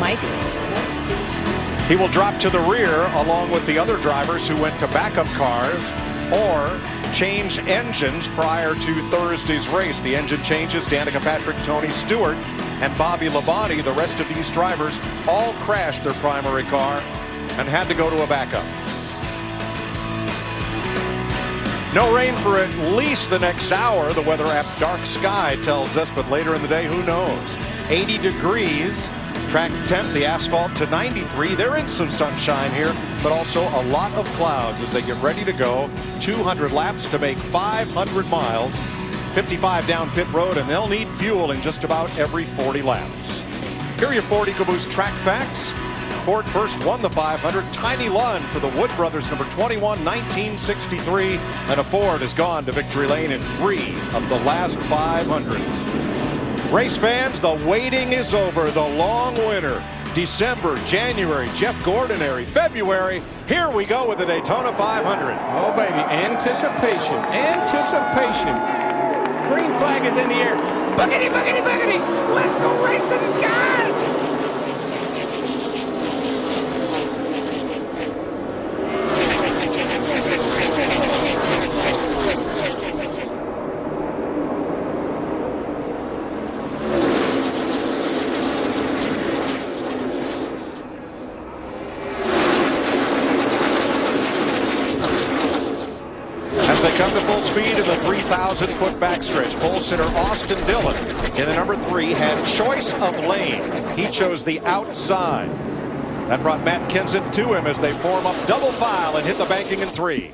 Mike. He will drop to the rear along with the other drivers who went to backup cars or changed engines prior to Thursday's race. The engine changes, Danica Patrick, Tony Stewart, and Bobby Labonte. The rest of these drivers all crashed their primary car and had to go to a backup. No rain for at least the next hour. The weather app Dark Sky tells us, but later in the day, who knows? 80 degrees. Track temp, the asphalt to 93. They're in some sunshine here, but also a lot of clouds as they get ready to go. 200 laps to make 500 miles. 55 down pit road, and they'll need fuel in just about every 40 laps. Here are your Ford EcoBoost track facts. Ford first won the 500. Tiny Lund for the Wood brothers, number 21, 1963. And a Ford has gone to victory lane in 3 of the last 500s. Race fans, the waiting is over. The long winter. December, January, Jeff Gordon-ary, February. Here we go with the Daytona 500. Oh, baby. Anticipation. Anticipation. Green flag is in the air. Boogity, boogity, boogity. Let's go racing, guys. They come to full speed in the 3,000-foot backstretch. Pole sitter Austin Dillon in the number 3 had choice of lane. He chose the outside. That brought Matt Kenseth to him as they form up double file and hit the banking in 3.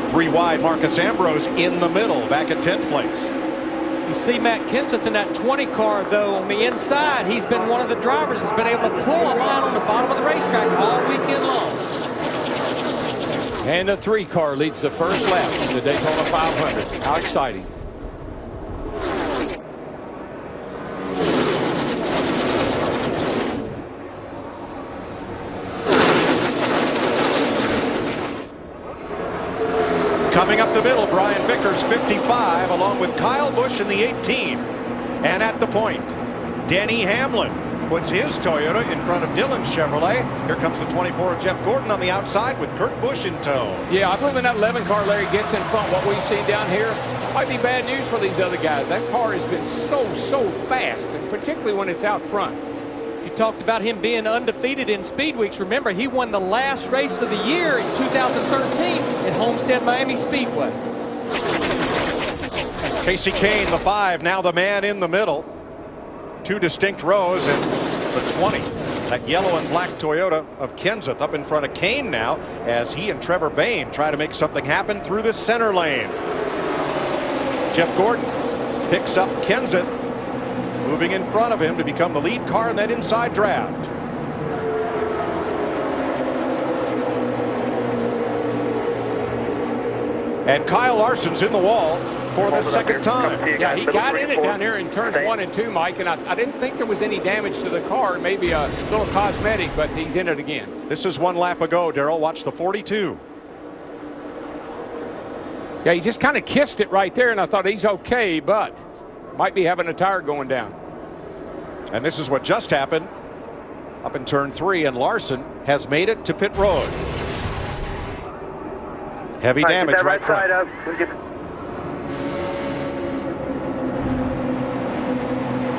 3 wide, Marcus Ambrose in the middle, back at 10th place. You see Matt Kenseth in that 20 car, though, on the inside. He's been one of the drivers that's been able to pull a line on the bottom of the racetrack all weekend long. And the 3 car leads the first lap in the Daytona 500. How exciting. Coming up the middle, Brian Vickers, 55, along with Kyle Busch in the 18. And at the point, Denny Hamlin puts his Toyota in front of Dylan's Chevrolet. Here comes the 24 of Jeff Gordon on the outside with Kurt Busch in tow. Yeah, I believe when that 11 car Larry gets in front, what we've seen down here might be bad news for these other guys. That car has been so fast, and particularly when it's out front. You talked about him being undefeated in Speed Weeks. Remember, he won the last race of the year in 2013 at Homestead Miami Speedway. Casey Kane, the 5, now the man in the middle. 2 distinct rows, and the 20, that yellow and black Toyota of Kenseth up in front of Kane now as he and Trevor Bayne try to make something happen through the center lane. Jeff Gordon picks up Kenseth, moving in front of him to become the lead car in that inside draft. And Kyle Larson's in the wall for the second time. Yeah, he got in it down here in turns 1 and 2, Mike, and I didn't think there was any damage to the car. Maybe a little cosmetic, but he's in it again. This is 1 lap ago, Darrell. Watch the 42. Yeah, he just kind of kissed it right there, and I thought he's okay, but might be having a tire going down. And this is what just happened up in turn 3, and Larson has made it to pit road. Heavy damage right front.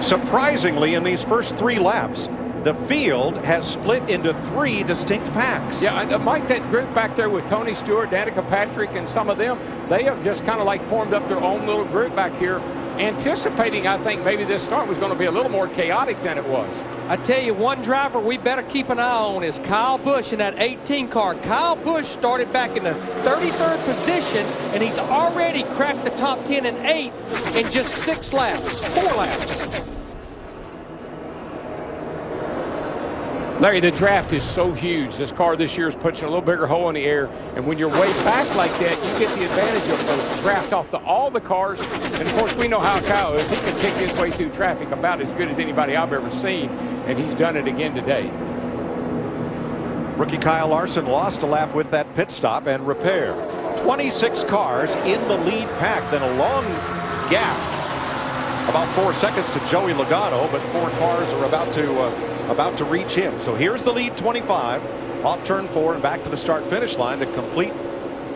Surprisingly, in these first 3 laps, the field has split into 3 distinct packs. Yeah, Mike, that group back there with Tony Stewart, Danica Patrick, and some of them, they have just kind of like formed up their own little group back here, anticipating, I think, maybe this start was going to be a little more chaotic than it was. I tell you, one driver we better keep an eye on is Kyle Busch in that 18 car. Kyle Busch started back in the 33rd position, and he's already cracked the top 10 and 8th in just 6 laps, 4 laps. Larry, the draft is so huge. This car this year is pushing a little bigger hole in the air, and when you're way back like that, you get the advantage of the draft off to all the cars. And of course, we know how Kyle is. He can kick his way through traffic about as good as anybody I've ever seen, and he's done it again today. Rookie Kyle Larson lost a lap with that pit stop and repair. 26 cars in the lead pack, then a long gap About 4 seconds to Joey Logano, but 4 cars are about to reach him. So here's the lead 25 off turn 4 and back to the start finish line to complete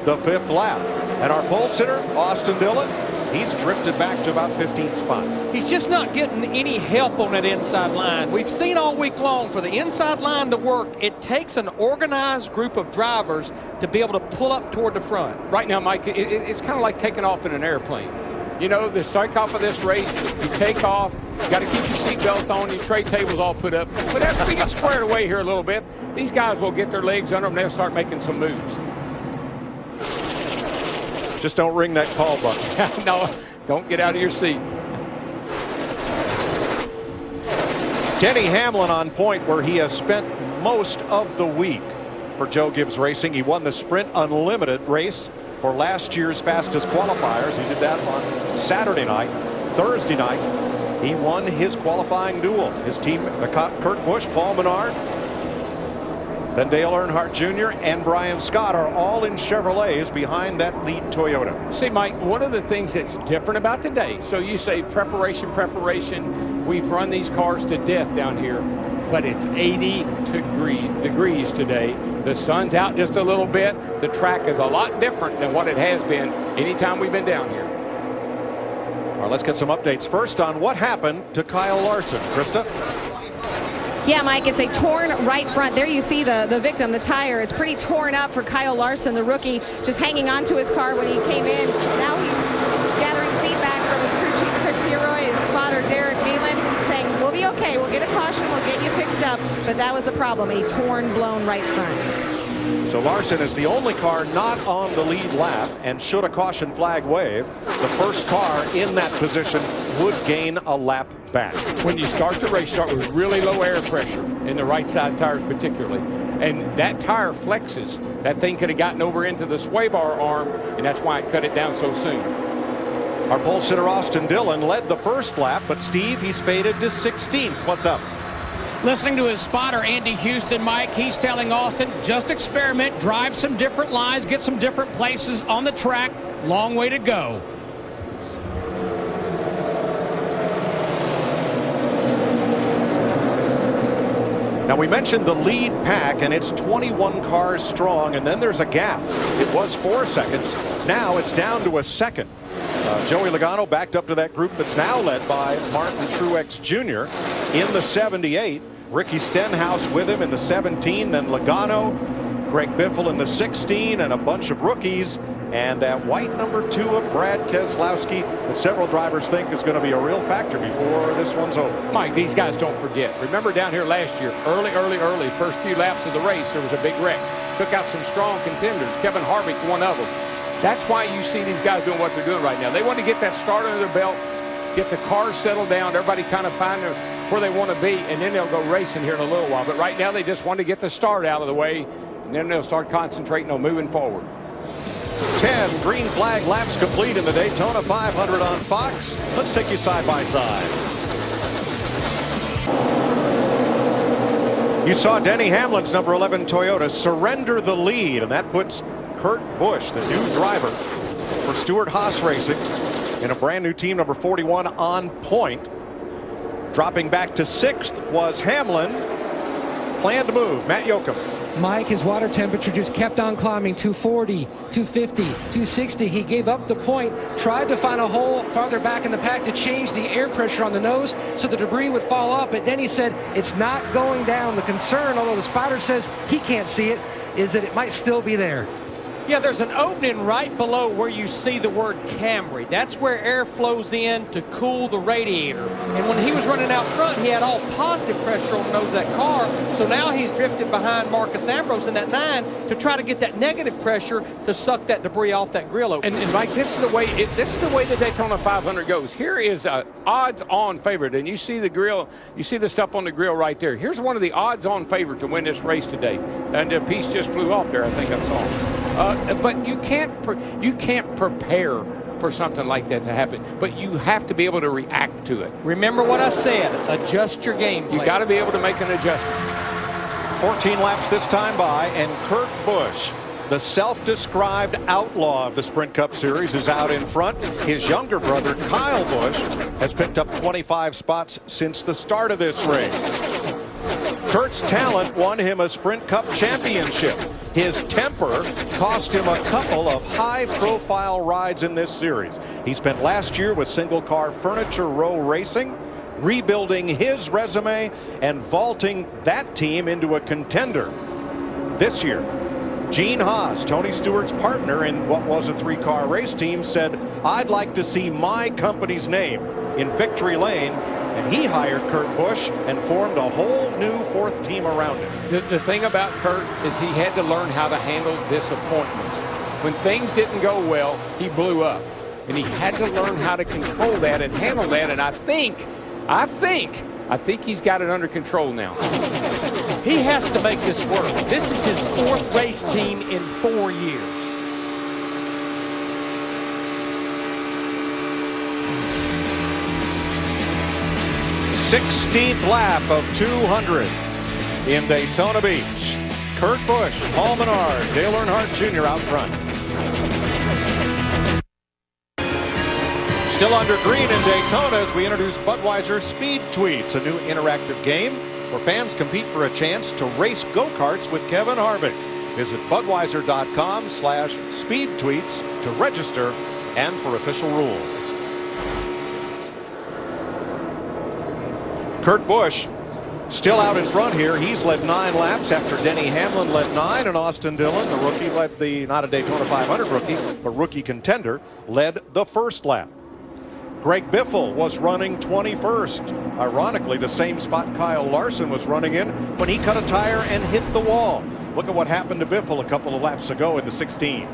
the 5th lap. And our pole sitter, Austin Dillon, he's drifted back to about 15th spot. He's just not getting any help on that inside line. We've seen all week long, for the inside line to work, it takes an organized group of drivers to be able to pull up toward the front. Right now, Mike, it's kind of like taking off in an airplane. You know, the strike off of this race, you take off, you got to keep your seatbelt on, your tray table's all put up. But after we get squared away here a little bit, these guys will get their legs under them, they'll start making some moves. Just don't ring that call button. No, don't get out of your seat. Denny Hamlin on point, where he has spent most of the week for Joe Gibbs Racing. He won the Sprint Unlimited race for last year's fastest qualifiers. He did that on Saturday night. Thursday night, he won his qualifying duel. His team, Kurt Busch, Paul Menard, then Dale Earnhardt Jr. and Brian Scott are all in Chevrolets behind that lead Toyota. See, Mike, one of the things that's different about today, so you say preparation, we've run these cars to death down here, but it's 80 degrees today. The sun's out just a little bit. The track is a lot different than what it has been anytime we've been down here. All right, let's get some updates first on what happened to Kyle Larson. Krista? Yeah, Mike, it's a torn right front. There you see the victim, the tire. It's pretty torn up for Kyle Larson, the rookie, just hanging onto his car when he came in. Now he's gathering feedback from his crew chief, Chris Heroy, his spotter, Derek Nealon, saying, we'll be okay, we'll get a caution, we'll get you fixed up. But that was the problem, a torn, blown right front. So Larson is the only car not on the lead lap, and should a caution flag wave, the first car in that position would gain a lap back. When you start the race, start with really low air pressure in the right side tires particularly, and that tire flexes. That thing could have gotten over into the sway bar arm, and that's why it cut it down so soon. Our pole sitter Austin Dillon led the first lap, but Steve, he's faded to 16th. What's up? Listening to his spotter, Andy Houston, Mike, he's telling Austin, just experiment, drive some different lines, get some different places on the track. Long way to go. Now, we mentioned the lead pack, and it's 21 cars strong, and then there's a gap. It was 4 seconds. Now it's down to a second. Joey Logano backed up to that group that's now led by Martin Truex Jr. in the 78. Ricky Stenhouse with him in the 17, then Logano, Greg Biffle in the 16, and a bunch of rookies. And that white number 2 of Brad Keselowski that several drivers think is going to be a real factor before this one's over. Mike, these guys don't forget. Remember down here last year, early, first few laps of the race, there was a big wreck. Took out some strong contenders. Kevin Harvick, one of them. That's why you see these guys doing what they're doing right now. They want to get that start under their belt, get the cars settled down, everybody kind of find where they want to be, and then they'll go racing here in a little while. But right now, they just want to get the start out of the way, and then they'll start concentrating on moving forward. 10 green flag laps complete in the Daytona 500 on Fox. Let's take you side by side. You saw Denny Hamlin's number 11 Toyota surrender the lead, and that puts Kurt Busch, the new driver for Stewart-Haas Racing, in a brand new team, number 41, on point. Dropping back to 6th was Hamlin. Planned move, Matt Yoakum. Mike, his water temperature just kept on climbing, 240, 250, 260. He gave up the point, tried to find a hole farther back in the pack to change the air pressure on the nose so the debris would fall off. But then he said it's not going down. The concern, although the spotter says he can't see it, is that it might still be there. Yeah, there's an opening right below where you see the word Camry. That's where air flows in to cool the radiator. And when he was running out front, he had all positive pressure on the nose of that car. So now he's drifted behind Marcus Ambrose in that 9 to try to get that negative pressure to suck that debris off that grill opening. And Mike, this is the way the Daytona 500 goes. Here is a odds-on favorite, and you see the grill, you see the stuff on the grill right there. Here's one of the odds-on favorite to win this race today. And the piece just flew off there. I think I saw. But you can't prepare for something like that to happen, but you have to be able to react to it. Remember what I said, adjust your game plan. You got to be able to make an adjustment. 14 laps this time by, and Kurt Busch the self-described outlaw of the Sprint Cup Series, is out in front. His younger brother, Kyle Busch, has picked up 25 spots since the start of this race. Kurt's talent won him a Sprint Cup championship. His temper cost him a couple of high-profile rides in this series. He spent last year with single-car Furniture Row Racing, rebuilding his resume and vaulting that team into a contender. This year, Gene Haas, Tony Stewart's partner in what was a 3-car race team, said, "I'd like to see my company's name in victory lane." And he hired Kurt Busch and formed a whole new 4th team around him. The thing about Kurt is he had to learn how to handle disappointments. When things didn't go well, he blew up. And he had to learn how to control that and handle that. And I think he's got it under control now. He has to make this work. This is his 4th race team in 4 years. 16th lap of 200 in Daytona Beach. Kurt Busch, Paul Menard, Dale Earnhardt Jr. out front. Still under green in Daytona as we introduce Budweiser Speed Tweets, a new interactive game where fans compete for a chance to race go-karts with Kevin Harvick. Visit Budweiser.com/speedtweets to register and for official rules. Kurt Busch still out in front here. He's led 9 laps after Denny Hamlin led 9, and Austin Dillon, the rookie, led the, not a Daytona 500 rookie, but rookie contender, led the first lap. Greg Biffle was running 21st. Ironically, the same spot Kyle Larson was running in when he cut a tire and hit the wall. Look at what happened to Biffle a couple of laps ago in the 16.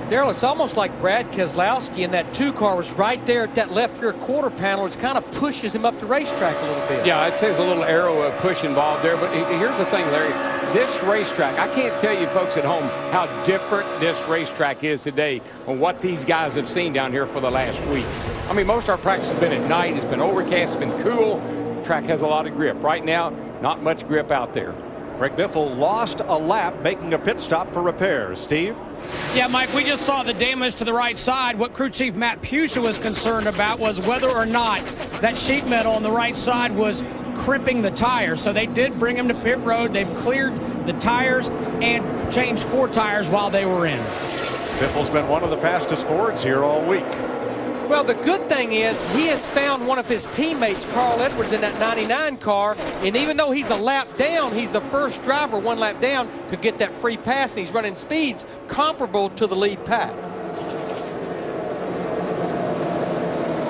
Darrell, it's almost like Brad Keselowski in that 2-car was right there at that left rear quarter panel. It kind of pushes him up the racetrack a little bit. Yeah, I'd say there's a little arrow of push involved there. But here's the thing, Larry. This racetrack, I can't tell you folks at home how different this racetrack is today on what these guys have seen down here for the last week. I mean, most of our practice has been at night. It's been overcast. It's been cool. The track has a lot of grip. Right now, not much grip out there. Greg Biffle lost a lap making a pit stop for repairs. Steve? Yeah, Mike, we just saw the damage to the right side. What crew chief Matt Pusha was concerned about was whether or not that sheet metal on the right side was crimping the tire. So they did bring him to pit road. They've cleared the tires and changed 4 tires while they were in. Biffle's been one of the fastest Fords here all week. Well, the good thing is he has found one of his teammates, Carl Edwards, in that 99 car. And even though he's a lap down, he's the first driver 1 lap down could get that free pass. And he's running speeds comparable to the lead pack.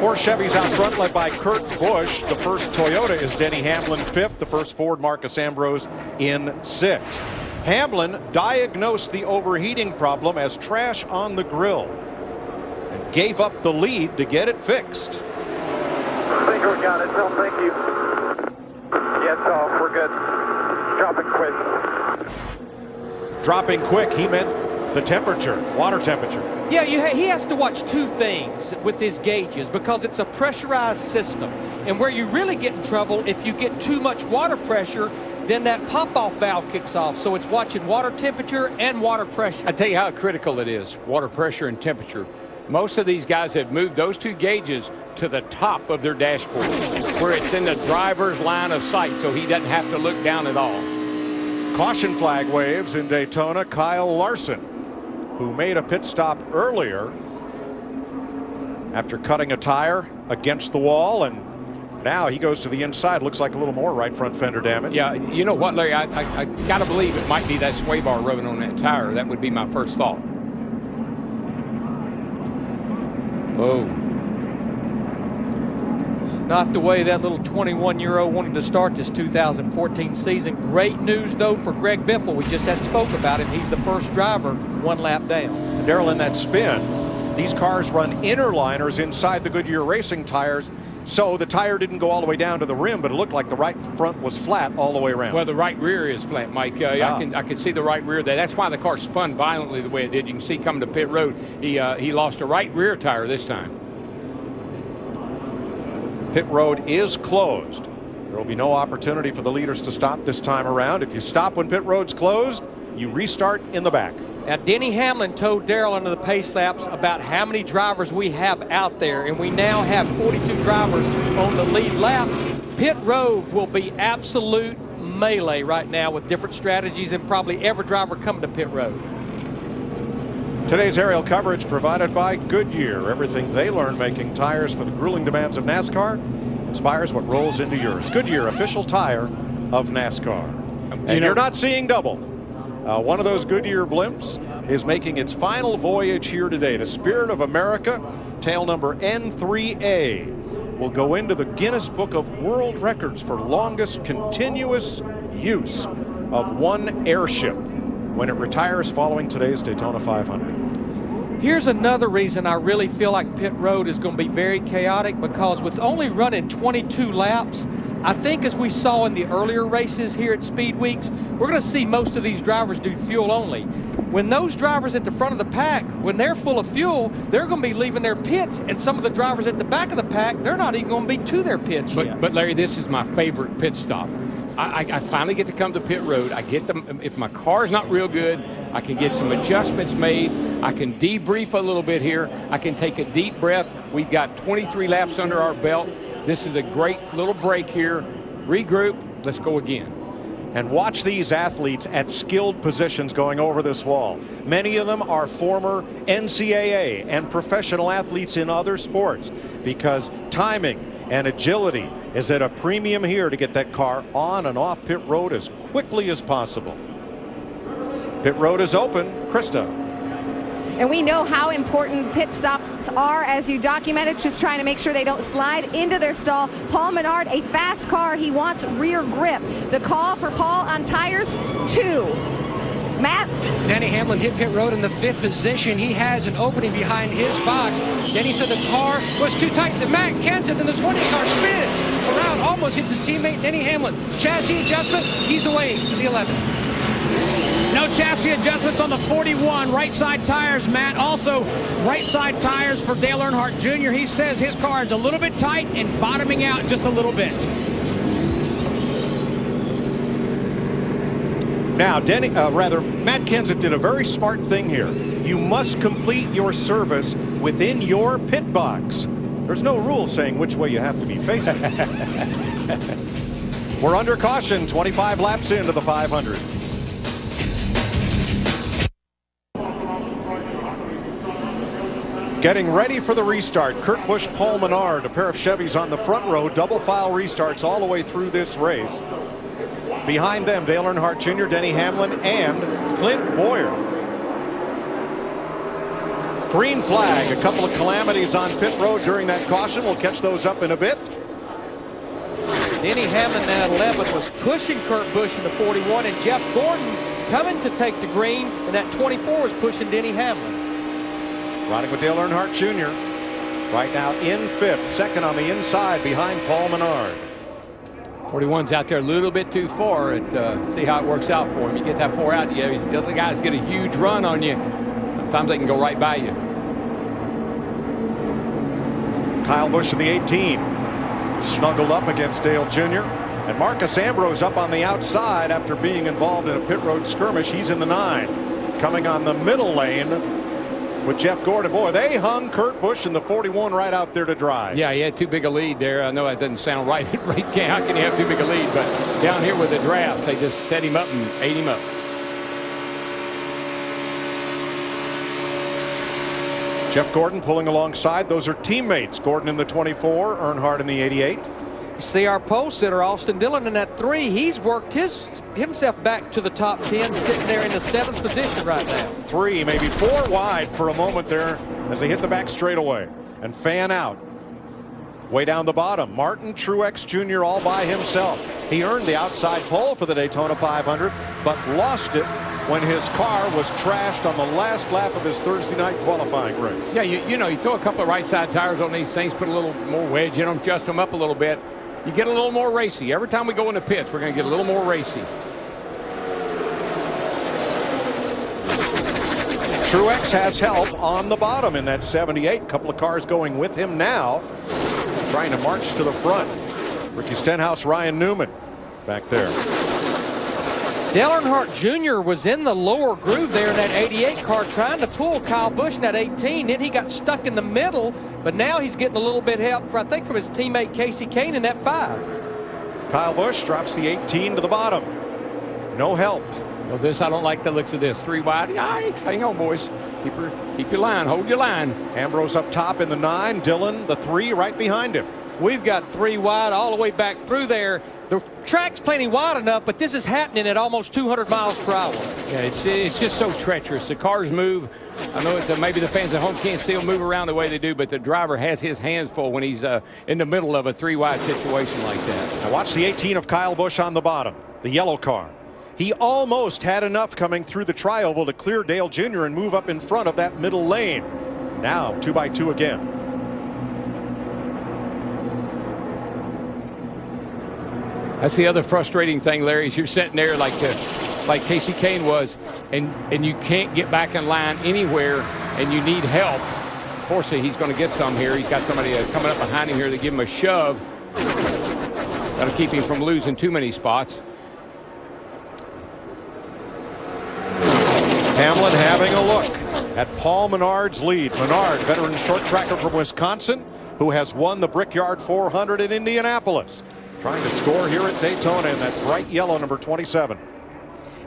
4 Chevys out front led by Kurt Busch. The first Toyota is Denny Hamlin 5th. The first Ford, Marcus Ambrose, in 6th. Hamlin diagnosed the overheating problem as trash on the grill and gave up the lead to get it fixed. I think we got it. No, thank you. Yes, we're good. Dropping quick. Dropping quick, he meant the temperature, water temperature. Yeah, he has to watch 2 things with his gauges because it's a pressurized system. And where you really get in trouble, if you get too much water pressure, then that pop-off valve kicks off. So it's watching water temperature and water pressure. I tell you how critical it is, water pressure and temperature. Most of these guys have moved those 2 gauges to the top of their dashboard where it's in the driver's line of sight so he doesn't have to look down at all. Caution flag waves in Daytona. Kyle Larson, who made a pit stop earlier after cutting a tire against the wall, and now he goes to the inside. Looks like a little more right front fender damage. Yeah, you know what, Larry? I got to believe it might be that sway bar rubbing on that tire. That would be my first thought. Oh. Not the way that little 21-year-old wanted to start this 2014 season. Great news, though, for Greg Biffle. We just had spoke about him. He's the first driver 1 lap down. And Darrell, in that spin, these cars run inner liners inside the Goodyear Racing tires, so the tire didn't go all the way down to the rim, but it looked like the right front was flat all the way around. Well, the right rear is flat, Mike. I can see the right rear there. That's why the car spun violently the way it did. You can see coming to pit road, he lost a right rear tire this time. Pit road is closed. There will be no opportunity for the leaders to stop this time around. If you stop when pit road's closed, you restart in the back. Now, Denny Hamlin told Darrell under the pace laps about how many drivers we have out there, and we now have 42 drivers on the lead lap. Pit road will be absolute melee right now with different strategies and probably every driver coming to pit road. Today's aerial coverage provided by Goodyear. Everything they learned making tires for the grueling demands of NASCAR inspires what rolls into yours. Goodyear, official tire of NASCAR. And you're not seeing double. One of those Goodyear blimps is making its final voyage here today. The Spirit of America, tail number N3A, will go into the Guinness Book of World Records for longest continuous use of one airship when it retires following today's Daytona 500. Here's another reason I really feel like pit road is going to be very chaotic, because with only running 22 laps, I think as we saw in the earlier races here at Speed Weeks, we're going to see most of these drivers do fuel only. When those drivers at the front of the pack, when they're full of fuel, they're going to be leaving their pits, and some of the drivers at the back of the pack, they're not even going to be to their pits yet. But Larry, this is my favorite pit stop. I finally get to come to pit road. I get them. If my car's not real good, I can get some adjustments made. I can debrief a little bit here. I can take a deep breath. We've got 23 laps under our belt. This is a great little break here. Regroup. Let's go again. And watch these athletes at skilled positions going over this wall. Many of them are former NCAA and professional athletes in other sports, because timing and agility is at a premium here to get that car on and off pit road as quickly as possible. Pit road is open. Krista. And we know how important pit stops are, as you documented, just trying to make sure they don't slide into their stall. Paul Menard, a fast car. He wants rear grip. The call for Paul on tires 2. Matt? Denny Hamlin hit pit road in the 5th position. He has an opening behind his box. Denny said the car was too tight. The Matt Kenseth, then the 20 car spins around, almost hits his teammate Denny Hamlin. Chassis adjustment, he's away to the 11. No chassis adjustments on the 41. Right side tires, Matt. Also, right side tires for Dale Earnhardt Jr. He says his car is a little bit tight and bottoming out just a little bit. Now, Matt Kenseth did a very smart thing here. You must complete your service within your pit box. There's no rule saying which way you have to be facing. We're under caution, 25 laps into the 500. Getting ready for the restart. Kurt Busch, Paul Menard, a pair of Chevys on the front row, double file restarts all the way through this race. Behind them, Dale Earnhardt Jr., Denny Hamlin, and Clint Bowyer. Green flag, a couple of calamities on pit road during that caution. We'll catch those up in a bit. Denny Hamlin at 11 was pushing Kurt Busch in the 41, and Jeff Gordon coming to take the green, and that 24 was pushing Denny Hamlin. Riding with Dale Earnhardt Jr. right now in 5th, second on the inside behind Paul Menard. 41's out there a little bit too far. See how it works out for him. You get that 4 out, the other guys get a huge run on you. Sometimes they can go right by you. Kyle Busch in the 18, snuggled up against Dale Jr. And Marcus Ambrose up on the outside after being involved in a pit road skirmish. He's in the 9, coming on the middle lane with Jeff Gordon. Boy, they hung Kurt Busch in the 41 right out there to dry. Yeah, he had too big a lead there. I know that doesn't sound right. How can you have too big a lead? But down here with the draft, they just set him up and ate him up. Jeff Gordon pulling alongside. Those are teammates. Gordon in the 24, Earnhardt in the 88. You see our pole sitter, Austin Dillon, in that 3. He's worked himself back to the top 10, sitting there in the 7th position right now. 3, maybe 4 wide for a moment there as they hit the back straightaway and fan out. Way down the bottom, Martin Truex Jr. all by himself. He earned the outside pole for the Daytona 500, but lost it when his car was trashed on the last lap of his Thursday night qualifying race. Yeah, you know, you throw a couple of right side tires on these things, put a little more wedge in them, adjust them up a little bit. You get a little more racy. Every time we go in the pits, we're going to get a little more racy. Truex has help on the bottom in that 78. Couple of cars going with him now, trying to march to the front. Ricky Stenhouse, Ryan Newman back there. Dale Earnhardt Jr. was in the lower groove there in that 88 car trying to pull Kyle Busch in that 18. Then he got stuck in the middle, but now he's getting a little bit help, I think, from his teammate Casey Kane in that 5. Kyle Busch drops the 18 to the bottom. No help. Well, this, I don't like the looks of this. 3 wide. Yikes. Hang on, boys. Keep your line. Hold your line. Ambrose up top in the 9. Dillon, the 3, right behind him. We've got 3 wide all the way back through there. The track's plenty wide enough, but this is happening at almost 200 miles per hour. Yeah, it's just so treacherous. The cars move. I know that maybe the fans at home can't see them move around the way they do, but the driver has his hands full when he's in the middle of a 3-wide situation like that. Now watch the 18 of Kyle Busch on the bottom, the yellow car. He almost had enough coming through the tri-oval to clear Dale Jr. and move up in front of that middle lane. Now 2x2 again. That's the other frustrating thing, Larry, is you're sitting there like Casey Kane was, and you can't get back in line anywhere, and you need help. Fortunately, he's going to get some here. He's got somebody coming up behind him here to give him a shove. That'll keep him from losing too many spots. Hamlin having a look at Paul Menard's lead. Menard, veteran short tracker from Wisconsin, who has won the Brickyard 400 in Indianapolis. Trying to score here at Daytona in that bright yellow number 27.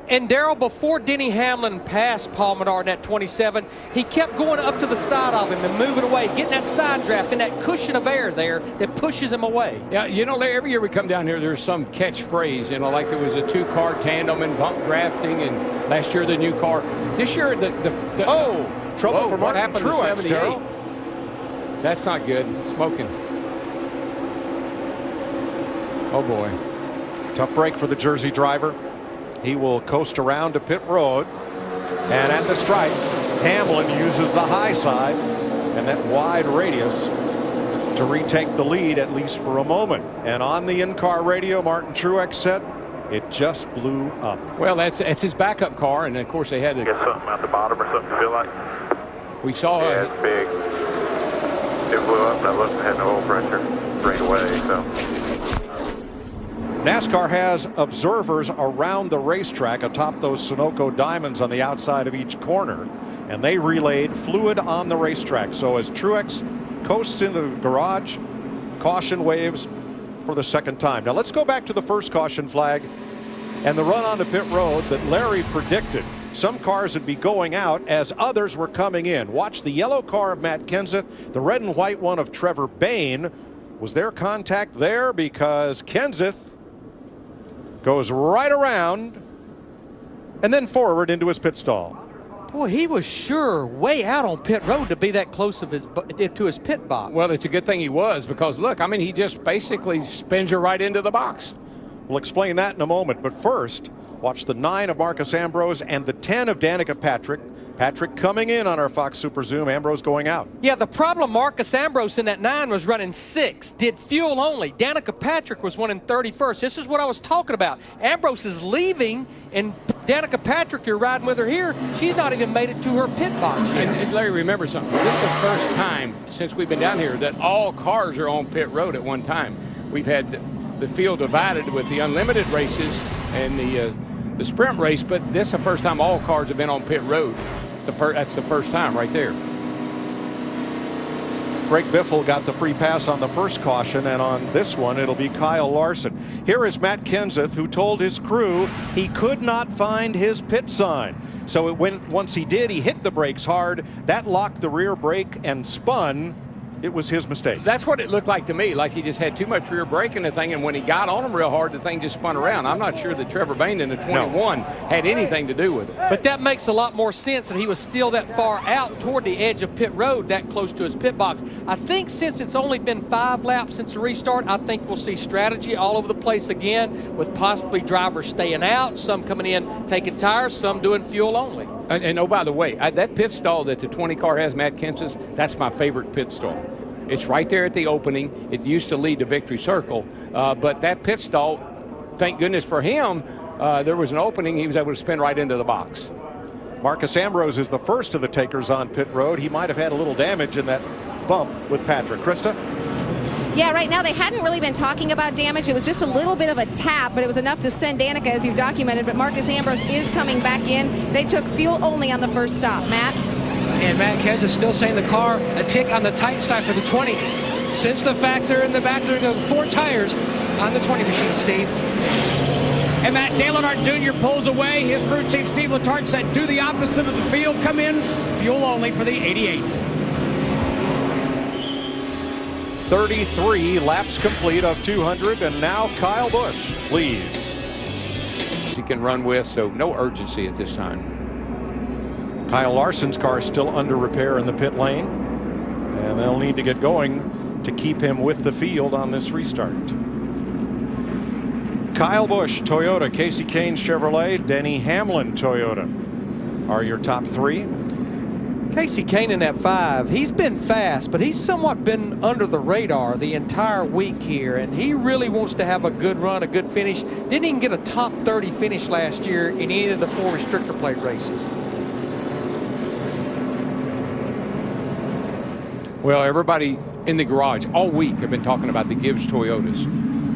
And Darrell, before Denny Hamlin passed Paul Menard in that 27, he kept going up to the side of him and moving away, getting that side draft and that cushion of air there that pushes him away. Yeah, you know, Larry, every year we come down here, there's some catchphrase, you know, like it was a 2-car tandem and bump drafting, and last year the new car. This year trouble for Martin Truex, Darrell. That's not good. Smoking. Oh boy. Tough break for the Jersey driver. He will coast around to pit road, and at the stripe, Hamlin uses the high side and that wide radius to retake the lead, at least for a moment. And on the in-car radio, Martin Truex said it just blew up. Well, that's his backup car, and of course they had to Get something at the bottom or something, feel like? We saw Yeah, it's big. It blew up. That wasn't had no oil pressure right away, so. NASCAR has observers around the racetrack atop those Sunoco diamonds on the outside of each corner, and they relayed fluid on the racetrack. So as Truex coasts into the garage, caution waves for the second time. Now let's go back to the first caution flag and the run onto pit road that Larry predicted. Some cars would be going out as others were coming in. Watch the yellow car of Matt Kenseth, the red and white one of Trevor Bayne. Was there contact there? Because Kenseth goes right around and then forward into his pit stall. Boy, he was sure way out on pit road to be that close to his pit box. Well, it's a good thing he was, because look, I mean, he just basically spins you right into the box. We'll explain that in a moment, but first, watch the 9 of Marcus Ambrose and the 10 of Danica Patrick. Patrick coming in on our Fox Super Zoom, Ambrose going out. Yeah, the problem, Marcus Ambrose in that 9 was running 6, did fuel only. Danica Patrick was running 31st. This is what I was talking about. Ambrose is leaving, and Danica Patrick, you're riding with her here, she's not even made it to her pit box yet. And Larry, remember something. This is the first time since we've been down here that all cars are on pit road at one time. We've had the field divided with the unlimited races and the sprint race, but this is the first time all cars have been on pit road. That's the first time right there. Greg Biffle got the free pass on the first caution, and on this one it'll be Kyle Larson. Here is Matt Kenseth, who told his crew he could not find his pit sign. So once he did, he hit the brakes hard. That locked the rear brake and spun. It was his mistake. That's what it looked like to me, like he just had too much rear brake in the thing, and when he got on him real hard, the thing just spun around. I'm not sure that Trevor Bayne in the 21 had anything to do with it. But that makes a lot more sense that he was still that far out toward the edge of pit road, that close to his pit box. I think since it's only been 5 laps since the restart, I think we'll see strategy all over the place again, with possibly drivers staying out, some coming in taking tires, some doing fuel only. And oh, by the way, that pit stall that the 20 car has, Matt Kenseth, that's my favorite pit stall. It's right there at the opening. It used to lead to Victory Circle, but that pit stall, thank goodness for him, there was an opening. He was able to spin right into the box. Marcus Ambrose is the first of the takers on pit road. He might have had a little damage in that bump with Patrick. Krista? Yeah, right now they hadn't really been talking about damage. It was just a little bit of a tap, but it was enough to send Danica, as you've documented. But Marcus Ambrose is coming back in. They took fuel only on the first stop. Matt? And Matt Kens is still saying the car a tick on the tight side for the 20. Since the factor in the back, they're going 4 tires on the 20 machine, Steve. And Matt, Dale Earnhardt Jr. pulls away. His crew chief, Steve Letarte, said do the opposite of the field. Come in, fuel only for the 88. 33 laps complete of 200, and now Kyle Busch leads. He can run with, so no urgency at this time. Kyle Larson's car is still under repair in the pit lane, and they'll need to get going to keep him with the field on this restart. Kyle Busch, Toyota, Casey Kane, Chevrolet, Denny Hamlin, Toyota are your top 3. Casey Kane in that 5, he's been fast, but he's somewhat been under the radar the entire week here, and he really wants to have a good run, a good finish. Didn't even get a top 30 finish last year in either of the 4 restrictor plate races. Well, everybody in the garage all week have been talking about the Gibbs Toyotas,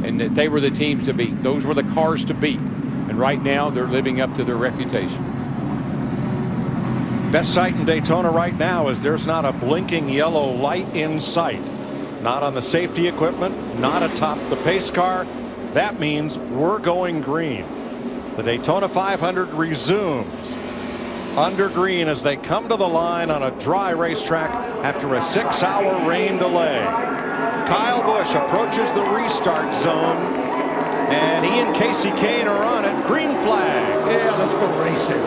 and that they were the teams to beat. Those were the cars to beat, and right now they're living up to their reputation. Best sight in Daytona right now is there's not a blinking yellow light in sight. Not on the safety equipment, not atop the pace car. That means we're going green. The Daytona 500 resumes under green as they come to the line on a dry racetrack after a 6-hour rain delay. Kyle Busch approaches the restart zone, and he and Casey Kane are on it. Green flag. Yeah, let's go racing.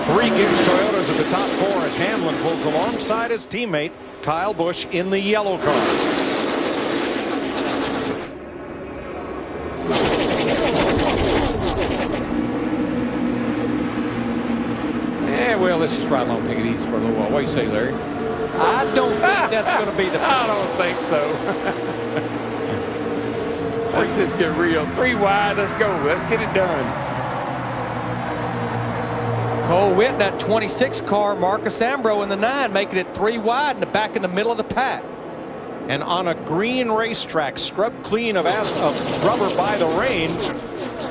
Three Gibbs Toyotas at the top 4 as Hamlin pulls alongside his teammate Kyle Busch in the yellow car. Yeah, well, let's just ride along, take it easy for a little while. What do you say, Larry? I don't think that's going to be the. I don't think so. Let's just get real. 3 wide. Let's go. Let's get it done. Cole Witt, that 26 car, Marcus Ambrose in the 9, making it 3 wide in the back in the middle of the pack. And on a green racetrack, scrubbed clean of rubber by the rain,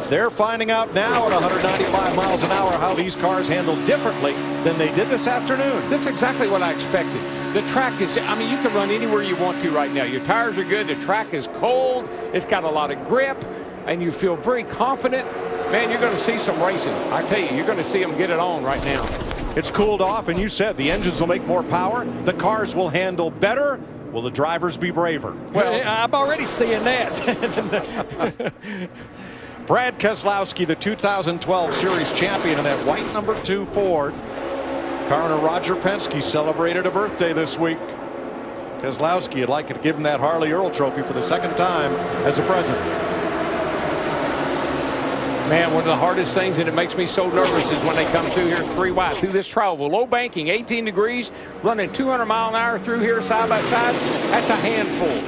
they're finding out now at 195 miles an hour how these cars handle differently than they did this afternoon. That's exactly what I expected. The track is, I mean, you can run anywhere you want to right now. Your tires are good. The track is cold. It's got a lot of grip, and you feel very confident. Man, you're going to see some racing. I tell you, you're going to see them get it on right now. It's cooled off, and you said the engines will make more power. The cars will handle better. Will the drivers be braver? Well, I'm already seeing that. Brad Keselowski, the 2012 Series champion in that white number 2 Ford. Car owner Roger Penske celebrated a birthday this week. Keselowski would like to give him that Harley Earl trophy for the 2nd time as a present. Man, one of the hardest things, and it makes me so nervous, is when they come through here 3 wide through this travel. Low banking, 18 degrees, running 200 mile an hour through here side by side. That's a handful.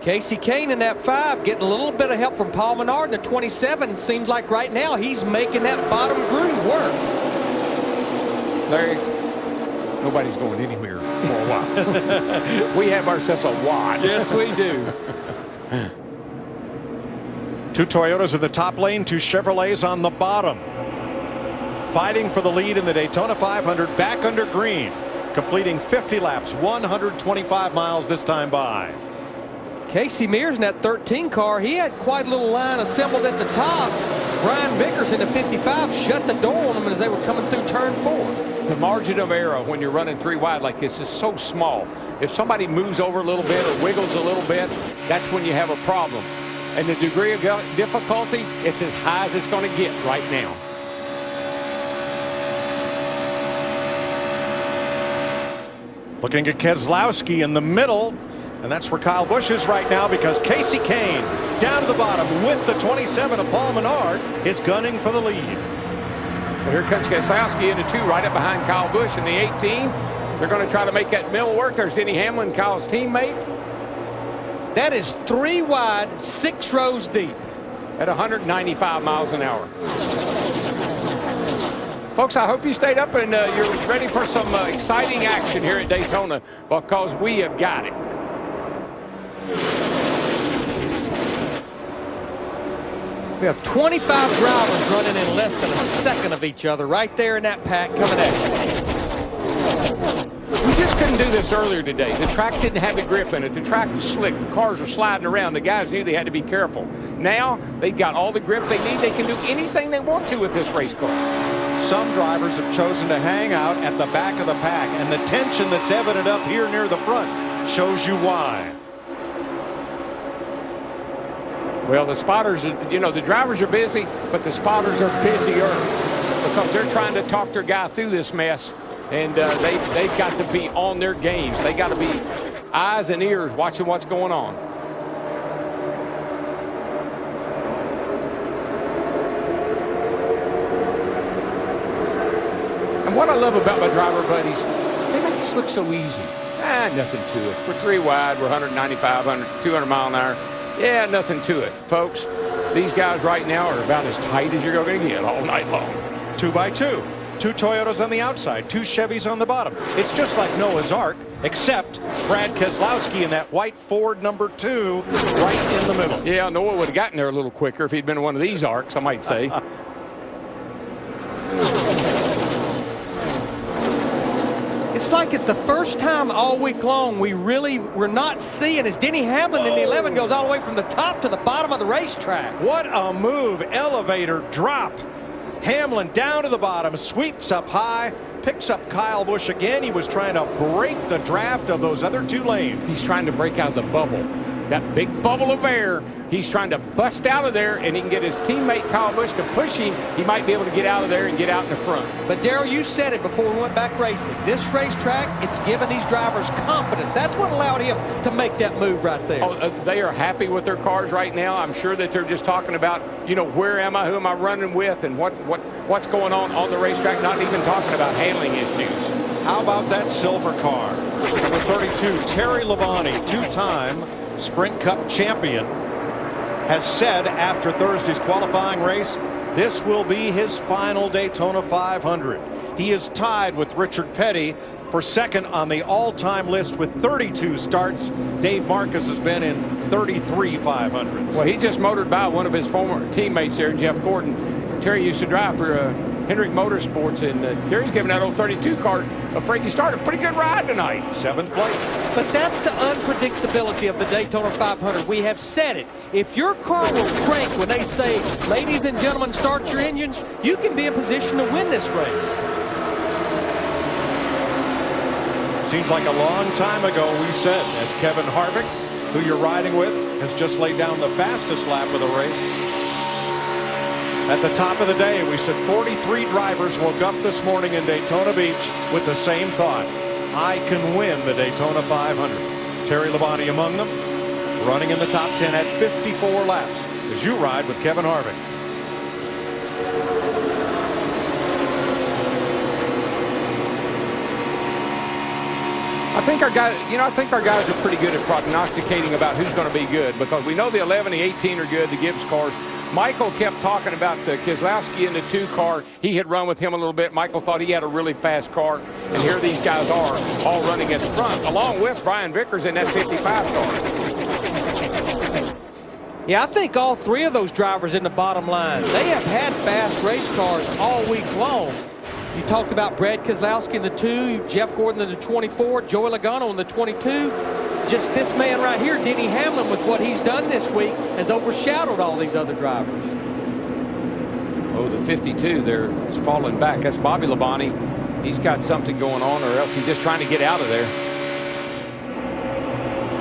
Casey Kane in that 5, getting a little bit of help from Paul Menard in the 27. Seems like right now he's making that bottom groove work. Larry, nobody's going anywhere for a while. We have ourselves a wad. Yes, we do. 2 Toyotas in the top lane, 2 Chevrolets on the bottom. Fighting for the lead in the Daytona 500 back under green. Completing 50 laps, 125 miles this time by. Casey Mears in that 13 car, he had quite a little line assembled at the top. Brian Vickers in the 55 shut the door on them as they were coming through turn 4. The margin of error when you're running 3 wide like this is so small. If somebody moves over a little bit or wiggles a little bit, that's when you have a problem. And the degree of difficulty, it's as high as it's going to get right now. Looking at Keselowski in the middle, and that's where Kyle Busch is right now, because Casey Kane down to the bottom with the 27 of Paul Menard is gunning for the lead. But here comes Keselowski into 2 right up behind Kyle Busch in the 18. They're going to try to make that middle work. There's Denny Hamlin, Kyle's teammate. That is 3 wide, 6 rows deep. at 195 miles an hour. Folks, I hope you stayed up and you're ready for some exciting action here at Daytona, because we have got it. We have 25 drivers running in less than a second of each other right there in that pack coming at you. We just couldn't do this earlier today. The track didn't have a grip in it. The track was slick. The cars were sliding around. The guys knew they had to be careful. Now they've got all the grip they need. They can do anything they want to with this race car. Some drivers have chosen to hang out at the back of the pack, and the tension that's evident up here near the front shows you why. Well, the spotters, you know, the drivers are busy, but the spotters are busier because they're trying to talk their guy through this mess, and they've got to be on their games. They got to be eyes and ears watching what's going on. And what I love about my driver buddies, they make this look so easy. Nothing to it. We're 3 wide. We're 195, 200 mile an hour. Yeah, nothing to it, folks. These guys right now are about as tight as you're going to get all night long. 2x2. 2 Toyotas on the outside, 2 Chevys on the bottom. It's just like Noah's Ark, except Brad Keselowski in that white Ford number 2 right in the middle. Yeah, Noah would have gotten there a little quicker if he'd been in one of these Arks, I might say. It's like it's the first time all week long we're not seeing as Denny Hamlin in the 11 goes all the way from the top to the bottom of the racetrack. What a move. Elevator drop. Hamlin down to the bottom, sweeps up high, picks up Kyle Busch again. He was trying to break the draft of those other 2 lanes. He's trying to break out of the bubble. That big bubble of air, he's trying to bust out of there, and he can get his teammate Kyle Busch to push him. He might be able to get out of there and get out in the front. But Darrell, you said it before we went back racing. This racetrack, it's given these drivers confidence. That's what allowed him to make that move right there. They are happy with their cars right now. I'm sure that they're just talking about, you know, where am I, who am I running with, and what's going on the racetrack, not even talking about handling issues. How about that silver car? Number 32, Terry Labonte, 2-time Sprint Cup champion, has said after Thursday's qualifying race, this will be his final Daytona 500. He is tied with Richard Petty for second on the all-time list with 32 starts. Dave Marcus has been in 33 500s. Well, he just motored by one of his former teammates there, Jeff Gordon. Terry used to drive for Hendrick Motorsports, and Terry's giving that old 32 car a Frankie start. A pretty good ride tonight. 7th place. But that's the unpredictability of the Daytona 500. We have said it. If your car will crank when they say, ladies and gentlemen, start your engines, you can be in position to win this race. Seems like a long time ago we said, as Kevin Harvick, who you're riding with, has just laid down the fastest lap of the race. At the top of the day, we said 43 drivers woke up this morning in Daytona Beach with the same thought: I can win the Daytona 500. Terry Labonte among them, running in the top 10 at 54 laps as you ride with Kevin Harvick. I think our guys are pretty good at prognosticating about who's going to be good, because we know the 11, the 18 are good, the Gibbs cars. Michael kept talking about the Keselowski in the 2 car. He had run with him a little bit. Michael thought he had a really fast car, and here these guys are all running at the front, along with Brian Vickers in that 55 car. Yeah, I think all 3 of those drivers in the bottom line, they have had fast race cars all week long. You talked about Brad Keselowski in the 2, Jeff Gordon in the 24, Joey Logano in the 22. Just this man right here, Denny Hamlin, with what he's done this week, has overshadowed all these other drivers. Oh, the 52 there is falling back. That's Bobby Labonte. He's got something going on, or else he's just trying to get out of there.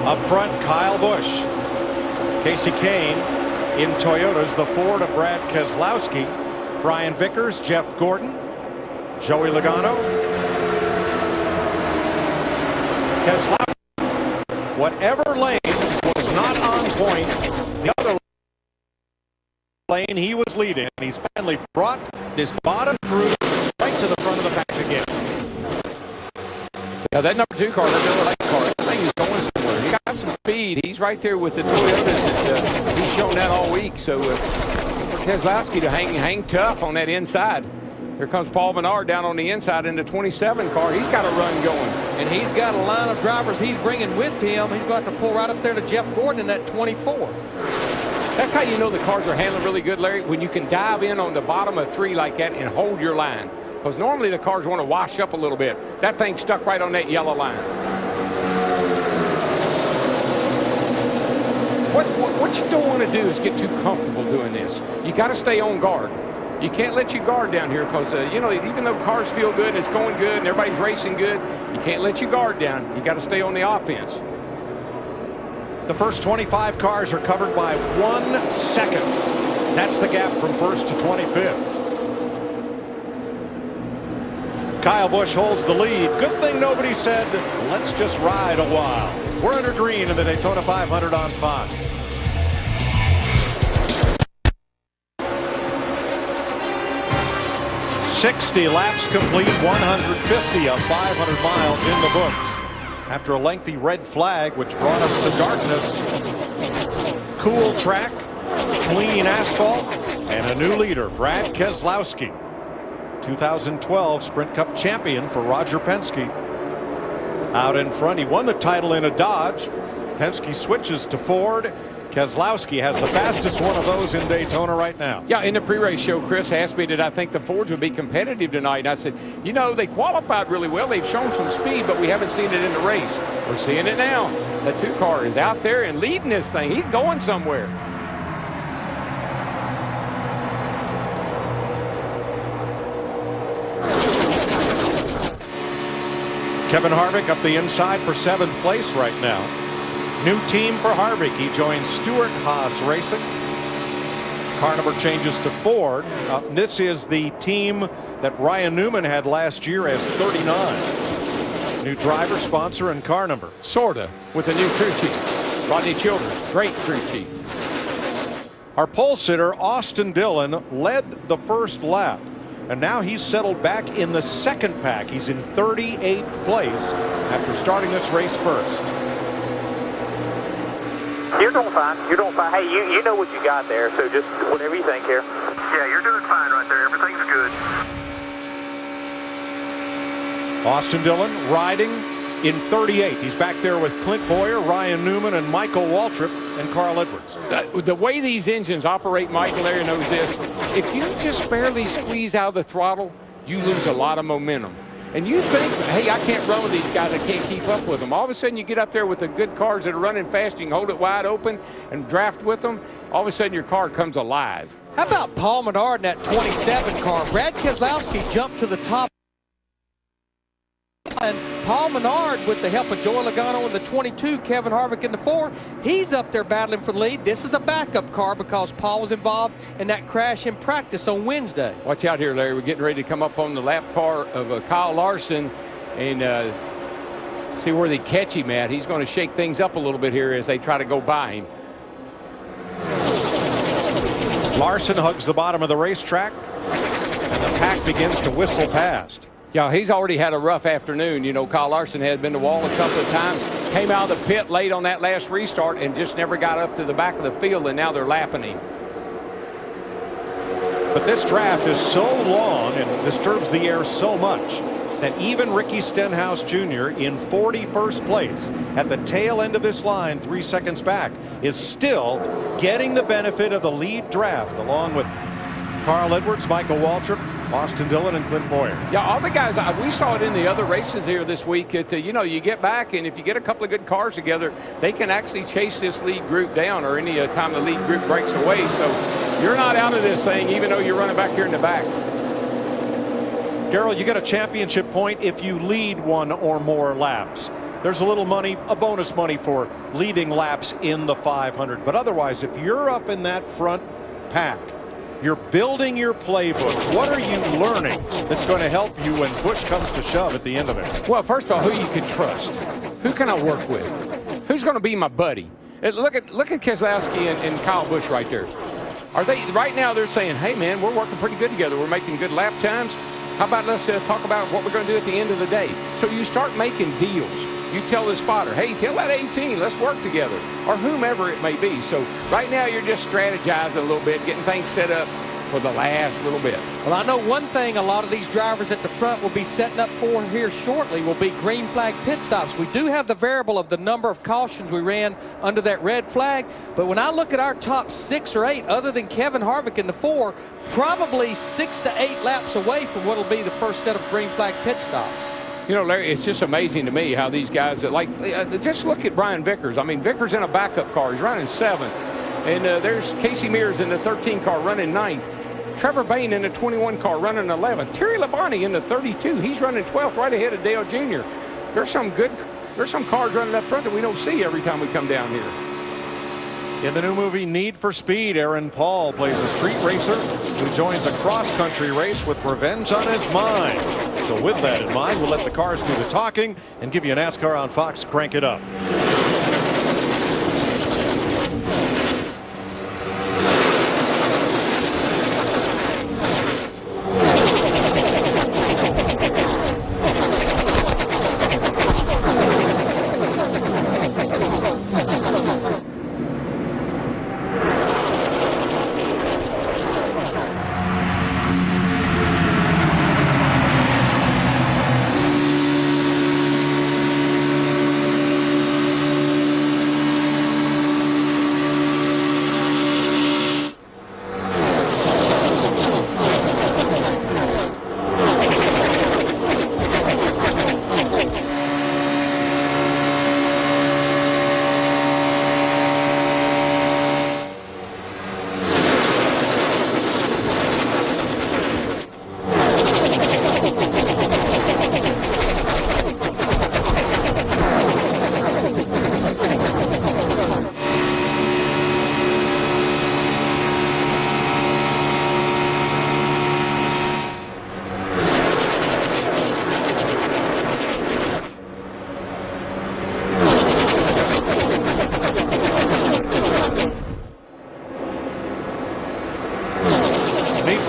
Up front, Kyle Busch. Casey Kane in Toyotas, the Ford of Brad Keselowski. Brian Vickers, Jeff Gordon, Joey Logano. Keselowski. Whatever lane was not on point, the other lane he was leading. He's finally brought this bottom group right to the front of the pack again. Yeah, that number 2 car, that Miller Lite car, that thing is going somewhere. He got some speed. He's right there with the Toyotas. And, he's shown that all week. So for Keselowski to hang tough on that inside. Here comes Paul Menard down on the inside in the 27 car. He's got a run going. And he's got a line of drivers he's bringing with him. He's going to have to pull right up there to Jeff Gordon in that 24. That's how you know the cars are handling really good, Larry, when you can dive in on the bottom of 3 like that and hold your line. Because normally the cars want to wash up a little bit. That thing stuck right on that yellow line. What you don't want to do is get too comfortable doing this. You got to stay on guard. You can't let your guard down here because, you know, even though cars feel good, it's going good, and everybody's racing good, you can't let your guard down. You got to stay on the offense. The first 25 cars are covered by 1 second. That's the gap from first to 25th. Kyle Busch holds the lead. Good thing nobody said, let's just ride a while. We're under green in the Daytona 500 on Fox. "60 laps complete, 150 of 500 miles in the books." After a lengthy red flag, which brought us to darkness, cool track, clean asphalt, and a new leader, Brad Keselowski. 2012 Sprint Cup champion for Roger Penske. Out in front, he won the title in a Dodge. Penske switches to Ford. Keselowski has the fastest one of those in Daytona right now. Yeah, in the pre-race show, Chris asked me did I think the Fords would be competitive tonight. And I said, you know, they qualified really well. They've shown some speed, but we haven't seen it in the race. We're seeing it now. The 2 car is out there and leading this thing. He's going somewhere. Kevin Harvick up the inside for 7th place right now. New team for Harvick. He joins Stewart Haas Racing. Car number changes to Ford. This is the team that Ryan Newman had last year as 39. New driver, sponsor, and car number. Sorta, with the new crew chief, Rodney Childers. Great crew chief. Our pole sitter, Austin Dillon, led the first lap. And now he's settled back in the 2nd pack. He's in 38th place after starting this race first. You're doing fine. You're doing fine. Hey, you know what you got there, so just whatever you think here. Yeah, you're doing fine right there. Everything's good. Austin Dillon riding in 38. He's back there with Clint Boyer, Ryan Newman, and Michael Waltrip, and Carl Edwards. The way these engines operate, Mike, Larry knows this. If you just barely squeeze out the throttle, you lose a lot of momentum. And you think, hey, I can't run with these guys. I can't keep up with them. All of a sudden, you get up there with the good cars that are running fast. You can hold it wide open and draft with them. All of a sudden, your car comes alive. How about Paul Menard in that 27 car? Brad Keselowski jumped to the top. And Paul Menard, with the help of Joey Logano in the 22, Kevin Harvick in the 4, he's up there battling for the lead. This is a backup car because Paul was involved in that crash in practice on Wednesday. Watch out here, Larry. We're getting ready to come up on the lap car of Kyle Larson and see where they catch him at. He's going to shake things up a little bit here as they try to go by him. Larson hugs the bottom of the racetrack, and the pack begins to whistle past. Yeah, he's already had a rough afternoon. You know, Kyle Larson had been to the wall a couple of times, came out of the pit late on that last restart and just never got up to the back of the field, and now they're lapping him. But this draft is so long and disturbs the air so much that even Ricky Stenhouse Jr. in 41st place at the tail end of this line, 3 seconds back, is still getting the benefit of the lead draft along with Carl Edwards, Michael Waltrip, Austin Dillon, and Clint Boyer. Yeah, all the guys, we saw it in the other races here this week. You know, you get back, and if you get a couple of good cars together, they can actually chase this lead group down or any time the lead group breaks away. So you're not out of this thing, even though you're running back here in the back. Darrell, you get a championship point if you lead 1 or more laps. There's a little money, a bonus money for leading laps in the 500. But otherwise, if you're up in that front pack, you're building your playbook. What are you learning that's going to help you when push comes to shove at the end of it? Well, first of all, who you can trust. Who can I work with? Who's going to be my buddy? Look at Keselowski and Kyle Busch right there. Are they right now? They're saying, "Hey, man, we're working pretty good together. We're making good lap times. How about let's talk about what we're going to do at the end of the day?" So you start making deals. You tell the spotter, hey, tell that 18, let's work together, or whomever it may be. So right now you're just strategizing a little bit, getting things set up for the last little bit. Well, I know one thing a lot of these drivers at the front will be setting up for here shortly will be green flag pit stops. We do have the variable of the number of cautions we ran under that red flag, but when I look at our top 6 or 8, other than Kevin Harvick in the 4, probably 6 to 8 laps away from what will be the first set of green flag pit stops. You know, Larry, it's just amazing to me how these guys, just look at Brian Vickers. I mean, Vickers in a backup car, he's running 7th. And there's Casey Mears in the 13 car running 9th. Trevor Bayne in the 21 car running 11th. Terry Labonte in the 32, he's running 12th, right ahead of Dale Jr. There's some cars running up front that we don't see every time we come down here. In the new movie Need for Speed, Aaron Paul plays a street racer who joins a cross-country race with revenge on his mind. So with that in mind, we'll let the cars do the talking and give you NASCAR on Fox. Crank it up.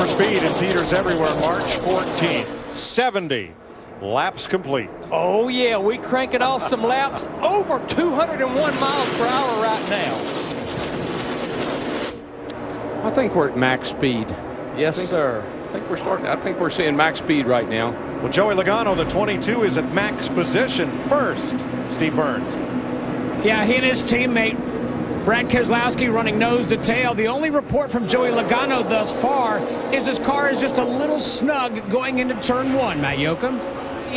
Speed in theaters everywhere March 14th. 70 laps complete. Oh yeah, we cranking off some laps over 201 miles per hour right now. I think we're at max speed. Yes, sir. I think we're seeing max speed right now. Well, Joey Logano, the 22, is at max position first. Steve Burns. Yeah, he and his teammate Brad Keselowski running nose to tail. The only report from Joey Logano thus far is his car is just a little snug going into turn 1, Matt Yoakum.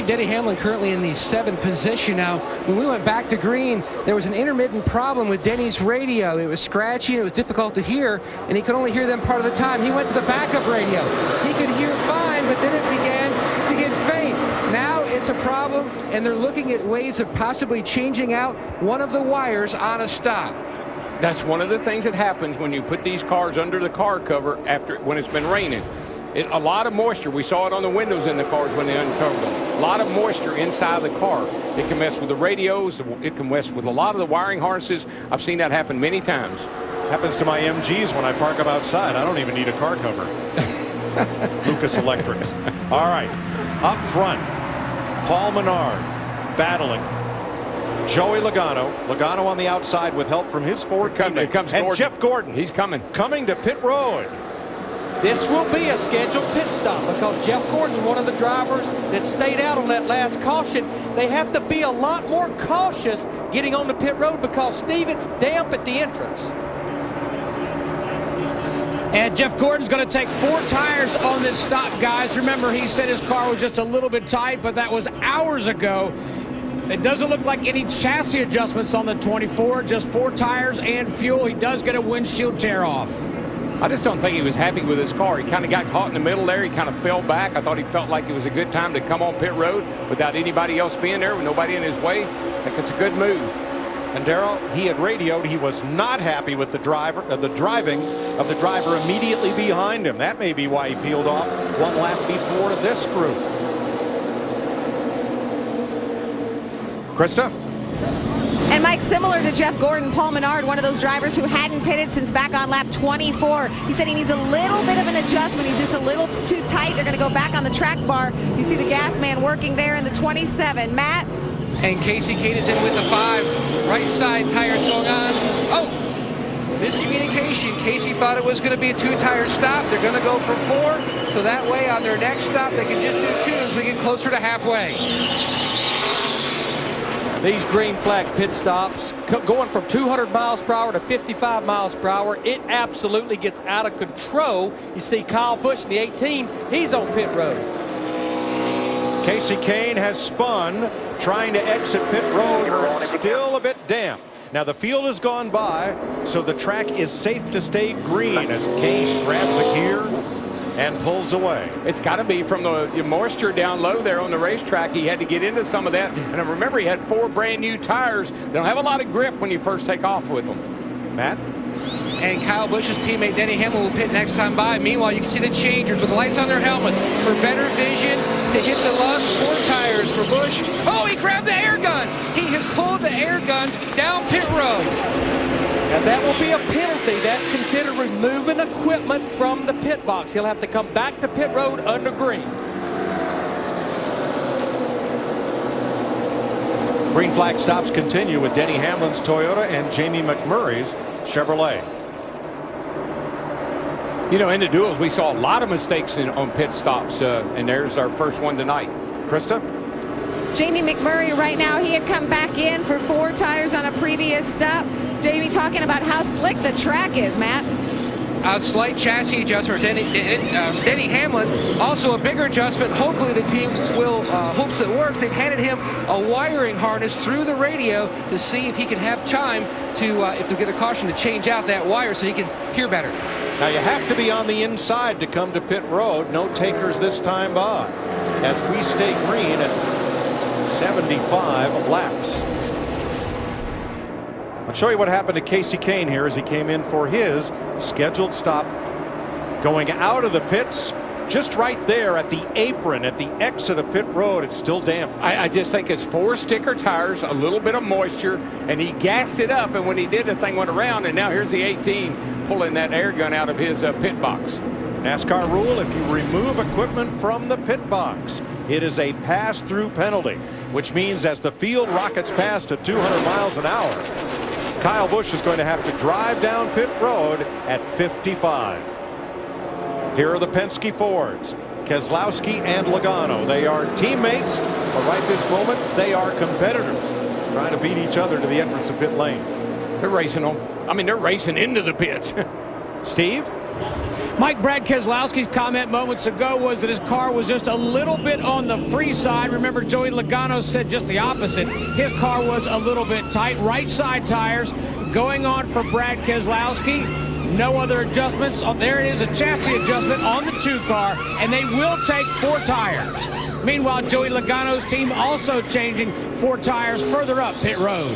Denny Hamlin currently in the 7th position. Now, when we went back to green, there was an intermittent problem with Denny's radio. It was scratchy, it was difficult to hear, and he could only hear them part of the time. He went to the backup radio. He could hear fine, but then it began to get faint. Now it's a problem, and they're looking at ways of possibly changing out one of the wires on a stop. That's one of the things that happens when you put these cars under the car cover when it's been raining. A lot of moisture. We saw it on the windows in the cars when they uncovered them. A lot of moisture inside the car. It can mess with the radios. It can mess with a lot of the wiring harnesses. I've seen that happen many times. Happens to my MGs when I park them outside. I don't even need a car cover. Lucas Electrics. All right. Up front, Paul Menard battling Joey Logano. Logano on the outside with help from his Ford teammate. And Gordon. Jeff Gordon. He's coming to pit road. This will be a scheduled pit stop because Jeff Gordon is one of the drivers that stayed out on that last caution. They have to be a lot more cautious getting on the pit road because, Steve, it's damp at the entrance. And Jeff Gordon's going to take 4 tires on this stop, guys. Remember, he said his car was just a little bit tight, but that was hours ago. It doesn't look like any chassis adjustments on the 24, just 4 tires and fuel. He does get a windshield tear off. I just don't think he was happy with his car. He kind of got caught in the middle there. He kind of fell back. I thought he felt like it was a good time to come on pit road without anybody else being there, with nobody in his way. I think it's a good move. And Darrell, he had radioed he was not happy with the driving of the driver immediately behind him. That may be why he peeled off 1 lap before this group. Krista? And Mike, similar to Jeff Gordon, Paul Menard, one of those drivers who hadn't pitted since back on lap 24. He said he needs a little bit of an adjustment. He's just a little too tight They're going to go back on the track bar. You see the gas man working there in the 27. Matt? And Casey Kane is in with the 5. Right side tires going on. Oh, miscommunication. Casey thought it was going to be a 2-tire stop. They're going to go for 4. So that way on their next stop, they can just do 2 as we get closer to halfway. These green flag pit stops, going from 200 miles per hour to 55 miles per hour, it absolutely gets out of control. You see Kyle Busch in the 18, he's on pit road. Casey Kane has spun, trying to exit pit road, but it's still a bit damp. Now the field has gone by, so the track is safe to stay green as Kane grabs a gear and pulls away. It's got to be from the moisture down low there on the racetrack. He had to get into some of that. And remember, he had 4 brand new tires. They don't have a lot of grip when you first take off with them. Matt? And Kyle Busch's teammate Denny Hamlin will pit next time by. Meanwhile, you can see the changers with the lights on their helmets for better vision to hit the Lug Sport tires for Busch. Oh, he grabbed the air gun. He has pulled the air gun down pit road. And that will be a penalty. That's considered removing equipment from the pit box. He'll have to come back to pit road under green. Green flag stops continue with Denny Hamlin's Toyota and Jamie McMurray's Chevrolet. You know, in the duels, we saw a lot of mistakes on pit stops, and there's our first one tonight. Krista? Jamie McMurray right now, he had come back in for 4 tires on a previous stop. Jamie talking about how slick the track is, Matt. A slight chassis adjustment for Denny Hamlin. Also a bigger adjustment. Hopefully the team will hopes it works. They've handed him a wiring harness through the radio to see if he can have time to, if they get a caution, to change out that wire so he can hear better. Now you have to be on the inside to come to pit road. No takers this time by, as we stay green at 75 laps. I'll show you what happened to Casey Kane here as he came in for his scheduled stop. Going out of the pits, just right there at the apron, at the exit of pit road. It's still damp. I just think it's 4 sticker tires, a little bit of moisture, and he gassed it up, and when he did, the thing went around, and now here's the 18 pulling that air gun out of his pit box. NASCAR rule, if you remove equipment from the pit box, it is a pass-through penalty, which means as the field rockets past at 200 miles an hour, Kyle Busch is going to have to drive down pit road at 55. Here are the Penske Fords, Keselowski and Logano. They are teammates, but right this moment, they are competitors, trying to beat each other to the entrance of pit lane. They're racing them. I mean, they're racing into the pits. Steve? Mike, Brad Keselowski's comment moments ago was that his car was just a little bit on the free side. Remember, Joey Logano said just the opposite. His car was a little bit tight. Right side tires going on for Brad Keselowski. No other adjustments. Oh, there it is, a chassis adjustment on the 2 car, and they will take 4 tires. Meanwhile, Joey Logano's team also changing 4 tires further up pit road.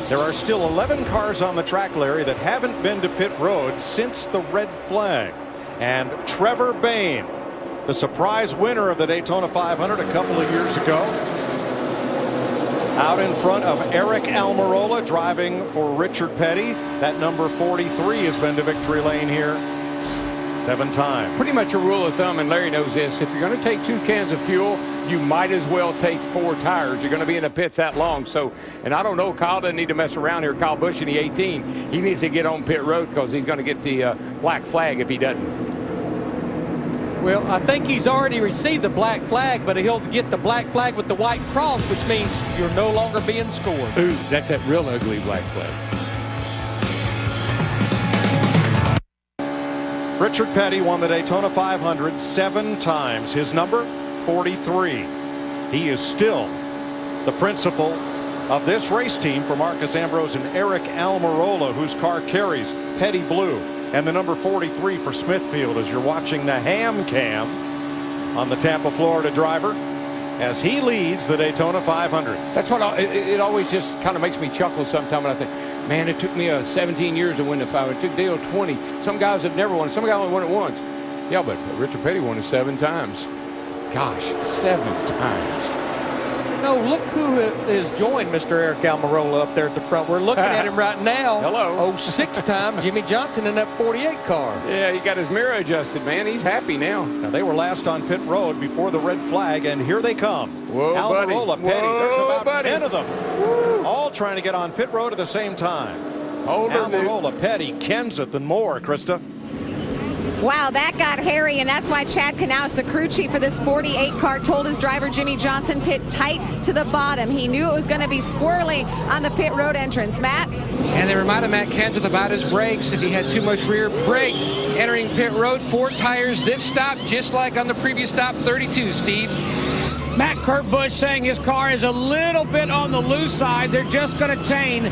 There are still 11 cars on the track, Larry, that haven't been to pit road since the red flag. And Trevor Bayne, the surprise winner of the Daytona 500 a couple of years ago, out in front of Eric Almirola driving for Richard Petty. That number 43 has been to victory lane here 7 times. Pretty much a rule of thumb, and Larry knows this, if you're going to take 2 cans of fuel, you might as well take 4 tires. You're going to be in the pits that long. So, and I don't know, Kyle doesn't need to mess around here. Kyle Busch in the 18, he needs to get on pit road because he's going to get the black flag if he doesn't. Well, I think he's already received the black flag, but he'll get the black flag with the white cross, which means you're no longer being scored. Ooh, that's that real ugly black flag. Richard Petty won the Daytona 500 7 times. His number, 43. He is still the principal of this race team for Marcus Ambrose and Eric Almirola, whose car carries Petty blue, and the number 43 for Smithfield, as you're watching the ham cam on the Tampa, Florida driver as he leads the Daytona 500. That's what it always just kind of makes me chuckle sometimes when I think, man, it took me 17 years to win the 500. It took Dale 20. Some guys have never won. Some guys only won it once. Yeah, but Richard Petty won it 7 times. Gosh, 7 times. No, look who has joined Mr. Eric Almirola up there at the front. We're looking at him right now. Hello. 06-time Jimmie Johnson in that 48 car. Yeah, he got his mirror adjusted, man. He's happy now. Now, they were last on pit road before the red flag, and here they come. Whoa, Almirola, buddy. Petty, there's Whoa, about buddy. 10 of them. Woo. All trying to get on pit road at the same time. Almirola, Petty, Kenseth, and more, Krista. Wow, that got hairy, and that's why Chad Knaus, the crew chief for this 48 car, told his driver Jimmie Johnson pit tight to the bottom. He knew it was going to be squirrely on the pit road entrance. Matt? And they reminded Matt Kenseth about his brakes. If he had too much rear brake entering pit road, 4 tires this stop, just like on the previous stop, 32, Steve. Matt Kurt Busch saying his car is a little bit on the loose side. They're just going to chain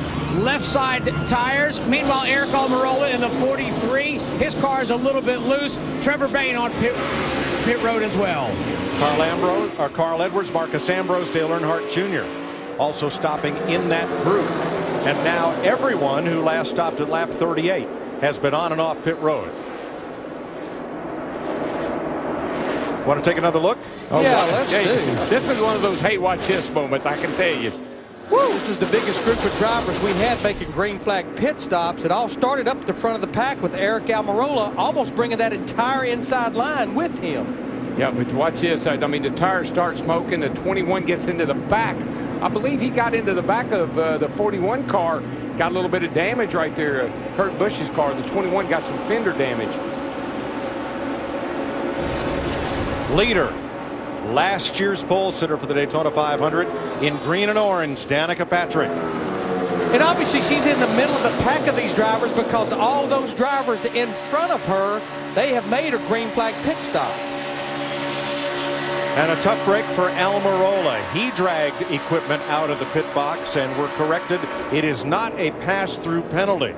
left side tires. Meanwhile, Eric Almirola in the 43, his car is a little bit loose. Trevor Bayne on pit road as well. Carl Edwards, Marcus Ambrose, Dale Earnhardt Jr. also stopping in that group. And now everyone who last stopped at lap 38 has been on and off pit road. Want to take another look? Oh, yeah, let's do. This is one of those hey, watch this moments, I can tell you. Woo, this is the biggest group of drivers we had making green flag pit stops. It all started up at the front of the pack with Eric Almirola almost bringing that entire inside line with him. Yeah, but watch this. I mean, the tires start smoking. The 21 gets into the back. I believe he got into the back of the 41 car. Got a little bit of damage right there. Kurt Busch's car. The 21 got some fender damage. Leader, last year's pole sitter for the Daytona 500 in green and orange, Danica Patrick. And obviously she's in the middle of the pack of these drivers because all those drivers in front of her, they have made a green flag pit stop. And a tough break for Almirola. He dragged equipment out of the pit box and were corrected. It is not a pass-through penalty.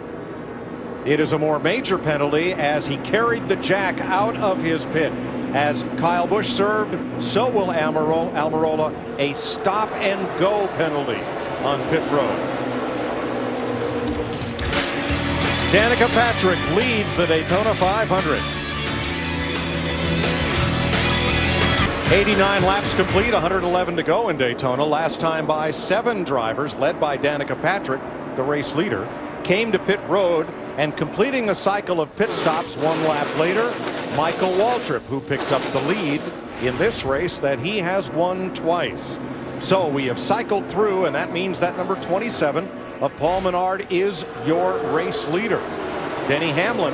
It is a more major penalty as he carried the jack out of his pit. As Kyle Busch served, so will Almirola, a stop-and-go penalty on pit road. Danica Patrick leads the Daytona 500. 89 laps complete, 111 to go in Daytona. Last time by 7 drivers, led by Danica Patrick, the race leader, came to pit road, and completing the cycle of pit stops 1 lap later, Michael Waltrip, who picked up the lead in this race that he has won twice. So we have cycled through, and that means that number 27 of Paul Menard is your race leader. Denny Hamlin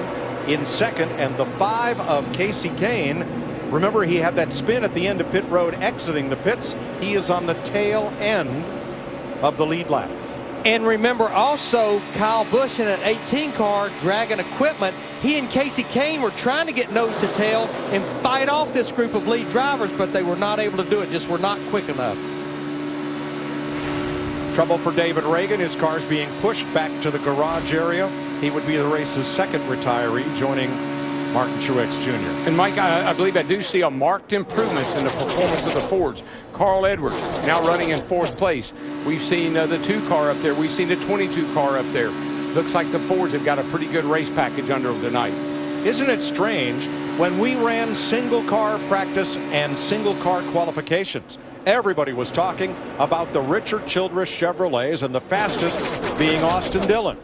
in second, and the 5 of Casey Kane. Remember, he had that spin at the end of pit road exiting the pits. He is on the tail end of the lead lap. And remember also Kyle Busch in an 18 car dragging equipment. He and Casey Kane were trying to get nose to tail and fight off this group of lead drivers, but they were not able to do it, just were not quick enough. Trouble for David Reagan. His car's being pushed back to the garage area. He would be the race's second retiree, joining Martin Truex Jr. And Mike, I believe I do see a marked improvements in the performance of the Fords. Carl Edwards now running in 4th place. We've seen the 2 car up there. We've seen the 22 car up there. Looks like the Fords have got a pretty good race package under them tonight. Isn't it strange? When we ran single car practice and single car qualifications, everybody was talking about the Richard Childress Chevrolets and the fastest being Austin Dillon.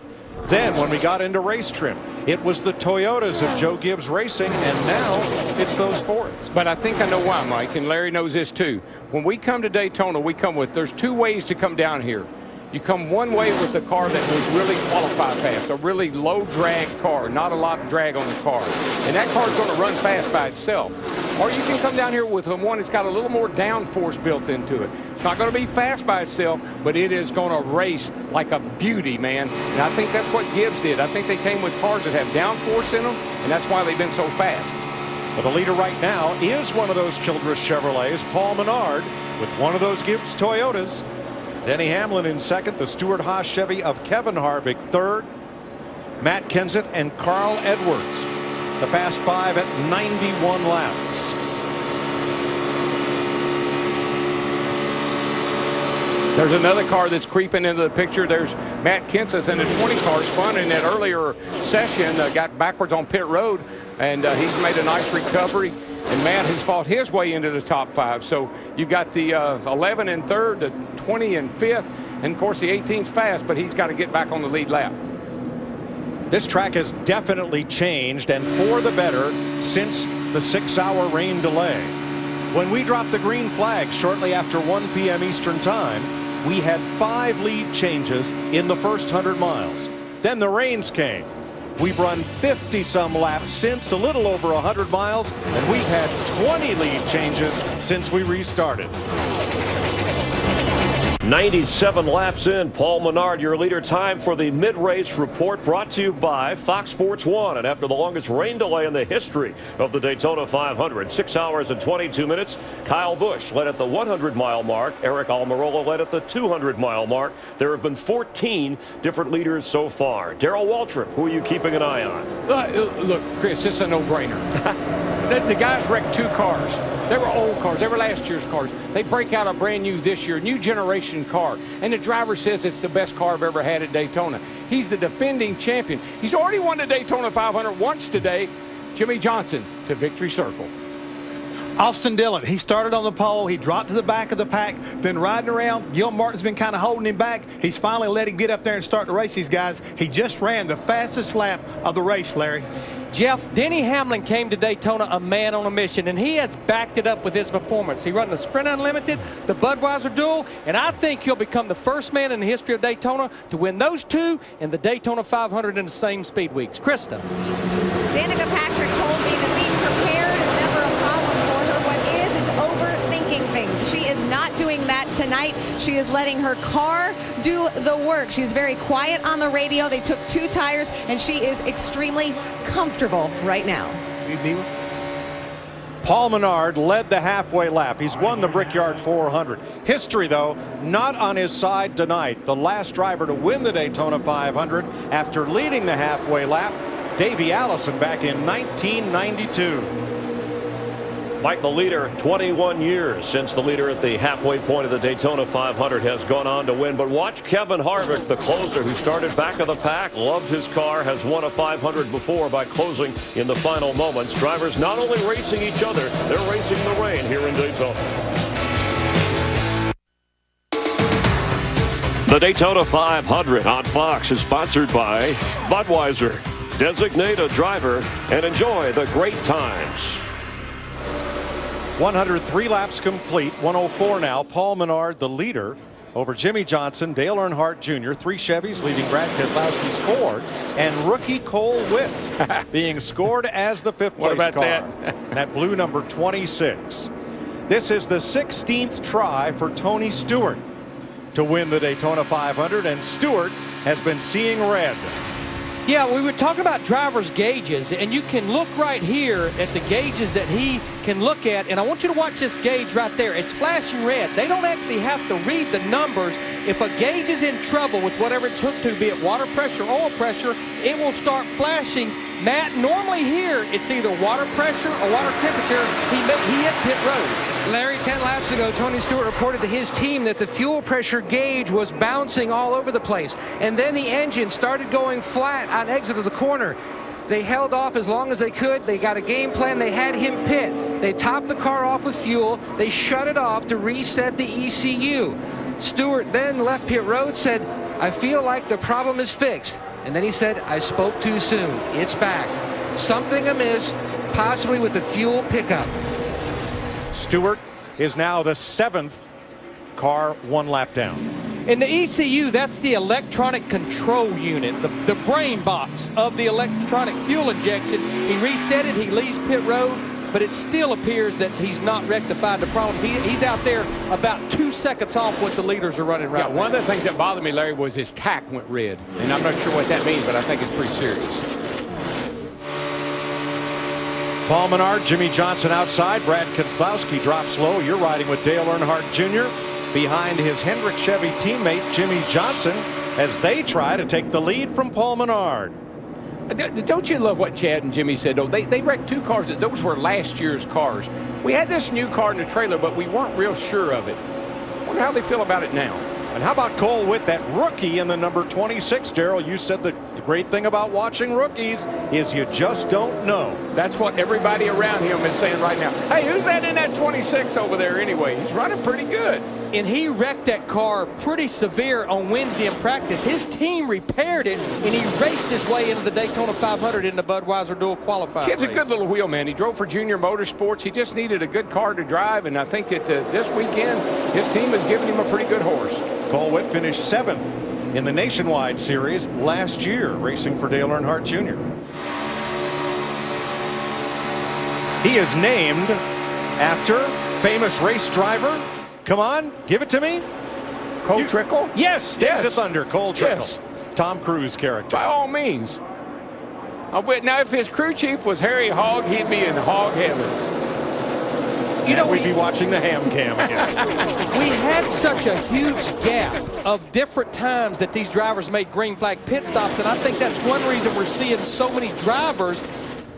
Then when we got into race trim, it was the Toyotas of Joe Gibbs Racing, and now it's those Fords. But I think I know why, Mike, and Larry knows this too. When we come to Daytona, there's 2 ways to come down here. You come one way with the car that will really qualify fast, a really low drag car, not a lot of drag on the car. And that car's going to run fast by itself. Or you can come down here with one that's got a little more downforce built into it. It's not going to be fast by itself, but it is going to race like a beauty, man. And I think that's what Gibbs did. I think they came with cars that have downforce in them, and that's why they've been so fast. Well, the leader right now is one of those Childress Chevrolets, Paul Menard, with one of those Gibbs Toyotas. Denny Hamlin in second, the Stewart Haas Chevy of Kevin Harvick third, Matt Kenseth and Carl Edwards, the fast 5 at 91 laps. There's another car that's creeping into the picture. There's Matt Kenseth in the 20 car, spun in that earlier session, got backwards on pit road, and he's made a nice recovery. And Matt has fought his way into the top 5. So you've got the 11 and 3rd, the 20 and 5th, and of course the 18's fast, but he's got to get back on the lead lap. This track has definitely changed, and for the better, since the 6-hour rain delay. When we dropped the green flag shortly after 1 p.m. Eastern Time, we had 5 lead changes in the first 100 miles. Then the rains came. We've run 50-some laps since, a little over 100 miles, and we've had 20 lead changes since we restarted. 97 laps in. Paul Menard, your leader. Time for the mid-race report, brought to you by Fox Sports 1. And after the longest rain delay in the history of the Daytona 500, 6 hours and 22 minutes, Kyle Busch led at the 100-mile mark. Eric Almirola led at the 200-mile mark. There have been 14 different leaders so far. Darrell Waltrip, who are you keeping an eye on? Look, Chris, this is a no-brainer. The guys wrecked 2 cars. They were old cars. They were last year's cars. They break out a brand new this year, new generation car. And the driver says it's the best car I've ever had at Daytona. He's the defending champion. He's already won the Daytona 500 once today. Jimmie Johnson to victory circle. Austin Dillon, he started on the pole. He dropped to the back of the pack, been riding around. Gil Martin's been kind of holding him back. He's finally let him get up there and start to race these guys. He just ran the fastest lap of the race, Larry. Jeff, Denny Hamlin came to Daytona a man on a mission, and he has backed it up with his performance. He ran the Sprint Unlimited, the Budweiser Duel, and I think he'll become the first man in the history of Daytona to win those 2 and the Daytona 500 in the same speed weeks. Krista. Danica Patrick told me that being prepared is never a problem for her. What is overthinking things. She is not doing that tonight. She is letting her car do the work. She's very quiet on the radio. They took 2 tires, and she is extremely comfortable right now. Paul Menard led the halfway lap. He's won the Brickyard 400. History, though, not on his side tonight. The last driver to win the Daytona 500 after leading the halfway lap, Davey Allison, back in 1992. Mike, the leader, 21 years since the leader at the halfway point of the Daytona 500 has gone on to win. But watch Kevin Harvick, the closer who started back of the pack, loved his car, has won a 500 before by closing in the final moments. Drivers not only racing each other, they're racing the rain here in Daytona. The Daytona 500 on Fox is sponsored by Budweiser. Designate a driver and enjoy the great times. 103 laps complete, 104 now. Paul Menard, the leader, over Jimmie Johnson, Dale Earnhardt Jr., 3 Chevys leading Brad Keselowski's Ford, and rookie Cole Witt being scored as the 5th place car. That blue number 26. This is the 16th try for Tony Stewart to win the Daytona 500, and Stewart has been seeing red. Yeah, we were talking about driver's gauges, and you can look right here at the gauges that he can look at, and I want you to watch this gauge right there. It's flashing red. They don't actually have to read the numbers. If a gauge is in trouble with whatever it's hooked to, be it water pressure, oil pressure, it will start flashing. Matt, normally here, it's either water pressure or water temperature. He hit pit road. Larry, 10 laps ago, Tony Stewart reported to his team that the fuel pressure gauge was bouncing all over the place. And then the engine started going flat on exit of the corner. They held off as long as they could. They got a game plan. They had him pit. They topped the car off with fuel. They shut it off to reset the ECU. Stewart then left pit road, said, "I feel like the problem is fixed." And then he said, "I spoke too soon. It's back." Something amiss, possibly with the fuel pickup. Stewart is now the 7th car 1 lap down. In the ECU, that's the electronic control unit, the brain box of the electronic fuel injection. He reset it, he leaves pit road, but it still appears that he's not rectified the problems. He's out there about 2 seconds off what the leaders are running right now. One of the things that bothered me, Larry, was his tack went red. And I'm not sure what that means, but I think it's pretty serious. Paul Menard, Jimmie Johnson outside. Brad Keselowski drops low. You're riding with Dale Earnhardt Jr. behind his Hendrick Chevy teammate Jimmie Johnson as they try to take the lead from Paul Menard. Don't you love what Chad and Jimmy said, though? They wrecked 2 cars. Those were last year's cars. We had this new car in the trailer, but we weren't real sure of it. I wonder how they feel about it now. And how about Cole Witt, that rookie in the number 26? Darrell, you said the great thing about watching rookies is you just don't know That's what everybody around him is saying right now. Hey, who's that in that 26 over there anyway? He's running pretty good. And he wrecked that car pretty severe on Wednesday in practice. His team repaired it, and he raced his way into the Daytona 500 in the Budweiser dual qualifying Kid's race. a good little wheel man. He drove for Junior Motorsports. He just needed a good car to drive, and I think that this weekend his team has given him a pretty good horse. Cole Witt finished 7th in the Nationwide Series last year, racing for Dale Earnhardt Jr. He is named after famous race driver. Come on, give it to me. Cole Trickle? Yes, Days of Thunder, Cole Trickle. Yes. Tom Cruise character. By all means. Now, if his crew chief was Harry Hogg, he'd be in hog heaven. You know, we'd be watching the ham cam again. We had such a huge gap of different times that these drivers made green flag pit stops, and I think that's one reason we're seeing so many drivers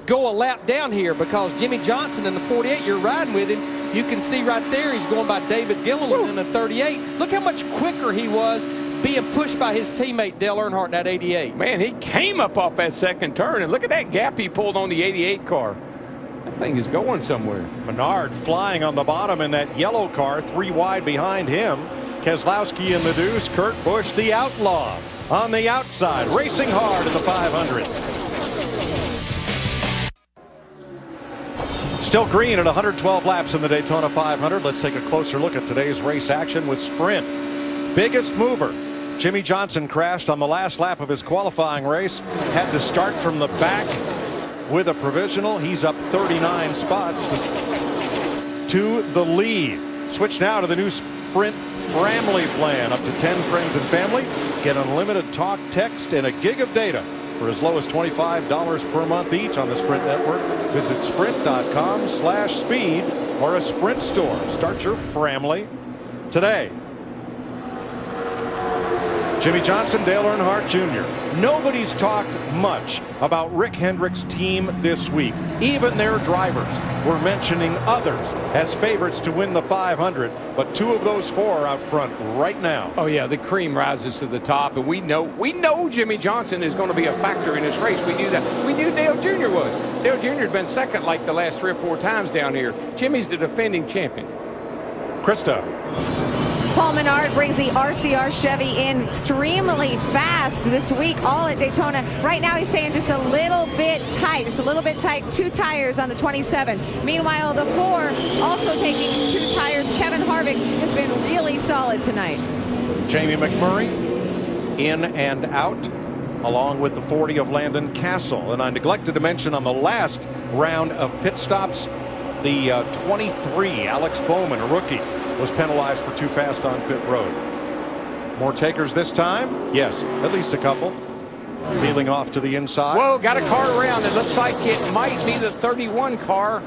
go a lap down here, because Jimmie Johnson in the 48, you're riding with him, you can see right there he's going by David Gilliland in the 38. Look how much quicker he was being pushed by his teammate Dale Earnhardt in that 88. Man, he came up off that second turn, and look at that gap he pulled on the 88 car. That thing is going somewhere. Menard flying on the bottom in that yellow car, 3 wide behind him. Keselowski in the deuce, Kurt Busch the outlaw on the outside, racing hard in the 500. Still green at 112 laps in the Daytona 500. Let's take a closer look at today's race action with Sprint. Biggest mover. Jimmie Johnson crashed on the last lap of his qualifying race. Had to start from the back with a provisional. He's up 39 spots to the lead. Switch now to the new Sprint family plan. Up to 10 friends and family. Get unlimited talk, text, and a gig of data for as low as $25 per month each on the Sprint network. Visit sprint.com/speed or a Sprint store. Start your family today. Jimmie Johnson, Dale Earnhardt Jr. Nobody's talked much about Rick Hendrick's team this week. Even their drivers were mentioning others as favorites to win the 500, but 2 of those 4 are out front right now. Oh yeah, the cream rises to the top, and we know Jimmie Johnson is going to be a factor in this race. We knew that. We knew Dale Jr. was. Dale Jr. had been second like the last 3 or 4 times down here. Jimmie's the defending champion. Krista. Paul Menard brings the RCR Chevy in extremely fast this week, all at Daytona. Right now he's saying just a little bit tight, 2 tires on the 27. Meanwhile, the 4 also taking 2 tires. Kevin Harvick has been really solid tonight. Jamie McMurray in and out, along with the 40 of Landon Castle. And I neglected to mention on the last round of pit stops, the 23, Alex Bowman, a rookie, was penalized for too fast on pit road. More takers this time? Yes, at least a couple. Peeling off to the inside. Whoa, got a car around. It looks like it might be the 31 car.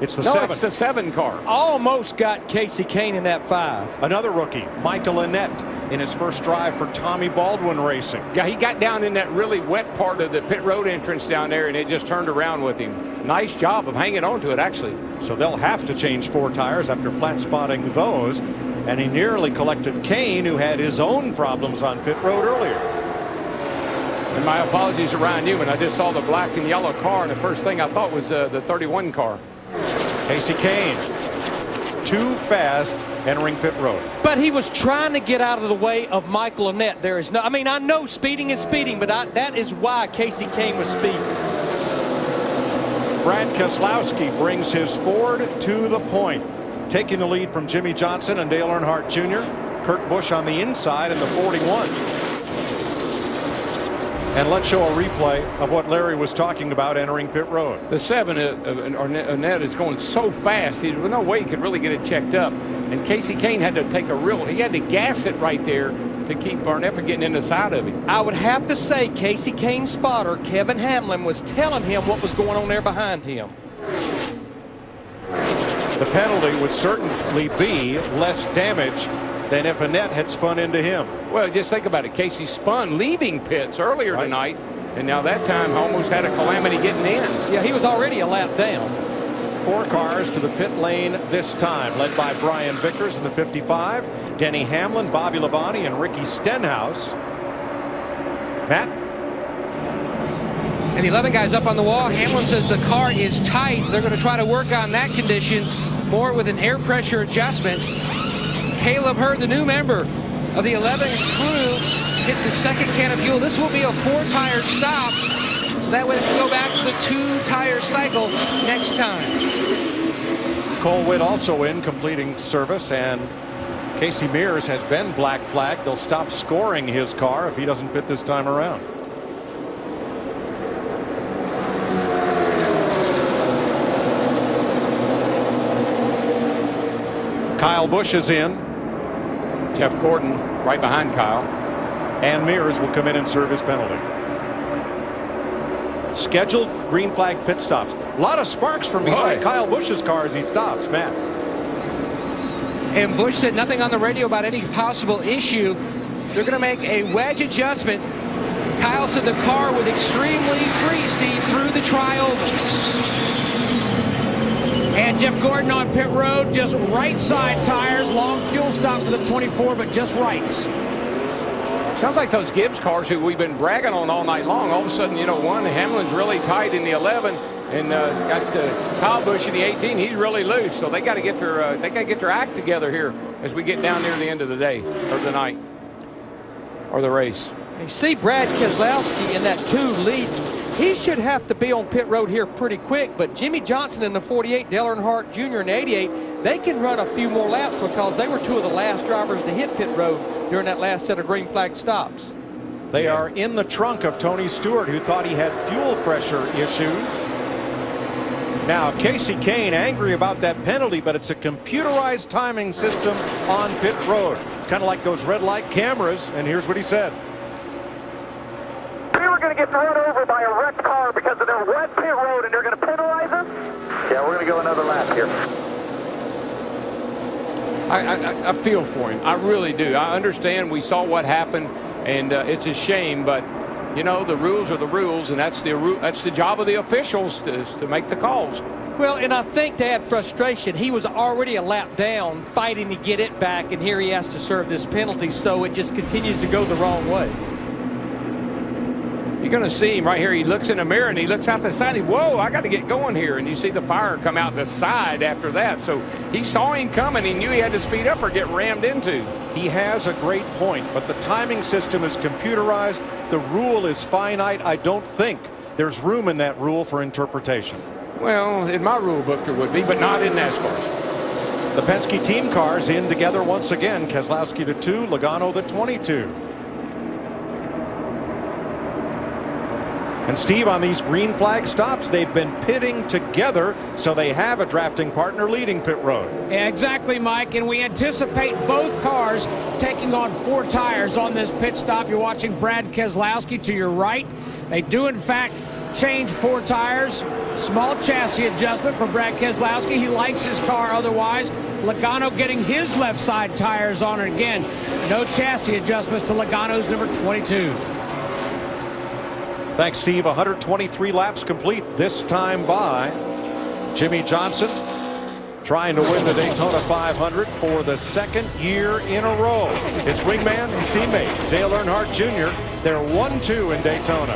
It's the 7. No, it's the 7 car. Almost got Casey Kane in that 5. Another rookie, Michael Annett, in his first drive for Tommy Baldwin Racing. Yeah, he got down in that really wet part of the pit road entrance down there, and it just turned around with him. Nice job of hanging on to it, actually. So they'll have to change 4 tires after flat spotting those. And he nearly collected Kane, who had his own problems on pit road earlier. And my apologies to Ryan Newman. I just saw the black and yellow car, and the first thing I thought was the 31 car. Kasey Kahne, too fast entering pit road. But he was trying to get out of the way of Michael Annett. There is no, I mean, I know speeding is speeding, but that is why Kasey Kahne was speeding. Brad Keselowski brings his Ford to the point, taking the lead from Jimmie Johnson and Dale Earnhardt Jr. Kurt Busch on the inside in the 41. And let's show a replay of what Larry was talking about entering pit road. The 7, Annett, is going so fast, there was no way he could really get it checked up. And Kasey Kahne had to take he had to gas it right there to keep Arnett from getting in the side of him. I would have to say Kasey Kahne's spotter, Kevin Hamlin, was telling him what was going on there behind him. The penalty would certainly be less damage than if Annett had spun into him. Well, just think about it. Kasey spun leaving pits earlier tonight, and now that time almost had a calamity getting in. Yeah, he was already a lap down. 4 cars to the pit lane this time, led by Brian Vickers in the 55, Denny Hamlin, Bobby Labonte, and Ricky Stenhouse. Matt? And the 11 guy's up on the wall. Hamlin says the car is tight. They're going to try to work on that condition more with an air pressure adjustment. Caleb Hurd, the new member of the 11 crew, hits the second can of fuel. This will be a 4-tire stop, so that way we'll go back to the 2-tire cycle next time. Cole Witt also in, completing service, and Casey Mears has been black flagged. They'll stop scoring his car if he doesn't pit this time around. Kyle Busch is in. Jeff Gordon right behind Kyle. And Mears will come in and serve his penalty. Scheduled green flag pit stops. A lot of sparks from behind Kyle Busch's car as he stops, Matt. And Busch said nothing on the radio about any possible issue. They're going to make a wedge adjustment. Kyle said the car was extremely free, Steve, through the tri-oval. And Jeff Gordon on pit road, just right side tires, long fuel stop for the 24, but just rights. Sounds like those Gibbs cars who we've been bragging on all night long. All of a sudden, you know, Hamlin's really tight in the 11, and got Kyle Busch in the 18. He's really loose, so they got to get their act together here as we get down near the end of the day or the night or the race. You see Brad Keselowski in that 2 lead. He should have to be on pit road here pretty quick, but Jimmie Johnson in the 48, Dale Earnhardt Jr. in the 88, they can run a few more laps because they were 2 of the last drivers to hit pit road during that last set of green flag stops. They are in the trunk of Tony Stewart, who thought he had fuel pressure issues. Now Casey Kane angry about that penalty, but it's a computerized timing system on pit road. Kind of like those red light cameras, and here's what he said. We were going to get run over by a wrecked car because of their wet pit road, and they're going to penalize us? Yeah, we're going to go another lap here. I feel for him. I really do. I understand. We saw what happened, and it's a shame, but you know, the rules are the rules, and that's the job of the officials to make the calls. Well, and I think to add frustration, he was already a lap down fighting to get it back, and here he has to serve this penalty, so it just continues to go the wrong way. You're going to see him right here. He looks in the mirror and he looks out the side. Whoa, I got to get going here. And you see the fire come out the side after that. So he saw him coming. He knew he had to speed up or get rammed into. He has a great point, but the timing system is computerized. The rule is finite. I don't think there's room in that rule for interpretation. Well, in my rule book there would be, but not in NASCAR's. The Penske team cars in together once again. Keselowski the 2, Logano the 22. And Steve, on these green flag stops, they've been pitting together, so they have a drafting partner leading pit road. Exactly, Mike, and we anticipate both cars taking on 4 tires on this pit stop. You're watching Brad Keselowski to your right. They do, in fact, change 4 tires. Small chassis adjustment for Brad Keselowski. He likes his car otherwise. Logano getting his left side tires on it again. No chassis adjustments to Logano's number 22. Thanks, Steve. 123 laps complete, this time by Jimmie Johnson, trying to win the Daytona 500 for the 2nd year in a row. His wingman, his teammate, Dale Earnhardt Jr., they're 1-2 in Daytona.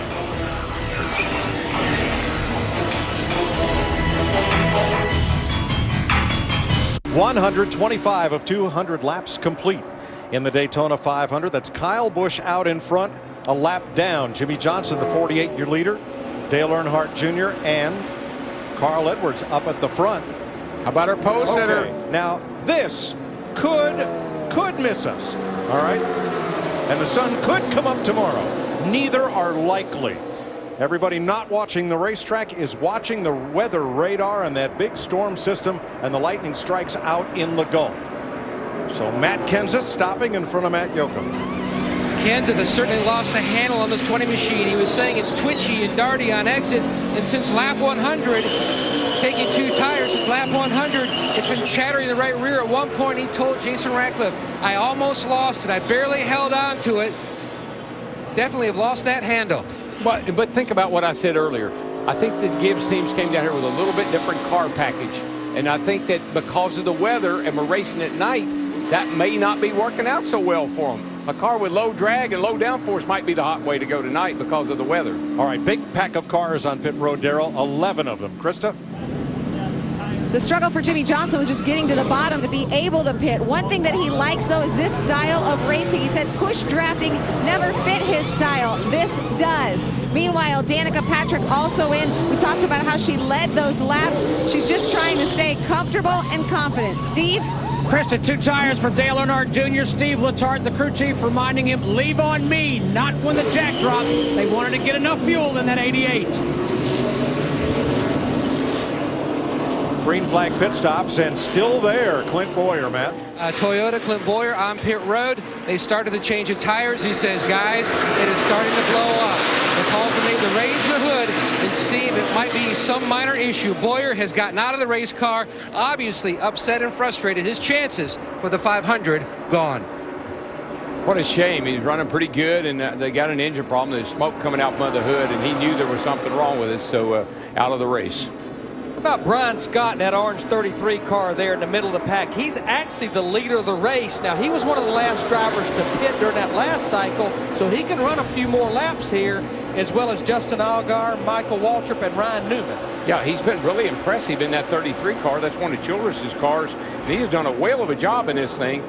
.125 of 200 laps complete in the Daytona 500. That's Kyle Busch out in front, a lap down. Jimmie Johnson, the 48-year leader, Dale Earnhardt Jr. and Carl Edwards up at the front. How about our pole sitter? Now this could miss us, all right? And the sun could come up tomorrow. Neither are likely. Everybody not watching the racetrack is watching the weather radar and that big storm system and the lightning strikes out in the Gulf. So Matt Kenseth stopping in front of Matt Yoakum. Kenseth has certainly lost the handle on this 20 machine. He was saying it's twitchy and darty on exit, and since lap 100, taking 2 tires since lap 100, it's been chattering the right rear. At one point, he told Jason Ratcliffe, I almost lost it. I barely held on to it. Definitely have lost that handle. But think about what I said earlier. I think the Gibbs teams came down here with a little bit different car package. And I think that because of the weather and we're racing at night, that may not be working out so well for them. A car with low drag and low downforce might be the hot way to go tonight because of the weather. All right, big pack of cars on pit road, Darrell. 11 of them. Krista? The struggle for Jimmie Johnson was just getting to the bottom to be able to pit. One thing that he likes, though, is this style of racing. He said push drafting never fit his style. This does. Meanwhile, Danica Patrick also in. We talked about how she led those laps. She's just trying to stay comfortable and confident. Steve? Krista, 2 tires for Dale Earnhardt Jr. Steve Letarte, the crew chief, reminding him, leave on me, not when the jack drops. They wanted to get enough fuel in that 88. Green flag pit stops, and still there, Clint Boyer, Matt. Toyota, Clint Boyer on pit road. They started the change of tires. He says, guys, it is starting to blow up. They're called to make the raise the hood and see if it might be some minor issue. Boyer has gotten out of the race car, obviously upset and frustrated. His chances for the 500 gone. What a shame. He's running pretty good, and they got an engine problem. There's smoke coming out from under the hood, and he knew there was something wrong with it, so out of the race. About Brian Scott in that orange 33 car there in the middle of the pack. He's actually the leader of the race. Now, he was one of the last drivers to pit during that last cycle, so he can run a few more laps here, as well as Justin Allgaier, Michael Waltrip, and Ryan Newman. Yeah, he's been really impressive in that 33 car. That's one of Childress's cars. He's done a whale of a job in this thing.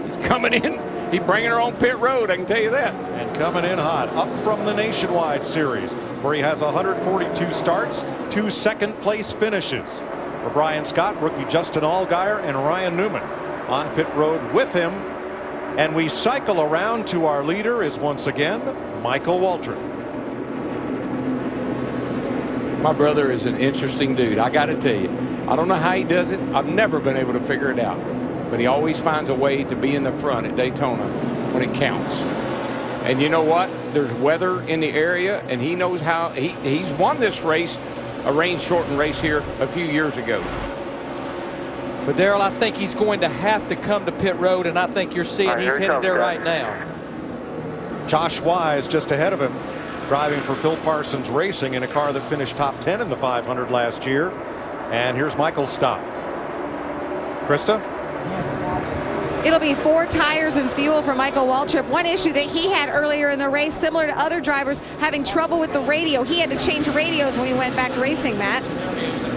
He's coming in. He's bringing her on pit road, I can tell you that. And coming in hot, up from the Nationwide Series, where he has 142 starts, 2 second-place finishes. For Brian Scott, rookie Justin Allgaier, and Ryan Newman on pit road with him. And we cycle around to our leader is once again Michael Waltrip. My brother is an interesting dude, I got to tell you. I don't know how he does it. I've never been able to figure it out. But he always finds a way to be in the front at Daytona when it counts. And you know what? There's weather in the area, and he knows how. He's won this race, a rain-shortened race here a few years ago. But Darrell, I think he's going to have to come to pit road, and I think you're seeing he's headed there right now. Josh Wise just ahead of him, driving for Phil Parsons Racing in a car that finished top 10 in the 500 last year. And here's Michael's stop. Krista? It'll be 4 tires and fuel for Michael Waltrip. One issue that he had earlier in the race, similar to other drivers, having trouble with the radio. He had to change radios when he went back racing, Matt.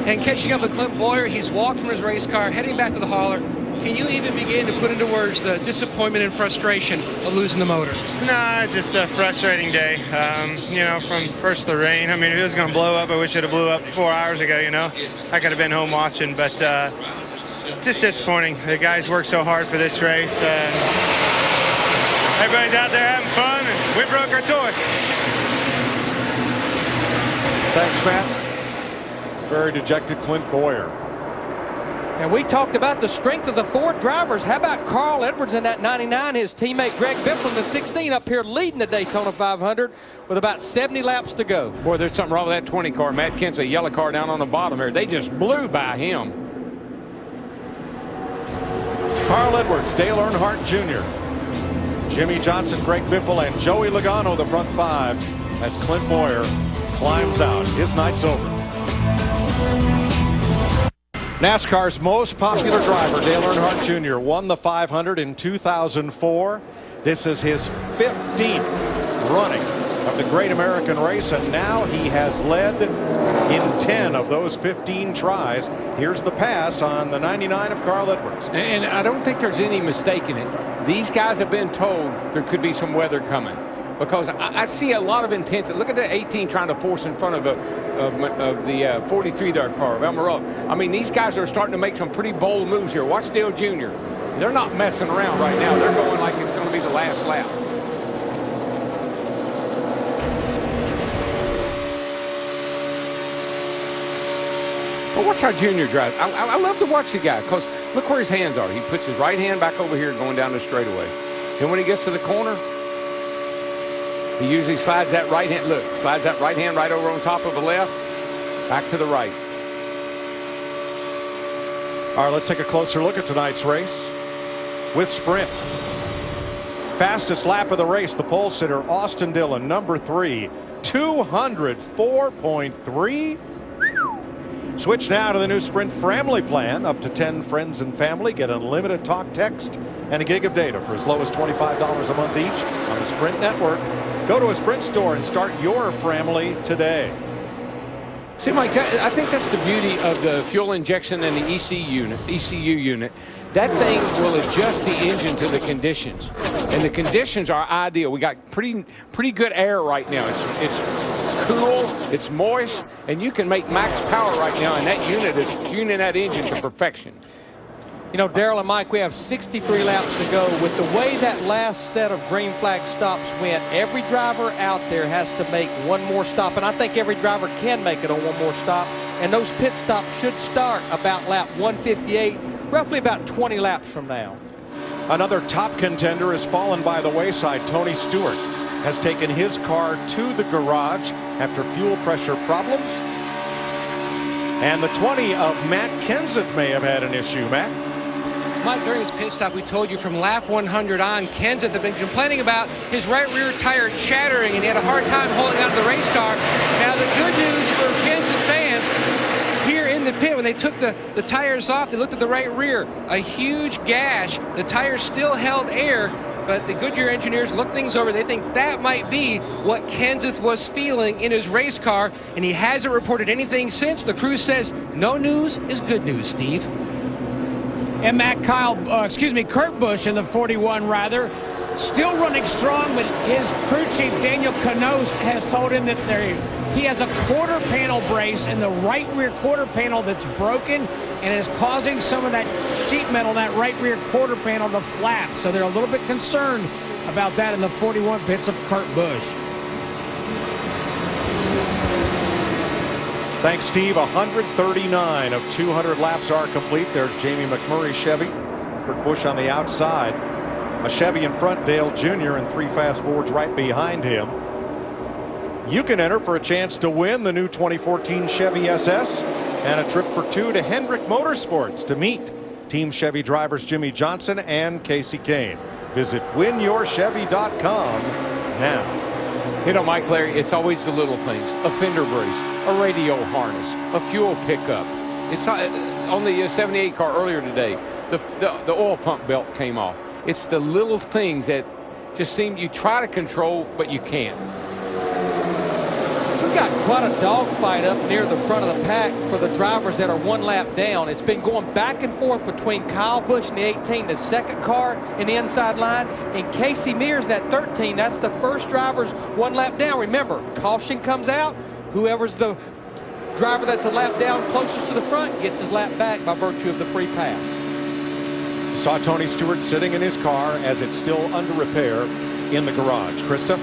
And catching up with Clint Boyer, he's walked from his race car, heading back to the hauler. Can you even begin to put into words the disappointment and frustration of losing the motor? Nah, it's just a frustrating day. You know, from first the rain. I mean, if it was going to blow up, I wish it had blew up 4 hours ago, you know. I could have been home watching, but just disappointing. The guys worked so hard for this race. Everybody's out there having fun, and we broke our toy. Thanks, Matt. Very dejected Clint Boyer. And we talked about the strength of the 4 drivers. How about Carl Edwards in that 99? His teammate Greg Biffle in the 16 up here leading the Daytona 500 with about 70 laps to go. Boy, there's something wrong with that 20 car. Matt Kent's a yellow car down on the bottom here. They just blew by him. Carl Edwards, Dale Earnhardt Jr., Jimmie Johnson, Greg Biffle, and Joey Logano, the front 5, as Clint Boyer climbs out. His night's over. NASCAR's most popular driver, Dale Earnhardt Jr., won the 500 in 2004. This is his 15th running of the Great American Race, and now he has led in 10 of those 15 tries. Here's the pass on the 99 of Carl Edwards. And I don't think there's any mistake in it. These guys have been told there could be some weather coming, because I see a lot of intensity. Look at the 18 trying to force in front of the 43 there car of Almirola. I mean, these guys are starting to make some pretty bold moves here. Watch Dale Jr. They're not messing around right now. They're going like it's going to be the last lap. But watch how Junior drives. I love to watch the guy, because look where his hands are. He puts his right hand back over here going down the straightaway. Then when he gets to the corner, he usually slides that right hand. Look, slides that right hand right over on top of the left, back to the right. All right, let's take a closer look at tonight's race with sprint. Fastest lap of the race, the pole sitter, Austin Dillon, number 3, 204.3. Switch now to the new Sprint Family plan. Up to 10 friends and family get unlimited talk, text, and a gig of data for as low as $25 a month each on the Sprint network. Go to a Sprint store and start your family today. See, Mike, I think that's the beauty of the fuel injection and the ECU unit. That thing will adjust the engine to the conditions, and the conditions are ideal. We got pretty good air right now. It's cool, it's moist, and you can make max power right now, and that unit is tuning that engine to perfection. You know, Darrell and Mike, we have 63 laps to go. With the way that last set of green flag stops went, every driver out there has to make one more stop, and I think every driver can make it on one more stop, and those pit stops should start about lap 158, roughly about 20 laps from now. Another top contender has fallen by the wayside. Tony Stewart has taken his car to the garage after fuel pressure problems. And the 20 of Matt Kenseth may have had an issue. Matt? Mike, during his pit stop, we told you from lap 100 on, Kenseth had been complaining about his right rear tire chattering, and he had a hard time holding onto the race car. Now, the good news for Kenseth fans, here in the pit, when they took the tires off, they looked at the right rear. A huge gash. The tires still held air, but the Goodyear engineers looked things over. They think that might be what Kenseth was feeling in his race car, and he hasn't reported anything since. The crew says no news is good news, Steve. And Kurt Busch in the 41 rather, still running strong, but his crew chief Daniel Knost has told him that he has a quarter panel brace in the right rear quarter panel that's broken and is causing some of that sheet metal, that right rear quarter panel to flap. So they're a little bit concerned about that in the 41 pits of Kurt Busch. Thanks, Steve. 139 of 200 laps are complete. There's Jamie McMurray's Chevy. Kurt Busch on the outside. A Chevy in front, Dale Jr., and 3 Fast Forwards right behind him. You can enter for a chance to win the new 2014 Chevy SS and a trip for 2 to Hendrick Motorsports to meet Team Chevy drivers Jimmie Johnson and Casey Kane. Visit winyourchevy.com now. You know, Mike, Larry, it's always the little things. A fender brace, a radio harness, a fuel pickup. It's on the 78 car earlier today, the oil pump belt came off. It's the little things that just seem you try to control, but you can't. We've got quite a dogfight up near the front of the pack for the drivers that are 1 lap down. It's been going back and forth between Kyle Busch in the 18, the second car in the inside line, and Casey Mears in that 13. That's the first driver's 1 lap down. Remember, caution comes out. Whoever's the driver that's a lap down closest to the front gets his lap back by virtue of the free pass. Saw Tony Stewart sitting in his car as it's still under repair in the garage. Krista?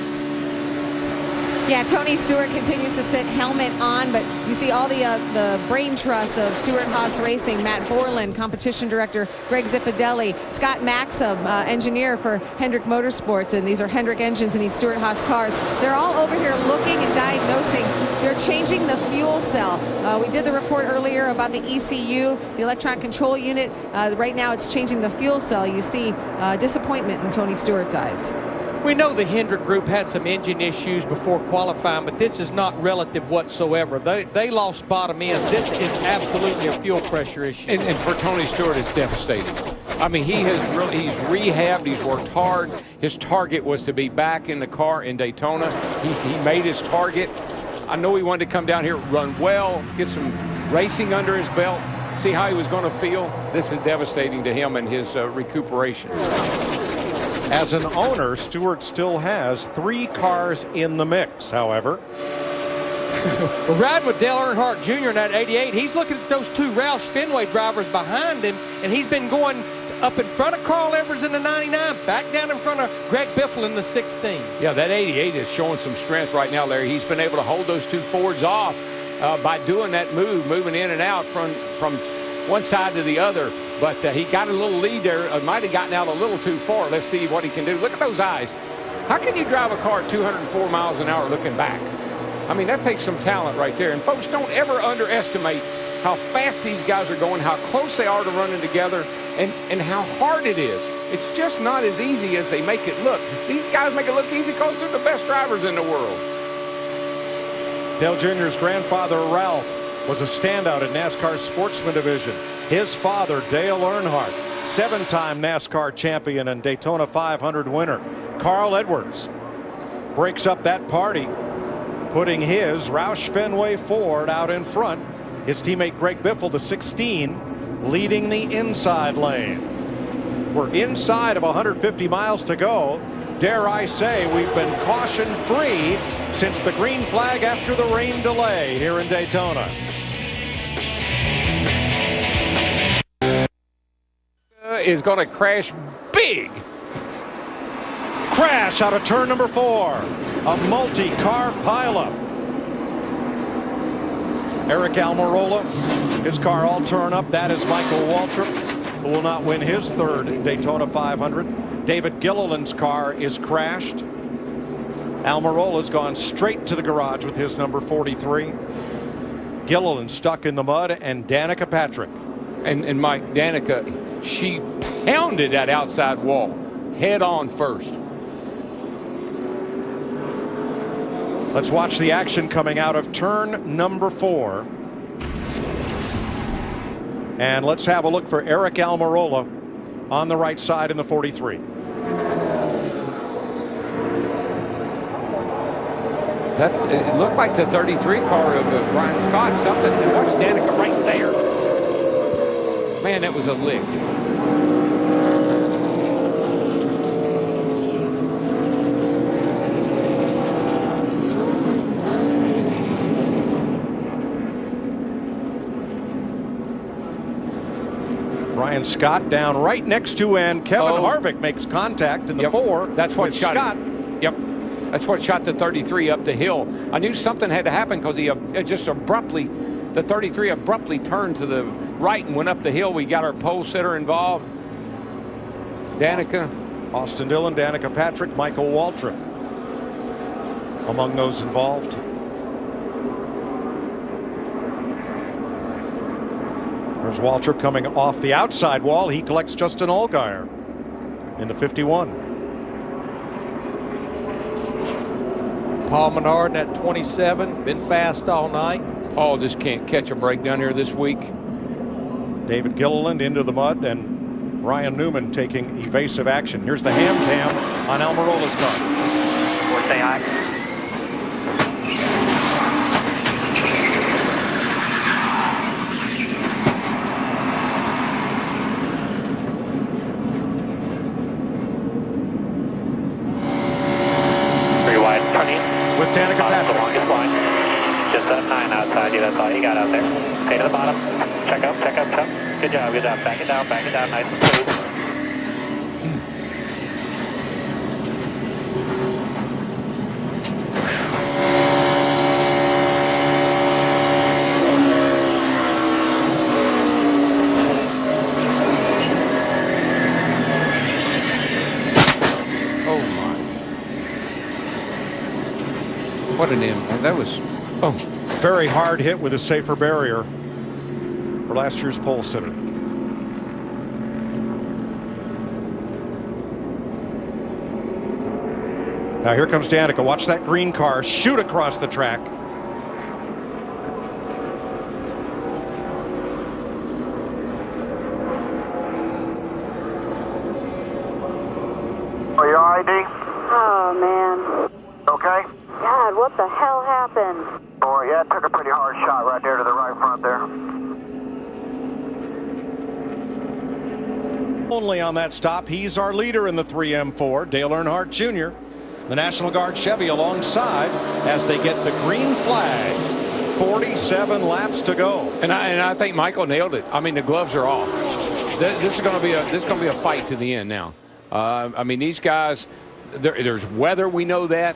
Yeah, Tony Stewart continues to sit helmet on, but you see all the brain trust of Stewart-Haas Racing, Matt Borland, competition director Greg Zipadelli, Scott Maxim, engineer for Hendrick Motorsports, and these are Hendrick engines in these Stewart-Haas cars. They're all over here looking and diagnosing. They're changing the fuel cell. We did the report earlier about the ECU, the electronic control unit. Right now it's changing the fuel cell. You see disappointment in Tony Stewart's eyes. We know the Hendrick group had some engine issues before qualifying, but this is not relative whatsoever. They lost bottom end. This is absolutely a fuel pressure issue. And for Tony Stewart, it's devastating. I mean, he's rehabbed, he's worked hard. His target was to be back in the car in Daytona. He made his target. I know he wanted to come down here, run well, get some racing under his belt, see how he was going to feel. This is devastating to him and his recuperation. As an owner, Stewart still has 3 cars in the mix, however. We're riding with Dale Earnhardt Jr. in that 88. He's looking at those 2 Roush Fenway drivers behind him, and he's been going up in front of Carl Edwards in the 99, back down in front of Greg Biffle in the 16. Yeah, that 88 is showing some strength right now, Larry. He's been able to hold those 2 Fords off by doing that moving in and out from one side to the other. But he got a little lead there. Might have gotten out a little too far. Let's see what he can do. Look at those eyes. How can you drive a car at 204 miles an hour looking back? I mean, that takes some talent right there. And folks, don't ever underestimate how fast these guys are going, how close they are to running together, and how hard it is. It's just not as easy as they make it look. These guys make it look easy because they're the best drivers in the world. Dale Jr.'s grandfather, Ralph, was a standout in NASCAR's Sportsman division. His father, Dale Earnhardt, 7-time NASCAR champion and Daytona 500 winner. Carl Edwards breaks up that party, putting his Roush Fenway Ford out in front. His teammate Greg Biffle, the 16, leading the inside lane. We're inside of 150 miles to go. Dare I say we've been caution-free since the green flag after the rain delay here in Daytona. Is going to crash big. Crash out of turn number 4. A multi-car pileup. Eric Almirola, his car all torn up. That is Michael Waltrip, who will not win his 3rd Daytona 500. David Gilliland's car is crashed. Almirola's gone straight to the garage with his number 43. Gilliland stuck in the mud, and Danica Patrick. And Mike, Danica, she pounded that outside wall head on first. Let's watch the action coming out of turn number 4. And let's have a look for Eric Almirola on the right side in the 43. It looked like the 33 car of Brian Scott, something. And watch Danica right there. Man, that was a lick. Brian Scott down right next to, and Kevin Harvick makes contact in the 4. That's what shot Scott. Yep. That's what shot the 33 up the hill. I knew something had to happen because he just abruptly, the 33 abruptly turned to the right and went up the hill. We got our pole sitter involved. Danica. Austin Dillon, Danica Patrick, Michael Waltrip among those involved. There's Waltrip coming off the outside wall. He collects Justin Allgaier in the 51. Paul Menard at 27, been fast all night. Paul just can't catch a break down here this week. David Gilliland into the mud, and Ryan Newman taking evasive action. Here's the ham cam on Almirola's car. Or say hi. With Danica Patrick. The longest line. Just that 9 outside you. That's all you got out there. Okay, to the bottom. Check up, check up, check. Good job, good job. Back it down, nice and smooth. What an impact. That was, very hard hit with a safer barrier for last year's pole sitter. Now here comes Danica. Watch that green car shoot across the track. Are you all right, D? Oh, man. Okay? God, what the hell happened? Oh, yeah, it took a pretty hard shot right there to the right front there. Only on that stop, he's our leader in the 3M4, Dale Earnhardt Jr. The National Guard Chevy alongside as they get the green flag. 47 laps to go. And I think Michael nailed it. I mean, the gloves are off. This is going to be a fight to the end now. I mean, these guys, there's weather, we know that.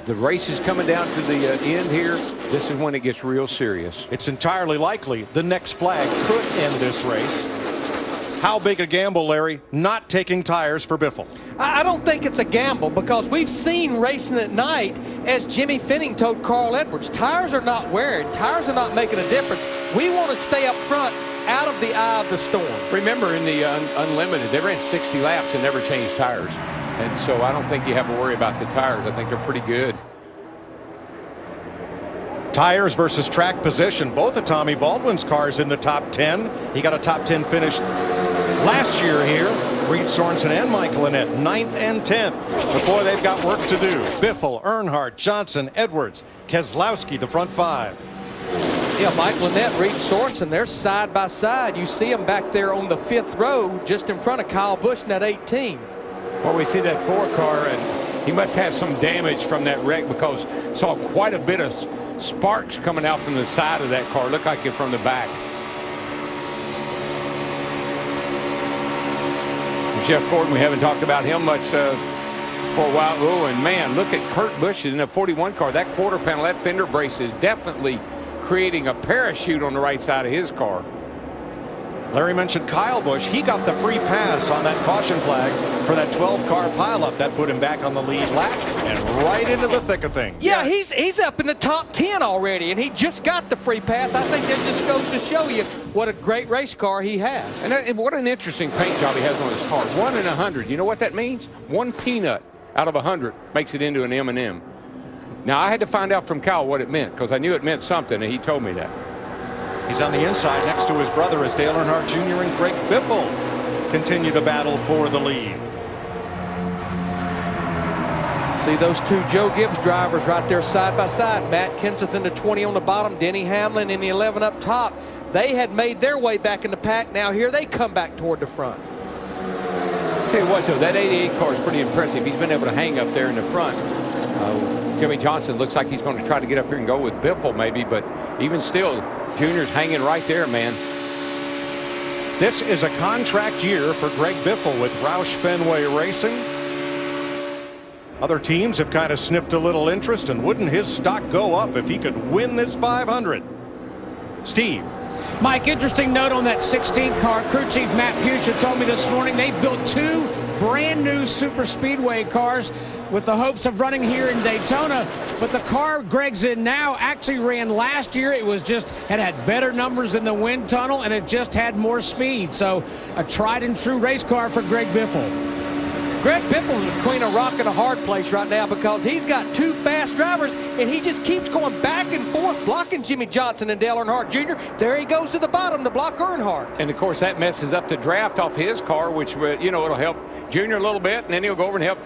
The race is coming down to the end here. This is when it gets real serious. It's entirely likely the next flag could end this race. How big a gamble, Larry, not taking tires for Biffle? I don't think it's a gamble because we've seen racing at night, as Jimmy Finning told Carl Edwards, tires are not wearing, tires are not making a difference. We want to stay up front out of the eye of the storm. Remember, in the Unlimited, they ran 60 laps and never changed tires. And so I don't think you have to worry about the tires. I think they're pretty good. Tires versus track position. Both of Tommy Baldwin's cars in the top 10. He got a top 10 finish last year here. Reed Sorensen and Michael Annett, 9th and 10th. But boy, they've got work to do. Biffle, Earnhardt, Johnson, Edwards, Keselowski, the front 5. Yeah, Michael Annett, Reed Sorensen, they're side by side. You see them back there on the 5th row, just in front of Kyle Busch in that 18. Well, we see that 4 car, and he must have some damage from that wreck because saw quite a bit of sparks coming out from the side of that car. Looked like it from the back. Jeff Gordon, we haven't talked about him much for a while. Oh, and man, look at Kurt Busch in a 41 car. That quarter panel, that fender brace is definitely creating a parachute on the right side of his car. Larry mentioned Kyle Busch. He got the free pass on that caution flag for that 12-car pileup. That put him back on the lead lap and right into the thick of things. Yeah, he's up in the top 10 already, and he just got the free pass. I think that just goes to show you what a great race car he has. And what an interesting paint job he has on his car. 1 in 100. You know what that means? 1 peanut out of 100 makes it into an M&M. Now, I had to find out from Kyle what it meant because I knew it meant something, and he told me that. He's on the inside next to his brother as Dale Earnhardt Jr. and Greg Biffle continue to battle for the lead. See those 2 Joe Gibbs drivers right there side by side. Matt Kenseth in the 20 on the bottom, Denny Hamlin in the 11 up top. They had made their way back in the pack. Now here they come back toward the front. Tell you what, though, that 88 car is pretty impressive. He's been able to hang up there in the front. Jimmie Johnson looks like he's going to try to get up here and go with Biffle maybe, but even still, Junior's hanging right there, man. This is a contract year for Greg Biffle with Roush Fenway Racing. Other teams have kind of sniffed a little interest, and wouldn't his stock go up if he could win this 500? Steve. Mike, interesting note on that 16 car. Crew Chief Matt Pusha told me this morning they built 2 brand new super speedway cars with the hopes of running here in Daytona, but the car Greg's in now actually ran last year. It was just had better numbers in the wind tunnel, and it just had more speed. So a tried and true race car for Greg Biffle. Greg Biffle is between a rock and a hard place right now because he's got 2 fast drivers, and he just keeps going back and forth, blocking Jimmie Johnson and Dale Earnhardt Jr. There he goes to the bottom to block Earnhardt. And, of course, that messes up the draft off his car, which, you know, it'll help Junior a little bit, and then he'll go over and help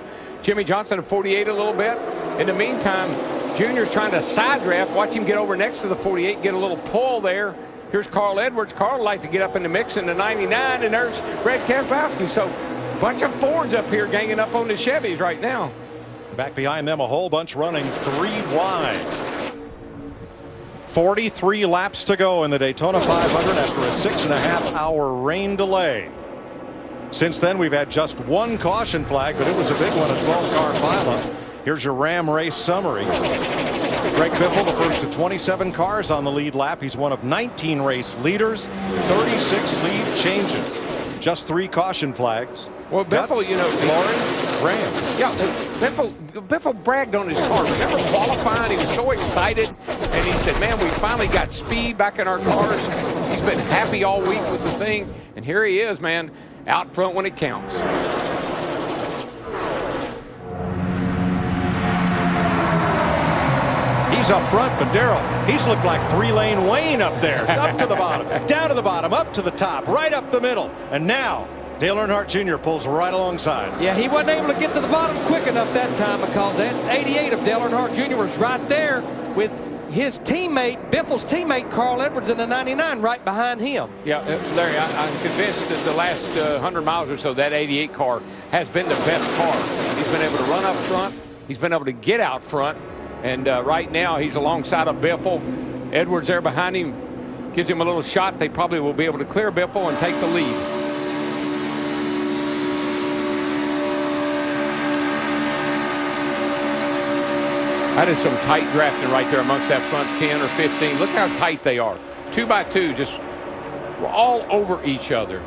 Jimmie Johnson at 48 a little bit. In the meantime, Junior's trying to side draft. Watch him get over next to the 48, get a little pull there. Here's Carl Edwards. Carl would like to get up in the mix in the 99, and there's Brad Keselowski. So bunch of Fords up here ganging up on the Chevys right now. Back behind them, a whole bunch running 3 wide. 43 laps to go in the Daytona 500 after a 6.5-hour rain delay. Since then, we've had just 1 caution flag, but it was a big one, a 12-car pileup. Here's your Ram race summary. Greg Biffle, the first of 27 cars on the lead lap. He's one of 19 race leaders, 36 lead changes, just 3 caution flags. Well, Biffle, you know, Glory, Ram. Yeah, Biffle bragged on his car. Remember qualifying? He was so excited, and he said, man, we finally got speed back in our cars. He's been happy all week with the thing, and here he is, man, out front when it counts. He's up front, but Darrell, he's looked like 3-lane Wayne up there. Up to the bottom, down to the bottom, up to the top, right up the middle. And now Dale Earnhardt Jr. pulls right alongside. Yeah, he wasn't able to get to the bottom quick enough that time because that 88 of Dale Earnhardt Jr. was right there with his teammate, Biffle's teammate, Carl Edwards in the 99 right behind him. Yeah, Larry, I'm convinced that the last 100 miles or so, that 88 car has been the best car. He's been able to run up front. He's been able to get out front. And right now, he's alongside of Biffle. Edwards there behind him gives him a little shot. They probably will be able to clear Biffle and take the lead. That is some tight drafting right there amongst that front 10 or 15. Look how tight they are. 2 by 2, just all over each other.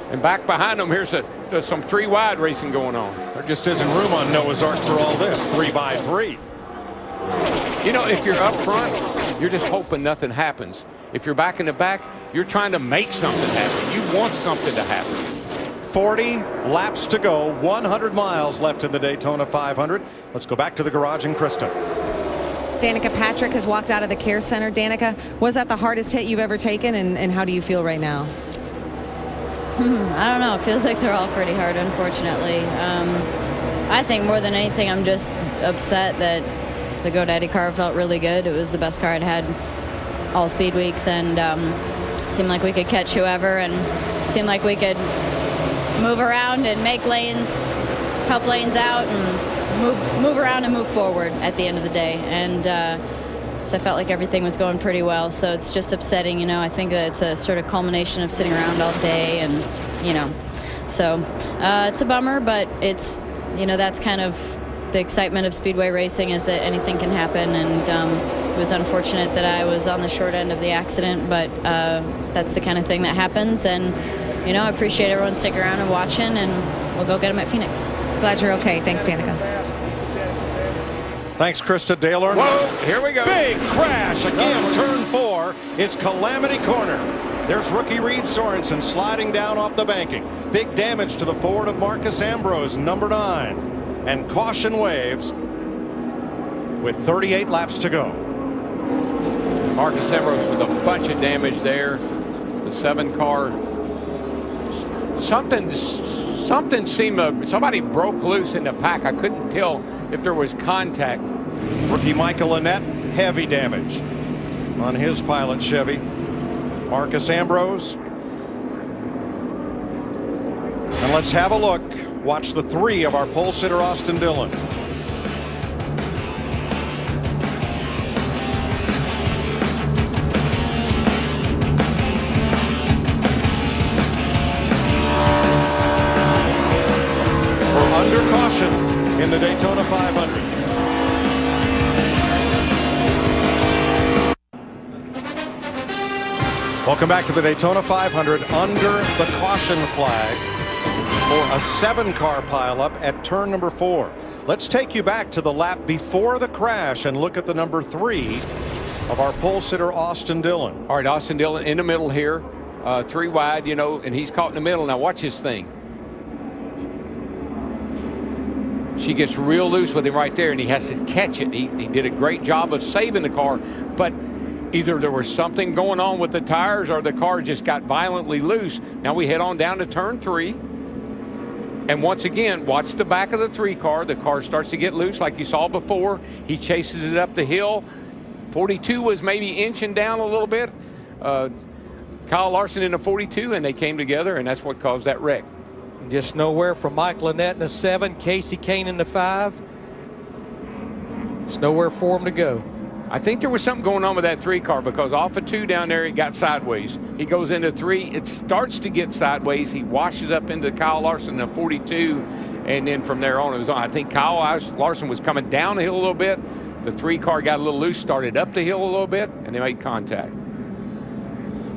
And back behind them, here's some 3 wide racing going on. There just isn't room on Noah's Ark for all this. 3 by 3. You know, if you're up front, you're just hoping nothing happens. If you're back in the back, you're trying to make something happen. You want something to happen. 40 laps to go, 100 miles left in the Daytona 500. Let's go back to the garage in Kristen. Danica Patrick has walked out of the care center. Danica, was that the hardest hit you've ever taken, and how do you feel right now? I don't know. It feels like they're all pretty hard, unfortunately. I think more than anything, I'm just upset that the GoDaddy car felt really good. It was the best car I'd had all speed weeks, and seemed like we could catch whoever, and seemed like we could move around and make lanes, help lanes out, and move around and move forward at the end of the day. And so I felt like everything was going pretty well. So it's just upsetting, you know. I think that it's a sort of culmination of sitting around all day, and you know, so it's a bummer, but it's, you know, that's kind of the excitement of speedway racing, is that anything can happen. And it was unfortunate that I was on the short end of the accident, but that's the kind of thing that happens. And you know, I appreciate everyone sticking around and watching, and we'll go get them at Phoenix. Glad you're okay. Thanks, Danica. Thanks, Krista. Dale Earnhardt. Whoa, here we go. Big crash again. Turn 4. It's Calamity Corner. There's rookie Reed Sorensen sliding down off the banking. Big damage to the Ford of Marcus Ambrose, number 9. And caution waves with 38 laps to go. Marcus Ambrose with a bunch of damage there. The 7 car. Something seemed, somebody broke loose in the pack. I couldn't tell if there was contact. Rookie Michael Annett, heavy damage on his pilot Chevy. Marcus Ambrose. And let's have a look. Watch the 3 of our pole sitter Austin Dillon. In the Daytona 500. Welcome back to the Daytona 500 under the caution flag for a 7-car pileup at turn number 4. Let's take you back to the lap before the crash and look at the number 3 of our pole sitter Austin Dillon. All right, Austin Dillon in the middle here, 3 wide, you know, and he's caught in the middle. Now watch this thing. She gets real loose with him right there, and he has to catch it. He did a great job of saving the car, but either there was something going on with the tires or the car just got violently loose. Now we head on down to turn 3. And once again, watch the back of the 3 car. The car starts to get loose like you saw before. He chases it up the hill. 42 was maybe inching down a little bit. Kyle Larson in the 42, and they came together, and that's what caused that wreck. Just nowhere from Michael Annett in the 7, Casey Kane in the 5. It's nowhere for him to go. I think there was something going on with that 3 car, because off of 2 down there, it got sideways. He goes into 3, it starts to get sideways. He washes up into Kyle Larson in the 42, and then from there on, it was on. I think Kyle Larson was coming down the hill a little bit. The 3 car got a little loose, started up the hill a little bit, and they made contact.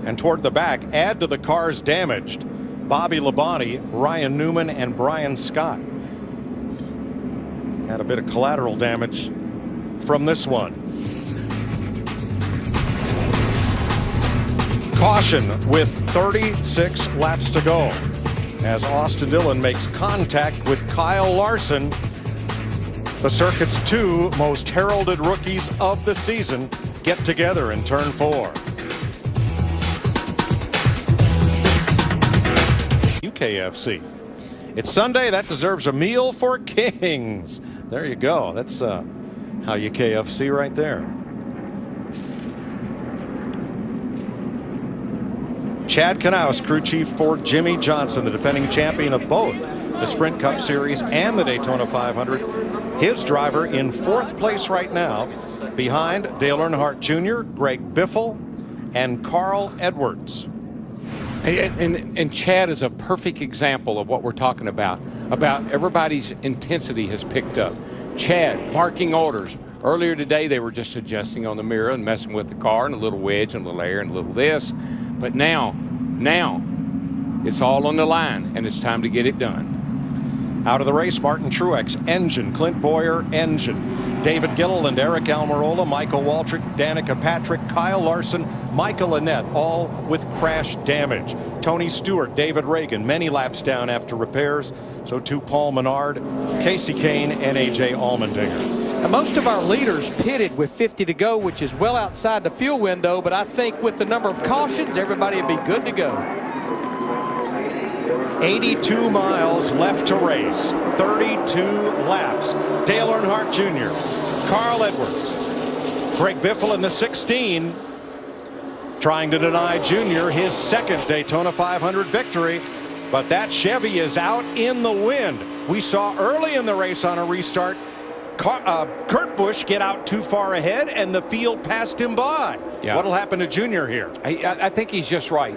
And toward the back, add to the cars damaged Bobby Labonte, Ryan Newman, and Brian Scott. Had a bit of collateral damage from this one. Caution with 36 laps to go as Austin Dillon makes contact with Kyle Larson. The circuit's 2 most heralded rookies of the season get together in turn 4. UKFC. It's Sunday. That deserves a meal for kings. There you go. That's how UKFC right there. Chad Knaus, crew chief for Jimmie Johnson, the defending champion of both the Sprint Cup Series and the Daytona 500. His driver in 4th place right now, behind Dale Earnhardt Jr., Greg Biffle, and Carl Edwards. And Chad is a perfect example of what we're talking about everybody's intensity has picked up. Chad barking orders. Earlier today, they were just adjusting on the mirror and messing with the car, and a little wedge and a little air and a little this. But now it's all on the line, and it's time to get it done. Out of the race, Martin Truex, engine. Clint Boyer, engine. David Gilliland, Eric Almirola, Michael Waltrip, Danica Patrick, Kyle Larson, Michael Annett, all with crash damage. Tony Stewart, David Reagan, many laps down after repairs. So too Paul Menard, Casey Kane, and A.J. Allmendinger. Now, most of our leaders pitted with 50 to go, which is well outside the fuel window, but I think with the number of cautions, everybody would be good to go. 82 miles left to race, 32 laps. Dale Earnhardt Jr., Carl Edwards, Greg Biffle in the 16, trying to deny Jr. his second Daytona 500 victory, but that Chevy is out in the wind. We saw early in the race on a restart Kurt Busch get out too far ahead and the field passed him by. Yeah. What'll happen to Jr. here? I think he's just right.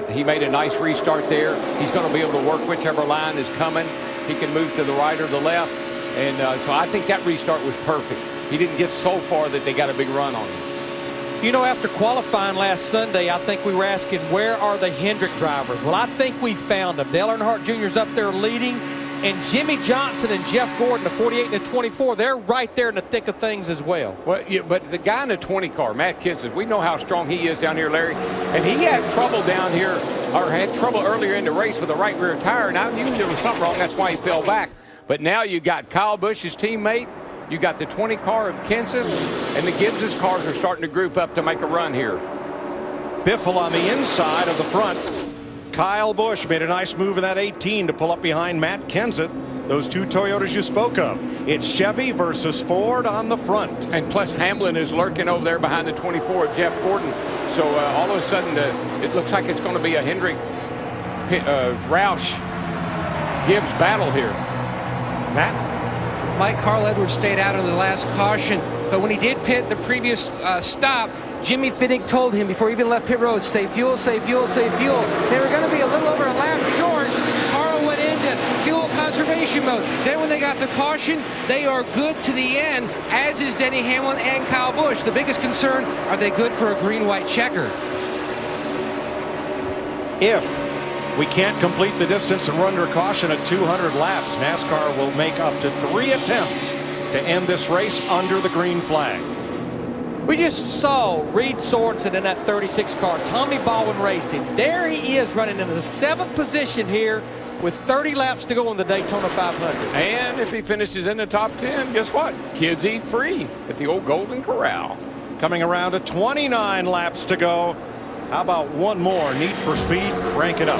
He made a nice restart there. He's going to be able to work whichever line is coming. He can move to the right or the left. And so I think that restart was perfect. He didn't get so far that they got a big run on him. You know, after qualifying last Sunday, I think we were asking, where are the Hendrick drivers? Well, I think we found them. Dale Earnhardt Jr.'s up there leading. And Jimmie Johnson and Jeff Gordon, the 48 and the 24, they're right there in the thick of things as well. Well, yeah, but the guy in the 20 car, Matt Kenseth, we know how strong he is down here, Larry. And he had trouble down here, or had trouble earlier in the race with the right rear tire. Now you knew there was something wrong. That's why he fell back. But now you got Kyle Busch's teammate. You got the 20 car of Kenseth. And the Gibbs' cars are starting to group up to make a run here. Biffle on the inside of the front. Kyle Busch made a nice move in that 18 to pull up behind Matt Kenseth. Those two Toyotas you spoke of. It's Chevy versus Ford on the front. And plus Hamlin is lurking over there behind the 24 of Jeff Gordon. So all of a sudden it looks like it's going to be a Hendrick Roush Gibbs battle here. Matt? Mike Carl Edwards stayed out of the last caution, but when he did pit the previous stop, Jimmy Finnick told him before he even left pit road, save fuel, save fuel, save fuel. They were going to be a little over a lap short. Carl went into fuel conservation mode. Then when they got the caution, they are good to the end, as is Denny Hamlin and Kyle Busch. The biggest concern, are they good for a green-white checker? If we can't complete the distance and run under caution at 200 laps, NASCAR will make up to 3 attempts to end this race under the green flag. We just saw Reed Sorensen in that 36 car, Tommy Baldwin Racing. There he is running in the 7th position here with 30 laps to go in the Daytona 500. And if he finishes in the top 10, guess what? Kids eat free at the old Golden Corral. Coming around to 29 laps to go. How about one more? Need for Speed, crank it up.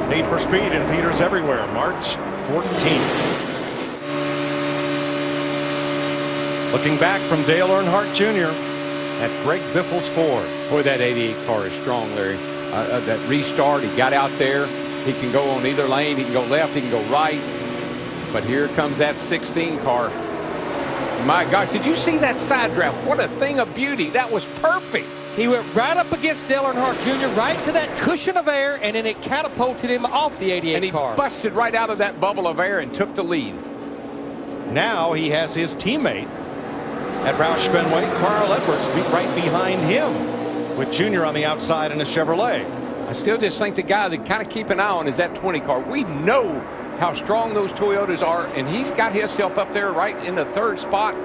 Need for Speed in theaters everywhere, March 14th. Looking back from Dale Earnhardt Jr. at Greg Biffle's Ford. Boy, that 88 car is strong, Larry. That restart, he got out there. He can go on either lane. He can go left, he can go right. But here comes that 16 car. My gosh, did you see that side draft? What a thing of beauty. That was perfect. He went right up against Dale Earnhardt Jr., right to that cushion of air, and then it catapulted him off the 88 car. And he busted right out of that bubble of air and took the lead. Now he has his teammate at Roush Fenway, Carl Edwards, right behind him with Jr. on the outside in a Chevrolet. I still just think the guy that kind of keep an eye on is that 20 car. We know how strong those Toyotas are, and he's got himself up there right in the 3rd spot.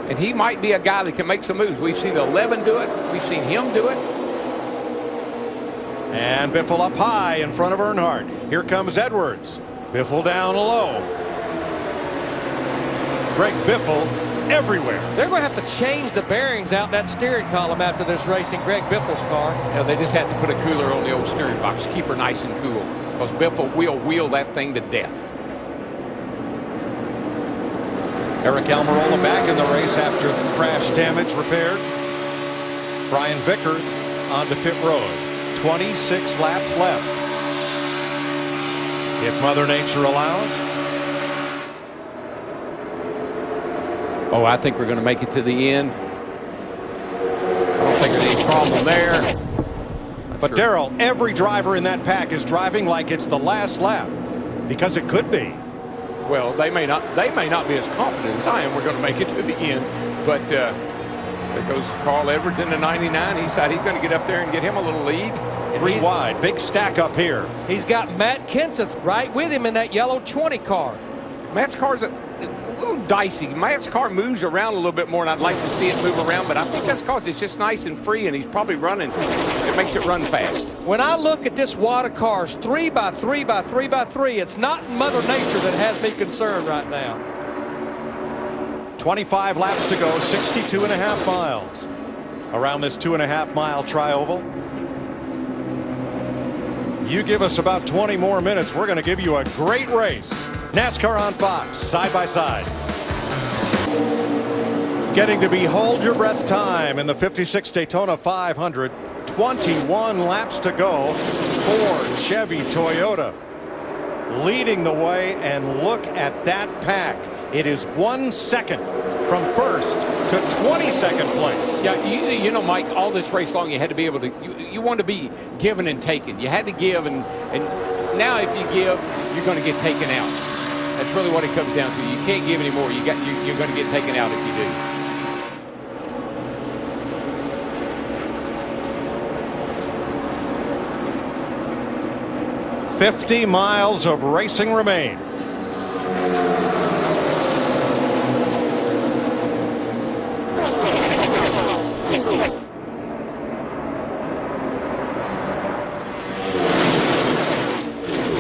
And he might be a guy that can make some moves. We've seen the 11 do it. We've seen him do it. And Biffle up high in front of Earnhardt. Here comes Edwards. Biffle down low. Greg Biffle everywhere. They're going to have to change the bearings out in that steering column after this racing Greg Biffle's car. Yeah, they just have to put a cooler on the old steering box. Keep her nice and cool. Because Biffle will wheel that thing to death. Eric Almirola back in the race after crash damage repaired. Brian Vickers onto pit road. 26 laps left. If Mother Nature allows. Oh, I think we're going to make it to the end. I don't think there's any problem there. But Darrell, every driver in that pack is driving like it's the last lap, because it could be. Well, they may not be as confident as I am we're going to make it to the end. But there goes Carl Edwards in the 99. He said he's going to get up there and get him a little lead. 3 wide, big stack up here. He's got Matt Kenseth right with him in that yellow 20 car. Matt's car's a little dicey. Matt's car moves around a little bit more, and I'd like to see it move around, but I think that's because it's just nice and free, and he's probably running. It makes it run fast. When I look at this wad of cars, 3 by 3 by 3 by 3, it's not Mother Nature that has me concerned right now. 25 laps to go, 62.5 miles around this 2.5 mile tri-oval. You give us about 20 more minutes, we're going to give you a great race. NASCAR on Fox, side by side. Getting to be hold your breath time in the 56 Daytona 500. 21 laps to go. Ford, Chevy, Toyota leading the way, and look at that pack. It is 1 second from first to 22nd place. Yeah, you know, Mike, all this race long, you had to be able to, you want to be given and taken. You had to give, and now if you give, you're going to get taken out. That's really what it comes down to. You can't give anymore. You're going to get taken out if you do. $50 miles of racing remain.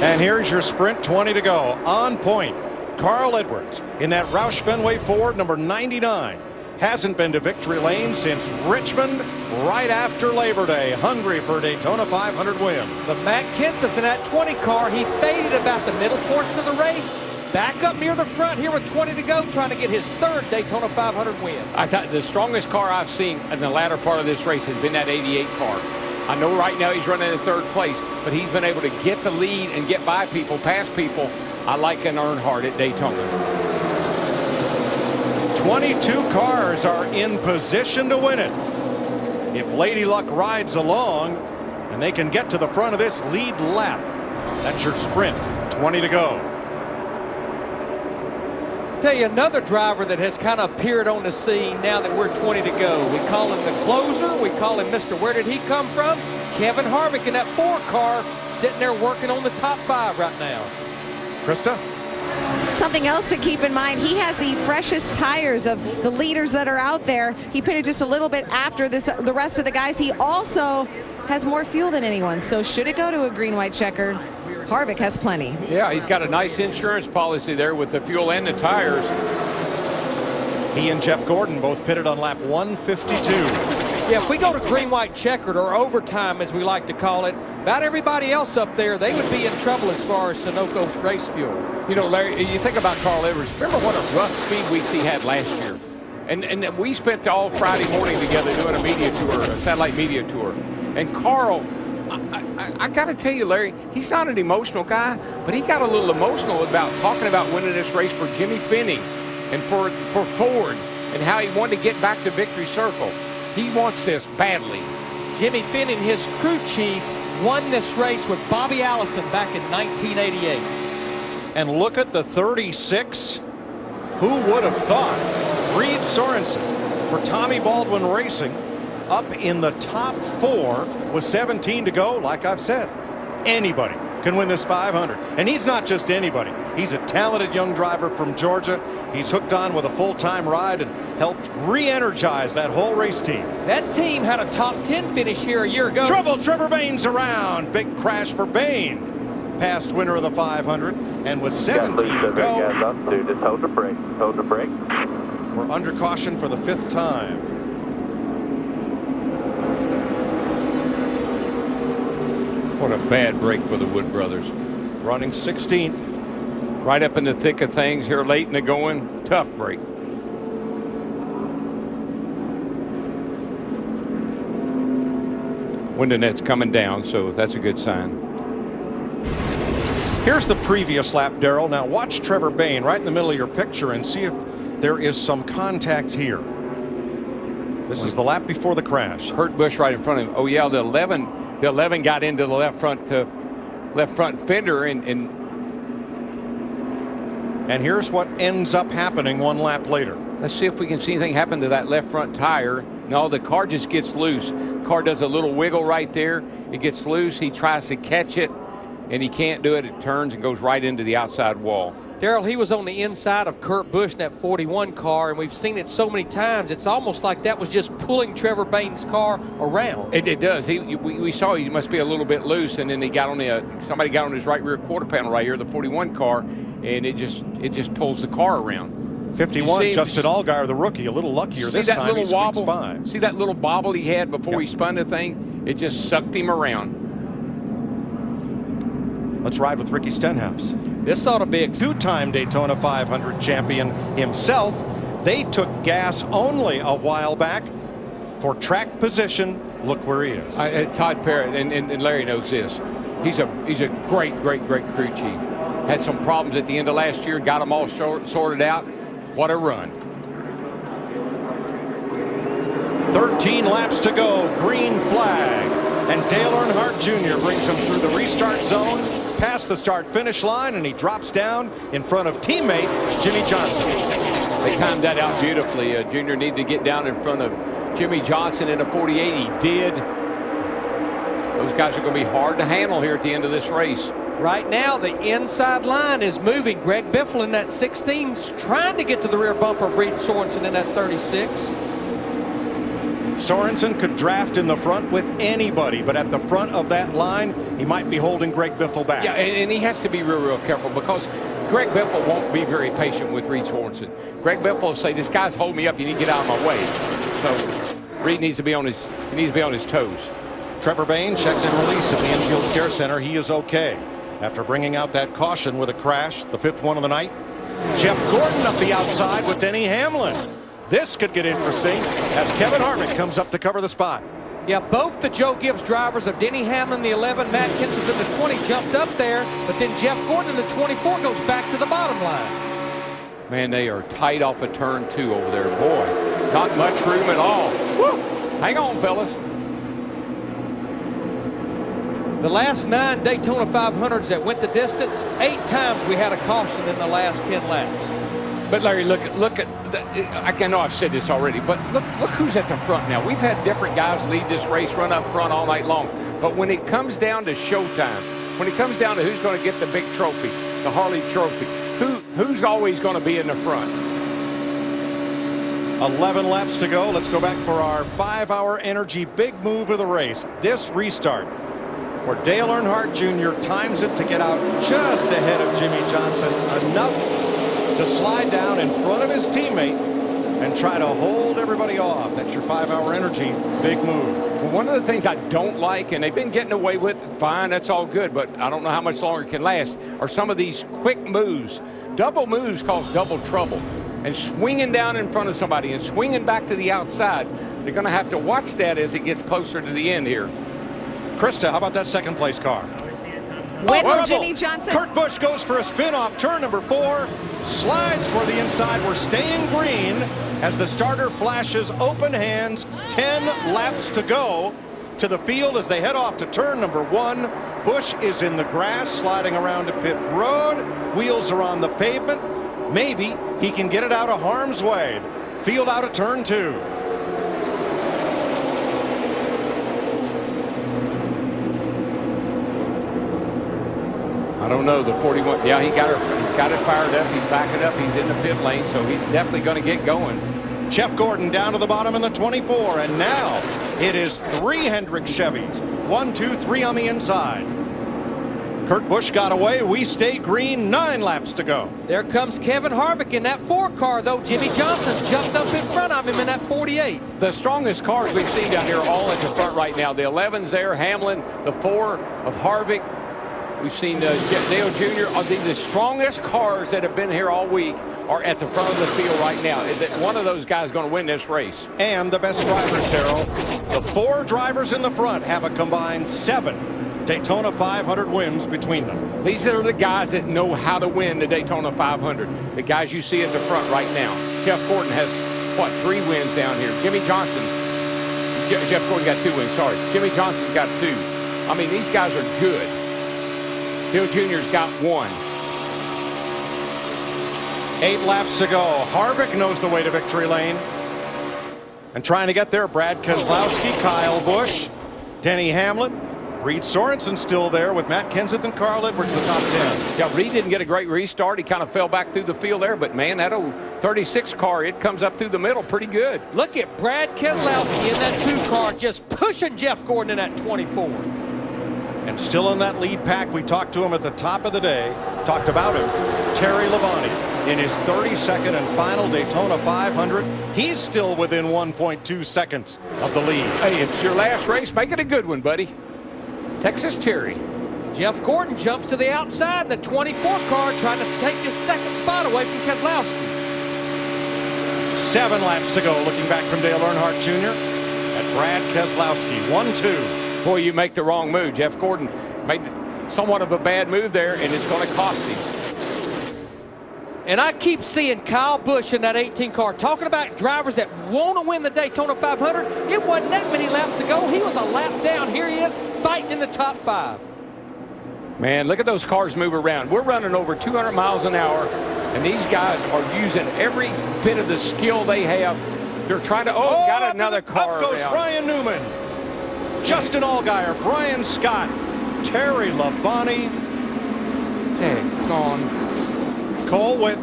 And here's your sprint, 20 to go. On point, Carl Edwards in that Roush Fenway Ford number 99. Hasn't been to victory lane since Richmond right after Labor Day. Hungry for a Daytona 500 win. The Matt Kenseth in that 20 car, he faded about the middle portion of the race. Back up near the front here with 20 to go, trying to get his 3rd Daytona 500 win. I thought the strongest car I've seen in the latter part of this race has been that 88 car. I know right now he's running in 3rd place, but he's been able to get the lead and get by people, past people. I like an Earnhardt at Daytona. 22 cars are in position to win it. If Lady Luck rides along and they can get to the front of this lead lap, that's your sprint, 20 to go. Tell you another driver that has kind of appeared on the scene now that we're 20 to go. We call him the closer. We call him Mr. Where Did He Come From? Kevin Harvick in that 4 car sitting there working on the top 5 right now. Krista? Something else to keep in mind, he has the freshest tires of the leaders that are out there. He pitted just a little bit after the rest of the guys. He also has more fuel than anyone. So should it go to a green-white checker, Harvick has plenty. Yeah, he's got a nice insurance policy there with the fuel and the tires. He and Jeff Gordon both pitted on lap 152. Yeah, if we go to green-white checkered, or overtime as we like to call it, about everybody else up there, they would be in trouble as far as Sunoco race fuel. You know, Larry, you think about Carl Edwards. Remember what a rough speed weeks he had last year. And we spent all Friday morning together doing a media tour, a satellite media tour. And Carl, I got to tell you, Larry, he's not an emotional guy, but he got a little emotional about talking about winning this race for Jimmy Finney and for Ford, and how he wanted to get back to victory circle. He wants this badly. Jimmy Finney, his crew chief, won this race with Bobby Allison back in 1988. And look at the 36. Who would have thought? Reed Sorensen for Tommy Baldwin Racing up in the top 4 with 17 to go. Like I've said, anybody can win this 500. And he's not just anybody. He's a talented young driver from Georgia. He's hooked on with a full-time ride and helped re-energize that whole race team. That team had a top 10 finish here a year ago. Trouble, Trevor Bayne's around. Big crash for Bayne. Past winner of the 500, and with 17 to go. Dude, just hold the brake. Hold the brake. We're under caution for the 5th time. What a bad break for the Wood brothers. Running 16th. Right up in the thick of things here late in the going. Tough break. window net's coming down, so that's a good sign. Here's the previous lap, Darrell. Now watch Trevor Bayne right in the middle of your picture and see if there is some contact here. This is the lap before the crash. Kurt Busch right in front of him. Oh yeah, the 11 got into the left front fender, and here's what ends up happening one lap later. Let's see if we can see anything happen to that left front tire. No, the car just gets loose. Car does a little wiggle right there. It gets loose. He tries to catch it, and he can't do it. It turns and goes right into the outside wall. Darrell, he was on the inside of Kurt Busch in that 41 car, and we've seen it so many times. It's almost like that was just pulling Trevor Bayne's car around. It does. We saw he must be a little bit loose, and then he got on somebody got on his right rear quarter panel right here, the 41 car, and it just pulls the car around. 51, Justin Allgaier, the rookie, a little luckier this time. He squeaks by. See that little bobble he had before he spun the thing? It just sucked him around. Let's ride with Ricky Stenhouse. This ought to be a two-time Daytona 500 champion himself. They took gas only a while back for track position. Look where he is. Todd Parrott, and Larry knows this. He's a great crew chief. Had some problems at the end of last year, got them all sorted out. What a run. 13 laps to go, green flag. And Dale Earnhardt Jr. brings him through the restart zone, past the start-finish line, and he drops down in front of teammate Jimmie Johnson. They timed that out beautifully. Junior needed to get down in front of Jimmie Johnson in a 48. He did. Those guys are going to be hard to handle here at the end of this race. Right now, the inside line is moving. Greg Biffle in that 16's trying to get to the rear bumper of Reed Sorensen in that 36. Sorensen could draft in the front with anybody, but at the front of that line, he might be holding Greg Biffle back. Yeah, and he has to be real careful, because Greg Biffle won't be very patient with Reed Sorensen. Greg Biffle will say, "This guy's holding me up. You need to get out of my way." So Reed needs to be on his toes. Trevor Bayne checks and released at the infield care center. He is okay after bringing out that caution with a crash, the 5th one of the night. Jeff Gordon up the outside with Denny Hamlin. This could get interesting as Kevin Harvick comes up to cover the spot. Yeah, both the Joe Gibbs drivers of Denny Hamlin, the 11, Matt Kenseth in the 20, jumped up there, but then Jeff Gordon in the 24 goes back to the bottom line. Man, they are tight off of turn 2 over there. Boy, not much room at all. Woo! Hang on, fellas. The last 9 Daytona 500s that went the distance, 8 times we had a caution in the last 10 laps. But Larry, look at I know I've said this already, but look who's at the front now. We've had different guys lead this race, run up front all night long. But when it comes down to showtime, when it comes down to who's going to get the big trophy, the Harley Trophy, who's always going to be in the front? 11 laps to go. Let's go back for our 5-hour energy big move of the race. This restart, where Dale Earnhardt Jr. times it to get out just ahead of Jimmie Johnson, enough to slide down in front of his teammate and try to hold everybody off. That's your 5-hour energy big move. Well, one of the things I don't like, and they've been getting away with it, fine, that's all good, but I don't know how much longer it can last, are some of these quick moves. Double moves cause double trouble. And swinging down in front of somebody and swinging back to the outside, they're going to have to watch that as it gets closer to the end here. Krista, how about that second place car? With Jimmie Johnson. Kurt Busch goes for a spin off turn number 4, slides toward the inside. We're staying green as the starter flashes open hands. 10 laps to go to the field as they head off to turn number 1. Busch is in the grass, sliding around to pit road. Wheels are on the pavement. Maybe he can get it out of harm's way. Field out of turn 2. I don't know, the 41. Yeah, he's got it fired up. He's backing up. He's in the pit lane, so he's definitely going to get going. Jeff Gordon down to the bottom in the 24, and now it is 3 Hendrick Chevys. 1, 2, 3 on the inside. Kurt Busch got away. We stay green. 9 laps to go. There comes Kevin Harvick in that 4 car, though. Jimmie Johnson jumped up in front of him in that 48. The strongest cars we've seen down here are all at the front right now. The 11's there, Hamlin, the 4 of Harvick. We've seen Dale Jr. The strongest cars that have been here all week are at the front of the field right now. One of those guys is going to win this race. And the best drivers, Darrell. The 4 drivers in the front have a combined 7 Daytona 500 wins between them. These are the guys that know how to win the Daytona 500. The guys you see at the front right now. Jeff Gordon has, what, 3 wins down here. Jimmie Johnson, Jeff Gordon got 2 wins, sorry. Jimmie Johnson got 2. I mean, these guys are good. Dale Jr.'s got 1. 8 laps to go. Harvick knows the way to victory lane. And trying to get there, Brad Keselowski, Kyle Busch, Denny Hamlin, Reed Sorensen still there with Matt Kenseth and Carl Edwards in the top 10. Yeah, Reed didn't get a great restart. He kind of fell back through the field there, but man, that old 36 car, it comes up through the middle pretty good. Look at Brad Keselowski in that 2 car just pushing Jeff Gordon in that 24. And still in that lead pack, we talked to him at the top of the day, talked about him, Terry Labonte. In his 32nd and final Daytona 500, he's still within 1.2 seconds of the lead. Hey, if it's your last race, make it a good one, buddy. Texas Terry. Jeff Gordon jumps to the outside in the 24 car, trying to take his 2nd spot away from Keselowski. 7 laps to go, looking back from Dale Earnhardt Jr. at Brad Keselowski. 1-2. Boy, you make the wrong move. Jeff Gordon made somewhat of a bad move there, and it's going to cost him. And I keep seeing Kyle Busch in that 18 car talking about drivers that want to win the Daytona 500. It wasn't that many laps ago. He was a lap down. Here he is fighting in the top 5. Man, look at those cars move around. We're running over 200 miles an hour, and these guys are using every bit of the skill they have. They're trying to, got another car. Up goes around. Ryan Newman, Justin Allgaier, Brian Scott, Terry Labonte. Dang, gone. Cole Witt.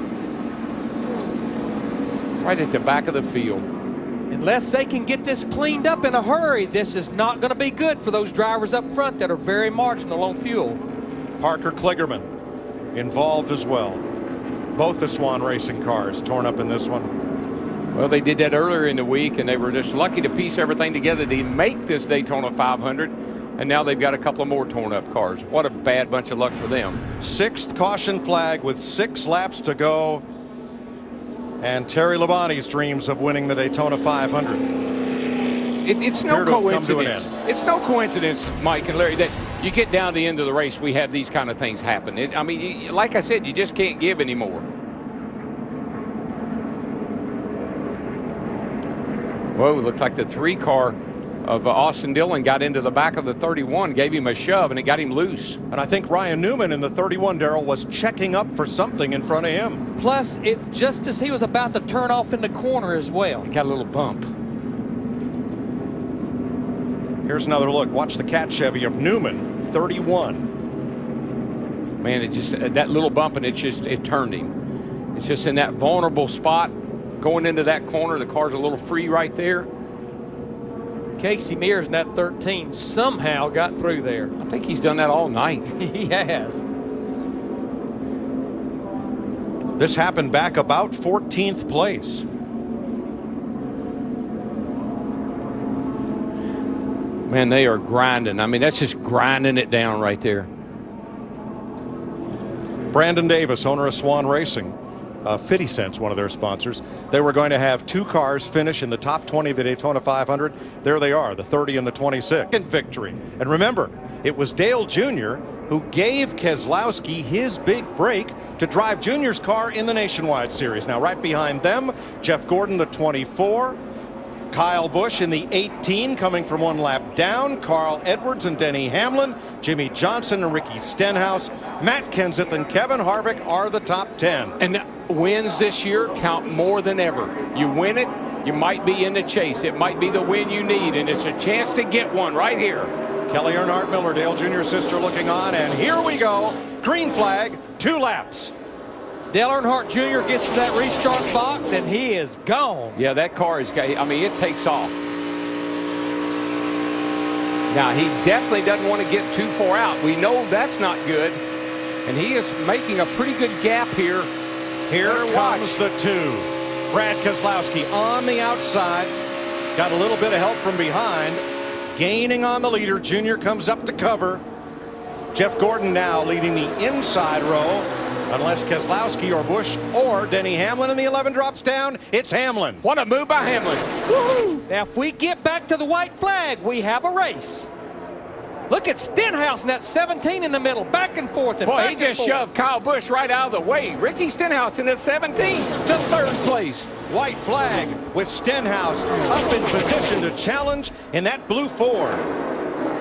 Right at the back of the field. Unless they can get this cleaned up in a hurry, this is not going to be good for those drivers up front that are very marginal on fuel. Parker Kligerman involved as well. Both the Swan Racing cars torn up in this one. Well, they did that earlier in the week, and they were just lucky to piece everything together to make this Daytona 500. And now they've got a couple of more torn up cars. What a bad bunch of luck for them. 6th caution flag with 6 laps to go. And Terry Labonte's dreams of winning the Daytona 500. It's no coincidence. It's no coincidence, Mike and Larry, that you get down to the end of the race, we have these kind of things happen. I mean, like I said, you just can't give anymore. Whoa, it looks like the 3 car of Austin Dillon got into the back of the 31, gave him a shove, and it got him loose. And I think Ryan Newman in the 31, Darrell, was checking up for something in front of him. Plus, it just as he was about to turn off in the corner as well. He got a little bump. Here's another look. Watch the cat Chevy of Newman, 31. Man, it just, that little bump, and it turned him. It's just in that vulnerable spot, going into that corner. The car's a little free right there. Casey Mears in that 13 somehow got through there. I think he's done that all night. He has. This happened back about 14th place. Man, they are grinding. I mean, that's just grinding it down right there. Brandon Davis, owner of Swan Racing. 50 Cents, one of their sponsors. They were going to have 2 cars finish in the top 20 of the Daytona 500. There they are, the 30 and the 26. Victory. And remember, it was Dale Jr. who gave Keselowski his big break to drive Jr.'s car in the Nationwide Series. Now, right behind them, Jeff Gordon, the 24. Kyle Busch in the 18, coming from 1 lap down. Carl Edwards and Denny Hamlin, Jimmie Johnson and Ricky Stenhouse, Matt Kenseth and Kevin Harvick are the top 10. And wins this year count more than ever. You win it, you might be in the chase. It might be the win you need, and it's a chance to get one right here. Kelly Earnhardt Miller, Dale Jr.'s sister, looking on, and here we go. Green flag, 2 laps. Dale Earnhardt Jr. gets to that restart box, and he is gone. Yeah, that car is, I mean, it takes off. Now, he definitely doesn't want to get too far out. We know that's not good, and he is making a pretty good gap here. Here comes the 2. Brad Keselowski on the outside. Got a little bit of help from behind. Gaining on the leader. Jr. comes up to cover. Jeff Gordon now leading the inside row. unless Keselowski or Busch or Denny Hamlin, and the 11 drops down. It's Hamlin. What a move by Hamlin. Woo-hoo. Now, if we get back to the white flag, we have a race. Look at Stenhouse in that 17 in the middle, back and forth. And boy, he just shoved Kyle Busch right out of the way. Ricky Stenhouse in the 17 to third place. White flag with Stenhouse up in position to challenge in that blue Ford.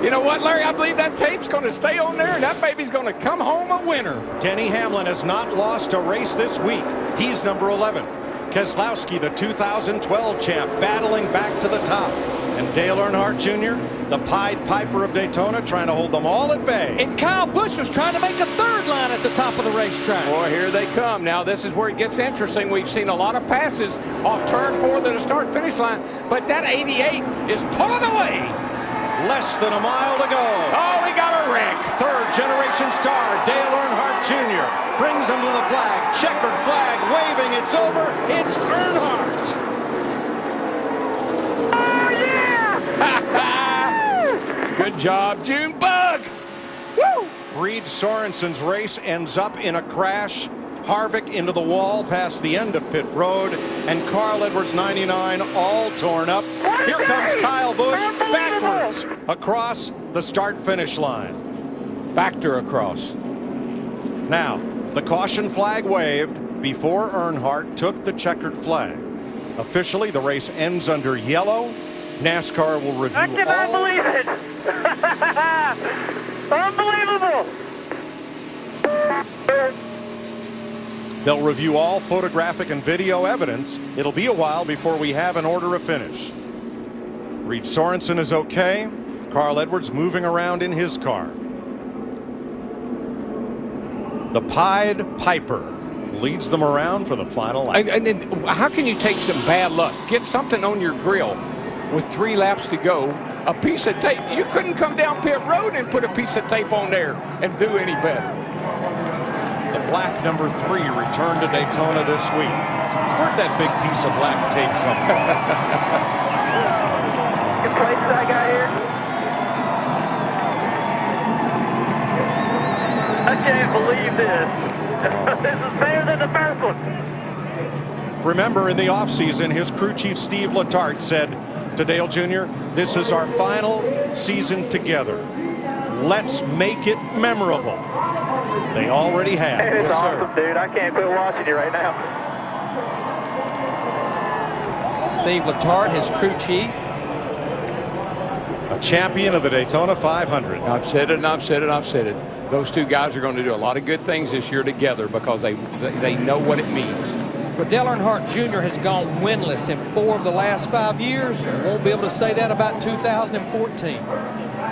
You know what, Larry? I believe that tape's going to stay on there, and that baby's going to come home a winner. Denny Hamlin has not lost a race this week. He's number 11. Keselowski, the 2012 champ, battling back to the top. And Dale Earnhardt Jr., the Pied Piper of Daytona, trying to hold them all at bay. And Kyle Busch was trying to make a third line at the top of the racetrack. Boy, here they come. Now, this is where it gets interesting. We've seen a lot of passes off turn 4 to the start-finish line, but that 88 is pulling away. Less than a mile to go. Oh, he got a wreck. Third-generation star Dale Earnhardt Jr. brings him to the flag. Checkered flag waving. It's over. It's Earnhardt. Good job, June Bug. Woo! Reed Sorensen's race ends up in a crash. Harvick into the wall past the end of pit road, and Carl Edwards 99 all torn up. Here comes Kyle Busch backwards across the start-finish line. Backed her across. Now, the caution flag waved before Earnhardt took the checkered flag. Officially, the race ends under yellow. NASCAR will review I cannot believe it. Unbelievable. They'll review all photographic and video evidence. It'll be a while before we have an order of finish. Reed Sorensen is okay. Carl Edwards moving around in his car. The Pied Piper leads them around for the final lap. And how can you take some bad luck? Get something on your grill with 3 laps to go, a piece of tape. You couldn't come down pit road and put a piece of tape on there and do any better. The black number 3 returned to Daytona this week. Where'd that big piece of black tape come from? Good places I got here. I can't believe this. This is better than the first one. Remember, in the offseason, his crew chief Steve Letarte said to Dale Jr., "This is our final season together. Let's make it memorable." They already have. It's Yes, awesome, dude. I can't quit watching you right now. Steve Letarte, his crew chief. A champion of the Daytona 500. I've said it, and I've said it, and I've said it. Those two guys are going to do a lot of good things this year together because they know what it means. But Dale Earnhardt Jr. has gone winless in 4 of the last 5 years. Won't be able to say that about 2014.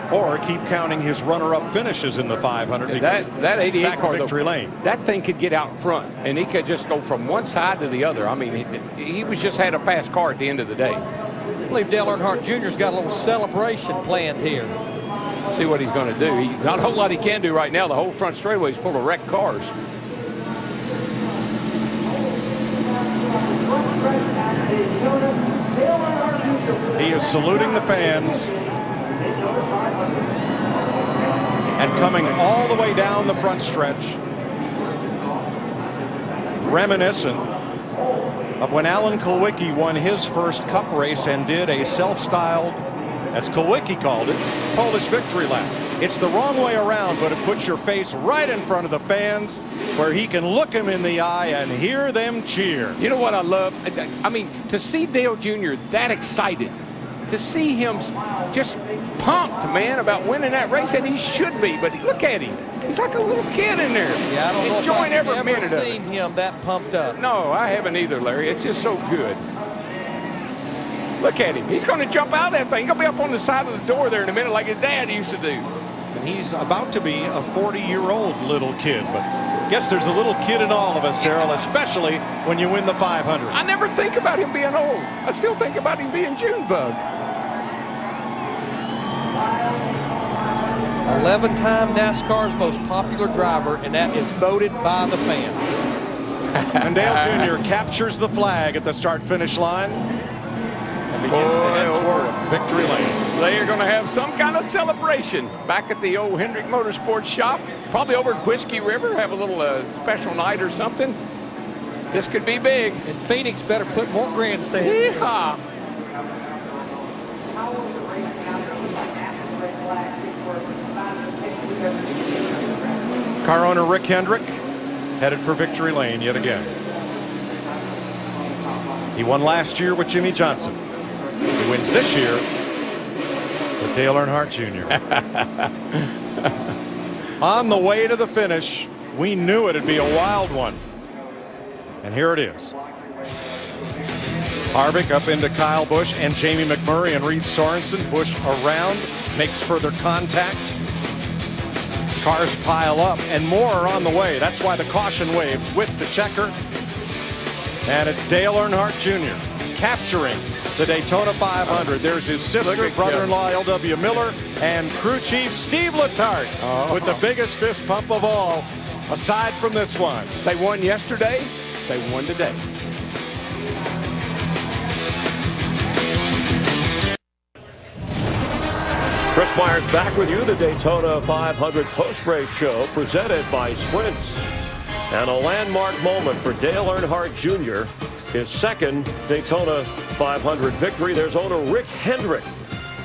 Or keep counting his runner-up finishes in the 500 because that 88 back car, to victory lane. That thing could get out front, and he could just go from one side to the other. I mean, he was just had a fast car at the end of the day. I believe Dale Earnhardt Jr.'s got a little celebration planned here. See what he's going to do. He's not a whole lot he can do right now. The whole front straightaway is full of wrecked cars. He is saluting the fans and coming all the way down the front stretch, reminiscent of when Alan Kulwicki won his first Cup race and did a self-styled, as Kulwicki called it, Polish victory lap. It's the wrong way around, but it puts your face right in front of the fans where he can look them in the eye and hear them cheer. You know what I love? I mean, to see Dale Jr. that excited, to see him just pumped, man, about winning that race, and he should be, but look at him. He's like a little kid in there. Yeah, I don't know enjoying if I've every minute ever of it. seen him that pumped up. No, I haven't either, Larry. It's just so good. Look at him. He's going to jump out of that thing. He's going to be up on the side of the door there in a minute like his dad used to do. And he's about to be a 40-year-old little kid, but I guess there's a little kid in all of us, Darrell, especially when you win the 500. I never think about him being old. I still think about him being Junebug. 11-time NASCAR's most popular driver, and that is voted by the fans. And Dale Jr. captures the flag at the start-finish line and begins to head toward victory lane. They are going to have some kind of celebration back at the old Hendrick Motorsports shop, probably over at Whiskey River, have a little special night or something. This could be big. And Phoenix better put more grandstands. Yeehaw. Car owner Rick Hendrick headed for victory lane yet again. He won last year with Jimmie Johnson. He wins this year with Dale Earnhardt Jr. On the way to the finish, we knew it'd be a wild one. And here it is. Harvick up into Kyle Busch and Jamie McMurray and Reed Sorensen. Busch around, makes further contact. Cars pile up and more are on the way. That's why the caution waves with the checker. And it's Dale Earnhardt Jr. capturing the Daytona 500. There's his sister, brother-in-law L.W. Miller, and crew chief Steve Letarte with the biggest fist pump of all, aside from this one. They won yesterday. They won today. Chris Myers back with you. The Daytona 500 post-race show presented by Sprint. And a landmark moment for Dale Earnhardt Jr. His second Daytona 500 victory. There's owner Rick Hendrick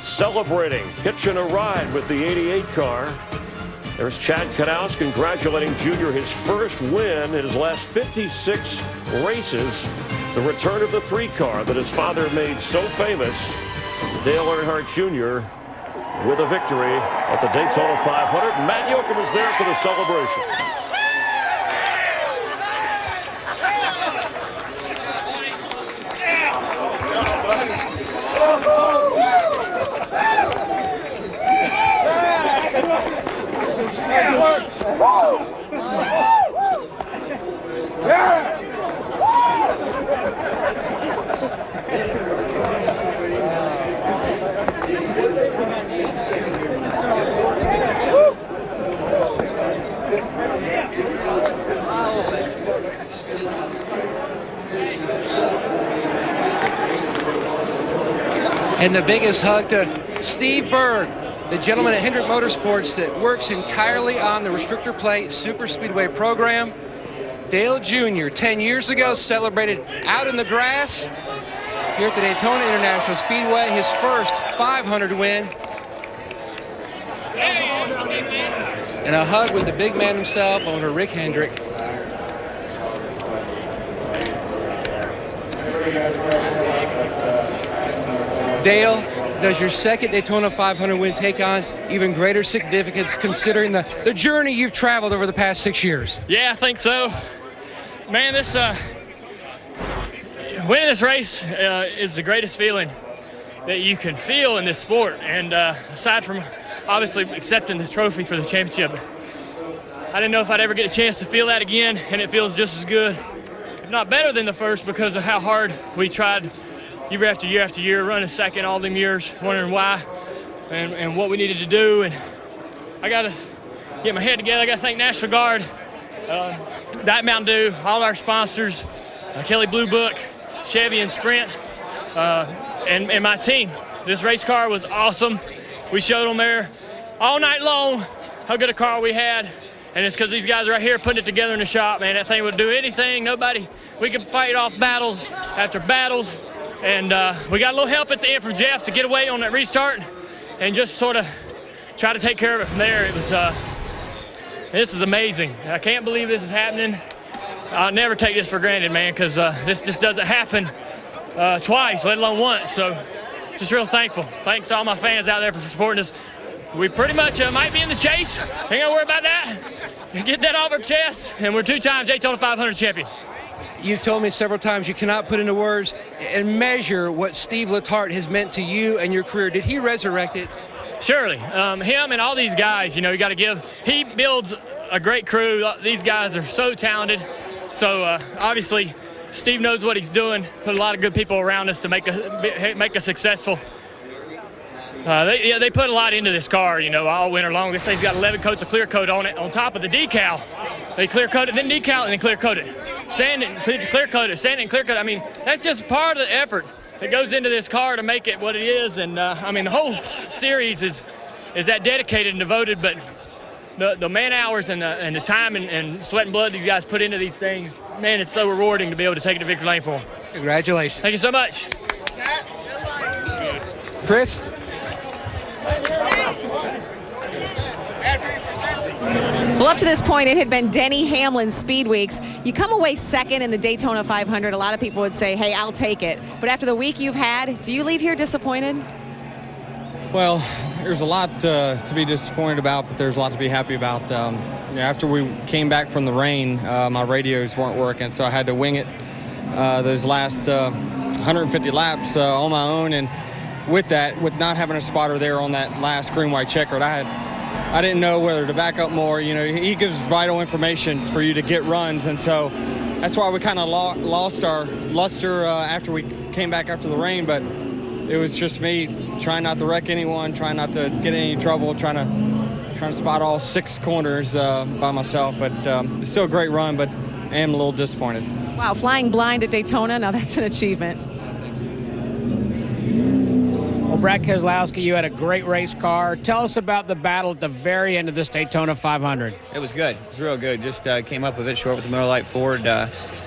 celebrating, hitching a ride with the 88 car. There's Chad Knaus congratulating Jr. his first win in his last 56 races. The return of the 3 car that his father made so famous. Dale Earnhardt Jr. with a victory at the Daytona 500. Matt Yoakum is there for the celebration. And the biggest hug to Steve Berg, the gentleman at Hendrick Motorsports that works entirely on the restrictor plate super speedway program. Dale Jr. 10 years ago celebrated out in the grass here at the Daytona International Speedway, his first 500 win. And a hug with the big man himself, owner Rick Hendrick. Dale, does your second Daytona 500 win take on even greater significance considering the journey you've traveled over the past 6 years? Yeah, I think so. Man, this winning this race is the greatest feeling that you can feel in this sport. And aside from obviously accepting the trophy for the championship, I didn't know if I'd ever get a chance to feel that again, and it feels just as good, if not better than the first, because of how hard we tried year after year after year, running second all them years, wondering why and what we needed to do. And I got to get my head together. I got to thank National Guard, Diet Mountain Dew, all our sponsors, Kelly Blue Book, Chevy and Sprint, and my team. This race car was awesome. We showed them there all night long how good a car we had. And it's because these guys right here putting it together in the shop, man. That thing would do anything. We could fight off battles after battles. And we got a little help at the end from Jeff to get away on that restart and just sort of try to take care of it from there. It was, this is amazing. I can't believe this is happening. I'll never take this for granted, man, because this just doesn't happen twice, let alone once. So just real thankful. Thanks to all my fans out there for supporting us. We pretty much might be in the chase. Ain't got to worry about that. Get that off our chest, and we're 2-time Daytona 500 champion. You've told me several times you cannot put into words and measure what Steve Letarte has meant to you and your career. Did he resurrect it? Surely. Him and all these guys, you got to give. He builds a great crew. These guys are so talented. So obviously, Steve knows what he's doing. Put a lot of good people around us to make us successful. They put a lot into this car, all winter long. This thing's got 11 coats of clear coat on it, on top of the decal. They clear coat it, then decal it, and then clear coat it. Sand it and clear coat it, sand it and clear coat it. I mean, that's just part of the effort that goes into this car to make it what it is. And I mean, the whole series is that dedicated and devoted, but the man hours and the time and sweat and blood these guys put into these things, man, it's so rewarding to be able to take it to victory lane for them. Congratulations. Thank you so much. Chris? Well, up to this point, it had been Denny Hamlin's Speed Weeks. You come away second in the Daytona 500. A lot of people would say, hey, I'll take it. But after the week you've had, do you leave here disappointed? Well, there's a lot to be disappointed about, but there's a lot to be happy about. After we came back from the rain, my radios weren't working, so I had to wing it those last 150 laps on my own. And with that, with not having a spotter there on that last green-white checkered, I didn't know whether to back up more. You know, he gives vital information for you to get runs, and so that's why we kind of lost our luster after we came back after the rain. But it was just me trying not to wreck anyone, trying not to get in any trouble, trying to spot all 6 corners by myself. But it's still a great run, but I am a little disappointed. Wow, flying blind at Daytona, now that's an achievement. Well, Brad Keselowski, you had a great race car. Tell us about the battle at the very end of this Daytona 500. It was good. It was real good. Just came up a bit short with the Miller Lite Ford.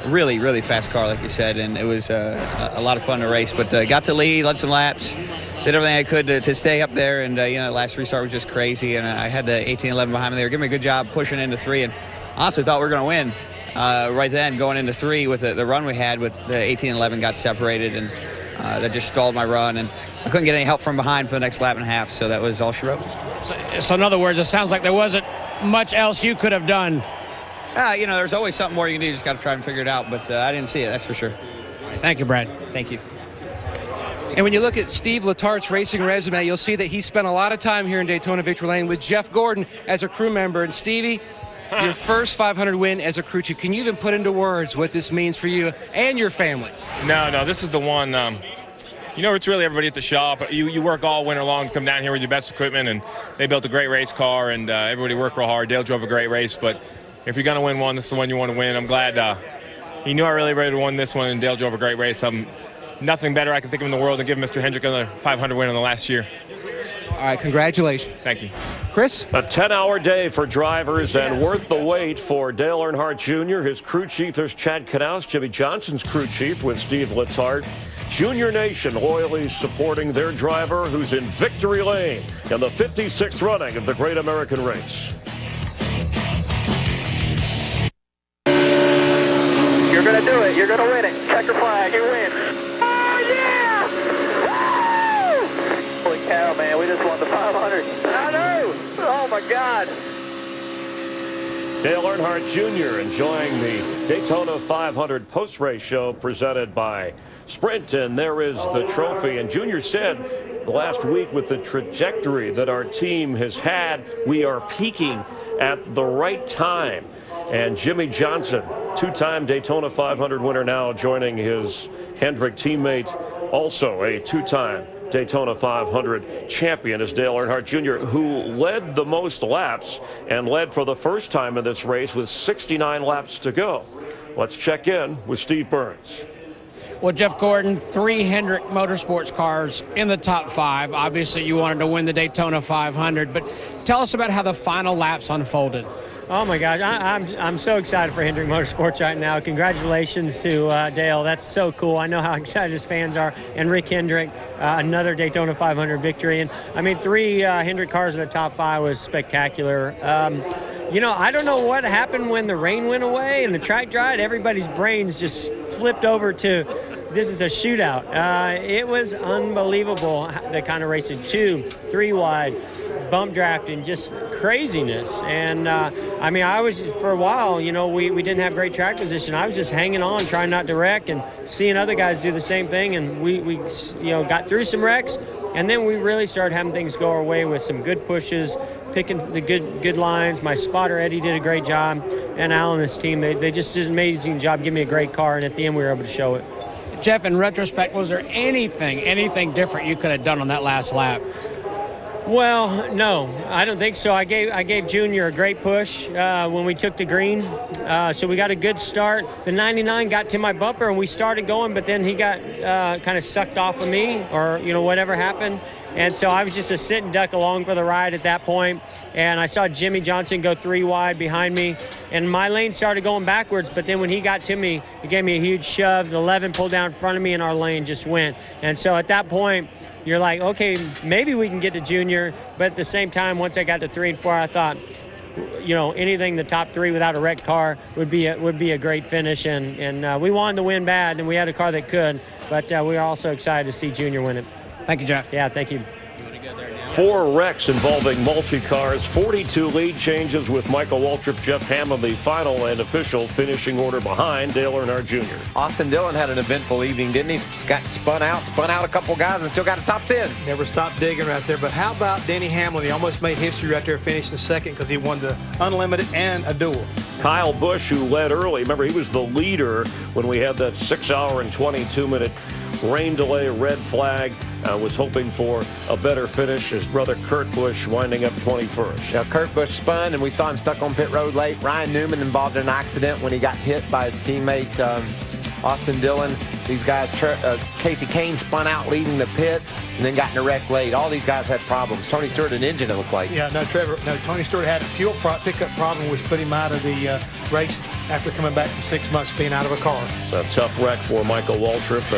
Really, really fast car, like you said, and it was a lot of fun to race. But got to lead, led some laps, did everything I could to stay up there. And, the last restart was just crazy. And I had the 18-11 behind me. They were giving me a good job pushing into 3. And honestly thought we were going to win right then, going into 3 with the run we had with the 18-11 got separated. And that just stalled my run, and I couldn't get any help from behind for the next lap and a half, so that was all she wrote. So in other words, it sounds like there wasn't much else you could have done. There's always something more you can do. You just got to try and figure it out, but I didn't see it, that's for sure. Thank you, Brad. Thank you. And when you look at Steve Letart's racing resume, you'll see that he spent a lot of time here in Daytona Victory Lane with Jeff Gordon as a crew member. And Stevie, your first 500 win as a crew chief. Can you even put into words what this means for you and your family? No, this is the one. It's really everybody at the shop. You work all winter long to come down here with your best equipment, and they built a great race car, and everybody worked real hard. Dale drove a great race, but if you're going to win one, this is the one you want to win. I'm glad he knew I really ready to win this one, and Dale drove a great race. Nothing better I can think of in the world than give Mr. Hendrick another 500 win in the last year. All right, congratulations. Thank you. Chris? A 10-hour day for drivers and worth the wait for Dale Earnhardt Jr., his crew chief. There's Chad Knaus, Jimmie Johnson's crew chief with Steve Letart. Junior Nation loyally supporting their driver who's in victory lane in the 56th running of the Great American Race. You're going to do it. You're going to win it. Checker flag. You win. Oh, yeah! Woo! Holy cow, man. We just won the 500. I know. Oh, my God. Dale Earnhardt Jr. enjoying the Daytona 500 post-race show presented by Sprint, and there is the trophy. And Junior said last week, with the trajectory that our team has had, we are peaking at the right time. And Jimmie Johnson, 2-time Daytona 500 winner, now joining his Hendrick teammate, also a 2-time Daytona 500 champion, is Dale Earnhardt Jr., who led the most laps and led for the first time in this race with 69 laps to go. Let's check in with Steve Burns. Well, Jeff Gordon, 3 Hendrick Motorsports cars in the top 5. Obviously, you wanted to win the Daytona 500, but tell us about how the final laps unfolded. Oh my God, I'm so excited for Hendrick Motorsports right now. Congratulations to Dale. That's so cool. I know how excited his fans are. And Rick Hendrick, another Daytona 500 victory. And I mean, 3 Hendrick cars in the top 5 was spectacular. I don't know what happened when the rain went away and the track dried. Everybody's brains just flipped over to this is a shootout. It was unbelievable, the kind of racing, 2, 3 wide, bump drafting, just craziness. And I was, for a while, we didn't have great track position. I was just hanging on, trying not to wreck, and seeing other guys do the same thing. And we got through some wrecks, and then we really started having things go our way with some good pushes, picking the good lines. My spotter Eddie did a great job, and Al and his team, they just did an amazing job, giving me a great car, and at the end we were able to show it. Jeff, in retrospect, was there anything different you could have done on that last lap? Well, no, I don't think so. I gave Junior a great push when we took the green, so we got a good start. The 99 got to my bumper and we started going, but then he got kind of sucked off of me, or whatever happened. And so I was just a sit and duck along for the ride at that point. And I saw Jimmie Johnson go 3 wide behind me, and my lane started going backwards. But then when he got to me, he gave me a huge shove. The 11 pulled down in front of me, and our lane just went. And so at that point, you're like, okay, maybe we can get to Junior. But at the same time, once I got to 3 and 4, I thought, anything the top 3 without a wrecked car would be a great finish. And we wanted to win bad, and we had a car that could. But we were also excited to see Junior win it. Thank you, Jeff. Yeah, thank you. 4 wrecks involving multi-cars, 42 lead changes with Michael Waltrip, Jeff Hammond, the final and official finishing order behind Dale Earnhardt Jr. Austin Dillon had an eventful evening, didn't he? Got spun out a couple guys and still got a top 10. Never stopped digging right there. But how about Denny Hamlin? He almost made history right there, finishing second because he won the Unlimited and a duel. Kyle Busch, who led early. Remember, he was the leader when we had that 6-hour and 22-minute rain delay, red flag. Was hoping for a better finish. His brother Kurt Busch winding up 21st. Now, Kurt Busch spun, and we saw him stuck on pit road late. Ryan Newman involved in an accident when he got hit by his teammate Austin Dillon. These guys, Casey Kane spun out leading the pits and then got in a wreck late. All these guys had problems. Tony Stewart, an engine, it looked like. Yeah, Tony Stewart had a pickup problem, which put him out of the race after coming back from 6 months being out of a car. A tough wreck for Michael Waltrip.